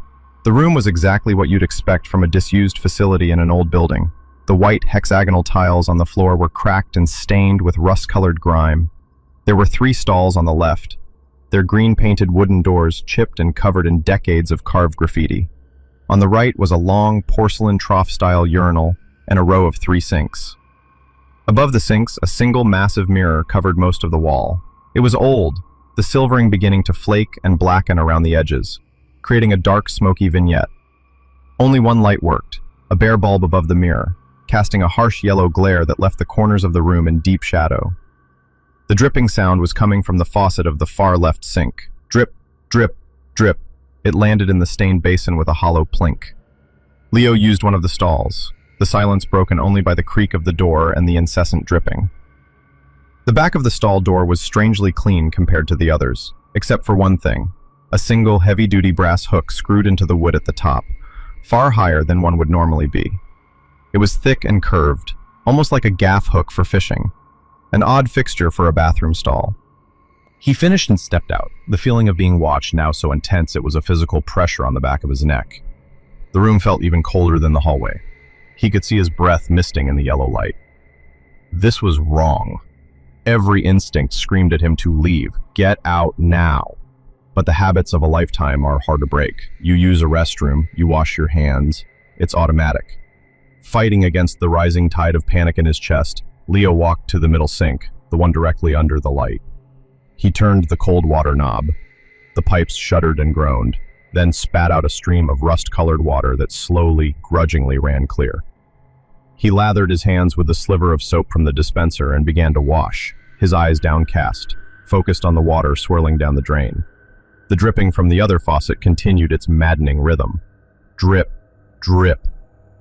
The room was exactly what you'd expect from a disused facility in an old building. The white hexagonal tiles on the floor were cracked and stained with rust-colored grime. There were 3 stalls on the left, their green-painted wooden doors chipped and covered in decades of carved graffiti. On the right was a long, porcelain trough-style urinal and a row of 3 sinks. Above the sinks, a single massive mirror covered most of the wall. It was old, the silvering beginning to flake and blacken around the edges, creating a dark, smoky vignette. Only one light worked, a bare bulb above the mirror, casting a harsh yellow glare that left the corners of the room in deep shadow. The dripping sound was coming from the faucet of the far left sink. Drip, drip, drip. It landed in the stained basin with a hollow plink. Leo used one of the stalls, the silence broken only by the creak of the door and the incessant dripping. The back of the stall door was strangely clean compared to the others, except for one thing: a single heavy-duty brass hook screwed into the wood at the top, far higher than one would normally be. It was thick and curved, almost like a gaff hook for fishing, an odd fixture for a bathroom stall. He finished and stepped out, the feeling of being watched now so intense it was a physical pressure on the back of his neck. The room felt even colder than the hallway. He could see his breath misting in the yellow light. This was wrong. Every instinct screamed at him to leave. Get out now. But the habits of a lifetime are hard to break. You use a restroom, you wash your hands. It's automatic. Fighting against the rising tide of panic in his chest, Leo walked to the middle sink, the one directly under the light. He turned the cold water knob. The pipes shuddered and groaned, then spat out a stream of rust-colored water that slowly, grudgingly ran clear. He lathered his hands with the sliver of soap from the dispenser and began to wash, his eyes downcast, focused on the water swirling down the drain. The dripping from the other faucet continued its maddening rhythm. Drip, drip.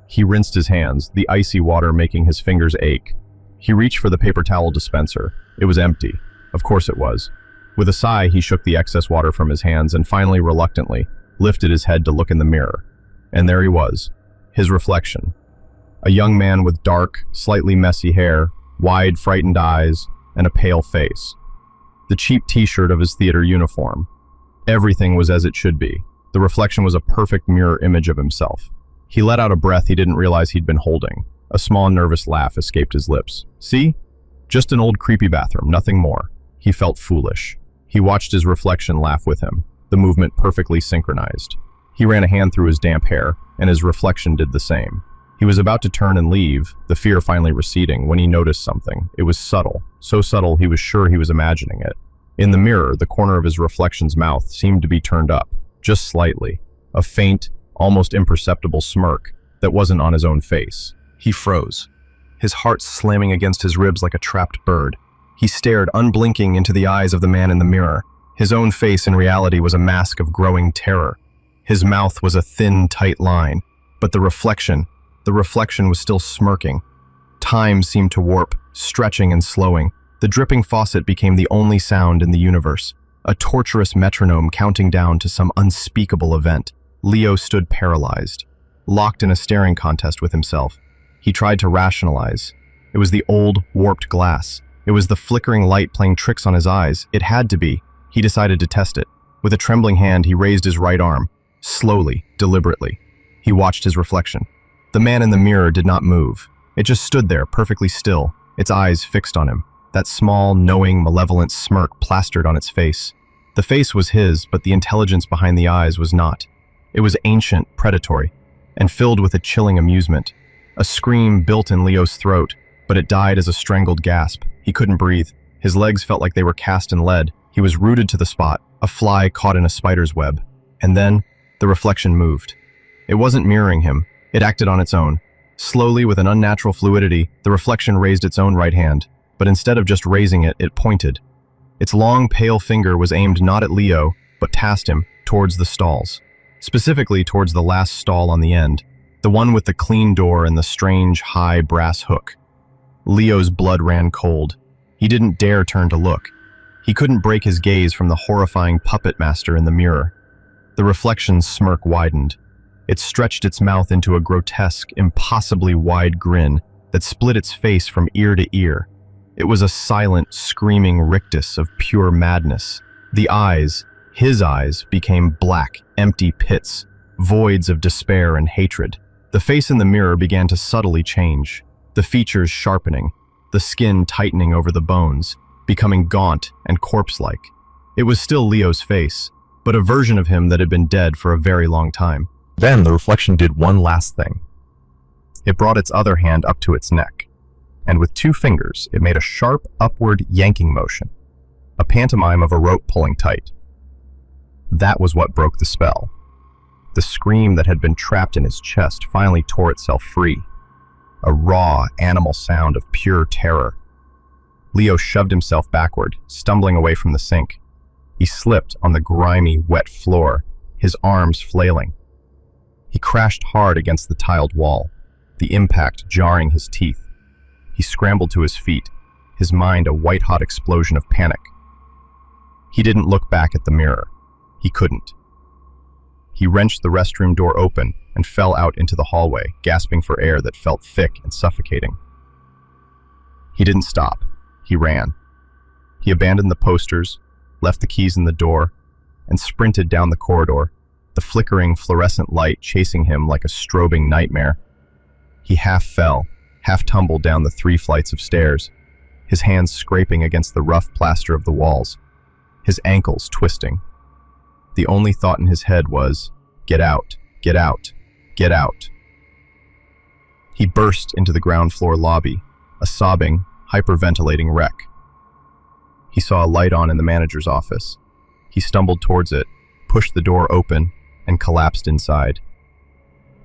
He rinsed his hands, the icy water making his fingers ache. He reached for the paper towel dispenser. It was empty. Of course it was. With a sigh, he shook the excess water from his hands and finally, reluctantly, lifted his head to look in the mirror. And there he was, his reflection. A young man with dark, slightly messy hair, wide, frightened eyes, and a pale face. The cheap t-shirt of his theater uniform. Everything was as it should be. The reflection was a perfect mirror image of himself. He let out a breath he didn't realize he'd been holding. A small, nervous laugh escaped his lips. See? Just an old creepy bathroom, nothing more. He felt foolish. He watched his reflection laugh with him, the movement perfectly synchronized. He ran a hand through his damp hair, and his reflection did the same. He was about to turn and leave, the fear finally receding, when he noticed something. It was subtle, so subtle he was sure he was imagining it. In the mirror, the corner of his reflection's mouth seemed to be turned up, just slightly, a faint, almost imperceptible smirk that wasn't on his own face. He froze, his heart slamming against his ribs like a trapped bird. He stared unblinking into the eyes of the man in the mirror. His own face in reality was a mask of growing terror. His mouth was a thin, tight line, but the reflection was still smirking. Time seemed to warp, stretching and slowing. The dripping faucet became the only sound in the universe, a torturous metronome counting down to some unspeakable event. Leo stood paralyzed, locked in a staring contest with himself. He tried to rationalize. It was the old, warped glass. It was the flickering light playing tricks on his eyes. It had to be. He decided to test it. With a trembling hand, he raised his right arm. Slowly, deliberately. He watched his reflection. The man in the mirror did not move. It just stood there, perfectly still, its eyes fixed on him. That small, knowing, malevolent smirk plastered on its face. The face was his, but the intelligence behind the eyes was not. It was ancient, predatory, and filled with a chilling amusement. A scream built in Leo's throat, but it died as a strangled gasp. He couldn't breathe. His legs felt like they were cast in lead. He was rooted to the spot, a fly caught in a spider's web. And then, the reflection moved. It wasn't mirroring him. It acted on its own. Slowly, with an unnatural fluidity, the reflection raised its own right hand. But instead of just raising it, it pointed. Its long, pale finger was aimed not at Leo, but past him, towards the stalls. Specifically towards the last stall on the end, the one with the clean door and the strange, high brass hook. Leo's blood ran cold. He didn't dare turn to look. He couldn't break his gaze from the horrifying puppet master in the mirror. The reflection's smirk widened. It stretched its mouth into a grotesque, impossibly wide grin that split its face from ear to ear. It was a silent, screaming rictus of pure madness. The eyes, his eyes, became black, empty pits, voids of despair and hatred. The face in the mirror began to subtly change, the features sharpening, the skin tightening over the bones, becoming gaunt and corpse-like. It was still Leo's face, but a version of him that had been dead for a very long time. Then the reflection did one last thing. It brought its other hand up to its neck, and with 2 fingers, it made a sharp upward yanking motion, a pantomime of a rope pulling tight. That was what broke the spell. The scream that had been trapped in his chest finally tore itself free, a raw, animal sound of pure terror. Leo shoved himself backward, stumbling away from the sink. He slipped on the grimy, wet floor, his arms flailing. He crashed hard against the tiled wall, the impact jarring his teeth. He scrambled to his feet, his mind a white-hot explosion of panic. He didn't look back at the mirror. He couldn't. He wrenched the restroom door open and fell out into the hallway, gasping for air that felt thick and suffocating. He didn't stop. He ran. He abandoned the posters, left the keys in the door, and sprinted down the corridor, the flickering fluorescent light chasing him like a strobing nightmare. He half fell, half tumbled down the 3 flights of stairs, his hands scraping against the rough plaster of the walls, his ankles twisting. The only thought in his head was, "Get out, get out, get out." He burst into the ground floor lobby, a sobbing, hyperventilating wreck. He saw a light on in the manager's office. He stumbled towards it, pushed the door open, and collapsed inside.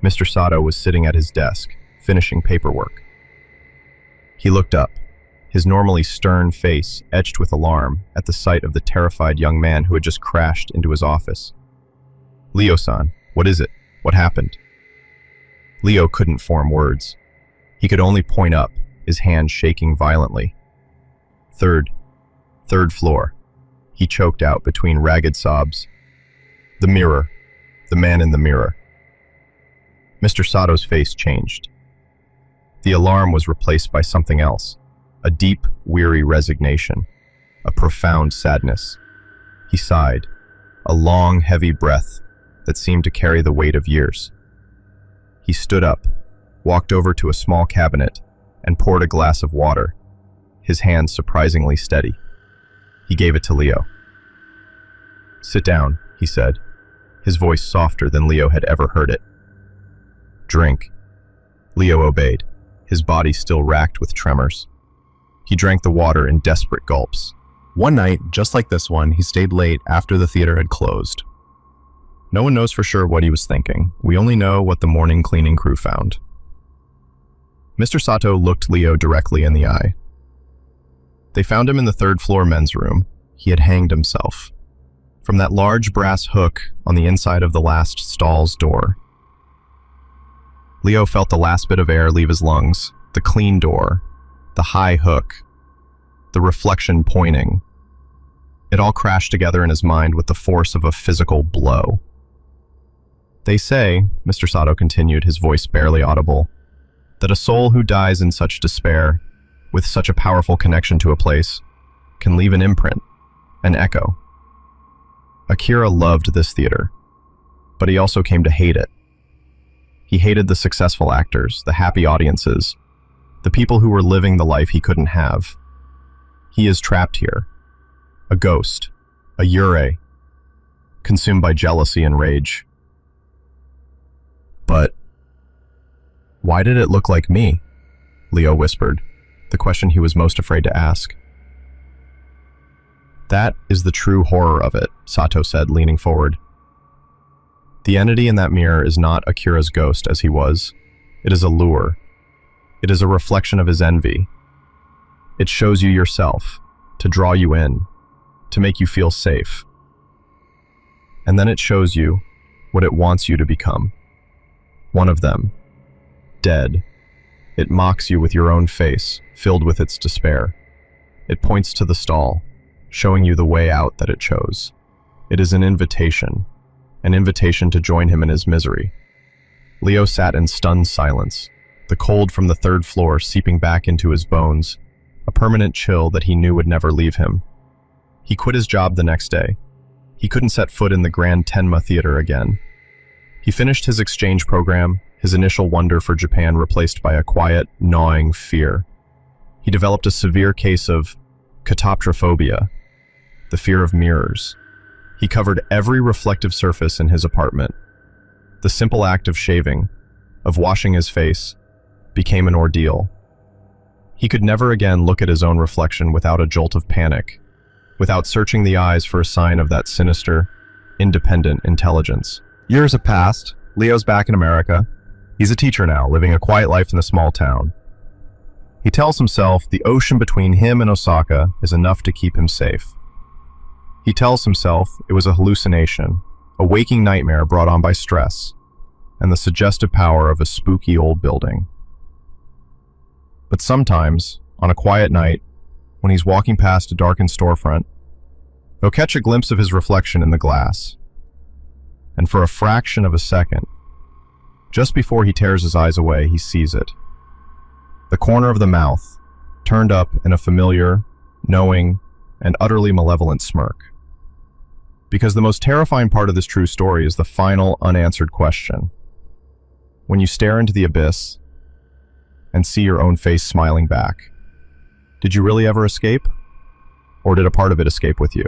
Mr. Sato was sitting at his desk, finishing paperwork. He looked up, his normally stern face etched with alarm at the sight of the terrified young man who had just crashed into his office. "Leo-san, what is it? What happened?" Leo couldn't form words. He could only point up, his hand shaking violently. Third floor," he choked out between ragged sobs. "The mirror. The man in the mirror." Mr. Sato's face changed. The alarm was replaced by something else, a deep, weary resignation, a profound sadness. He sighed, a long, heavy breath that seemed to carry the weight of years. He stood up, walked over to a small cabinet, and poured a glass of water, his hand surprisingly steady. He gave it to Leo. "Sit down," he said, his voice softer than Leo had ever heard it. "Drink." Leo obeyed, his body still racked with tremors. He drank the water in desperate gulps. One night, just like this one, he stayed late after the theater had closed. No one knows for sure what he was thinking. We only know what the morning cleaning crew found. Mr. Sato looked Leo directly in the eye. They found him in the 3rd floor men's room. He had hanged himself from that large brass hook on the inside of the last stall's door. Leo felt the last bit of air leave his lungs, the clean door, the high hook, the reflection pointing. It all crashed together in his mind with the force of a physical blow. "They say," Mr. Sato continued, his voice barely audible, "that a soul who dies in such despair, with such a powerful connection to a place, can leave an imprint, an echo." Akira loved this theater, but he also came to hate it. He hated the successful actors, the happy audiences, the people who were living the life he couldn't have. He is trapped here, a ghost, a yurei, consumed by jealousy and rage. "But why did it look like me?" Leo whispered, the question he was most afraid to ask. "That is the true horror of it," Sato said, leaning forward. "The entity in that mirror is not Akira's ghost as he was. It is a lure. It is a reflection of his envy. It shows you yourself, to draw you in, to make you feel safe. And then it shows you what it wants you to become. One of them, dead. It mocks you with your own face, filled with its despair. It points to the stall, showing you the way out that it chose. It is an invitation to join him in his misery." Leo sat in stunned silence, the cold from the 3rd floor seeping back into his bones, a permanent chill that he knew would never leave him. He quit his job the next day. He couldn't set foot in the Grand Tenma Theater again. He finished his exchange program, his initial wonder for Japan replaced by a quiet, gnawing fear. He developed a severe case of catoptrophobia, the fear of mirrors. He covered every reflective surface in his apartment. The simple act of shaving, of washing his face, became an ordeal. He could never again look at his own reflection without a jolt of panic, without searching the eyes for a sign of that sinister, independent intelligence. Years have passed. Leo's back in America. He's a teacher now, living a quiet life in a small town. He tells himself the ocean between him and Osaka is enough to keep him safe. He tells himself it was a hallucination, a waking nightmare brought on by stress, and the suggestive power of a spooky old building. But sometimes, on a quiet night, when he's walking past a darkened storefront, he'll catch a glimpse of his reflection in the glass. And for a fraction of a second, just before he tears his eyes away, he sees it. The corner of the mouth, turned up in a familiar, knowing, and utterly malevolent smirk. Because the most terrifying part of this true story is the final unanswered question. When you stare into the abyss and see your own face smiling back, did you really ever escape? Or did a part of it escape with you?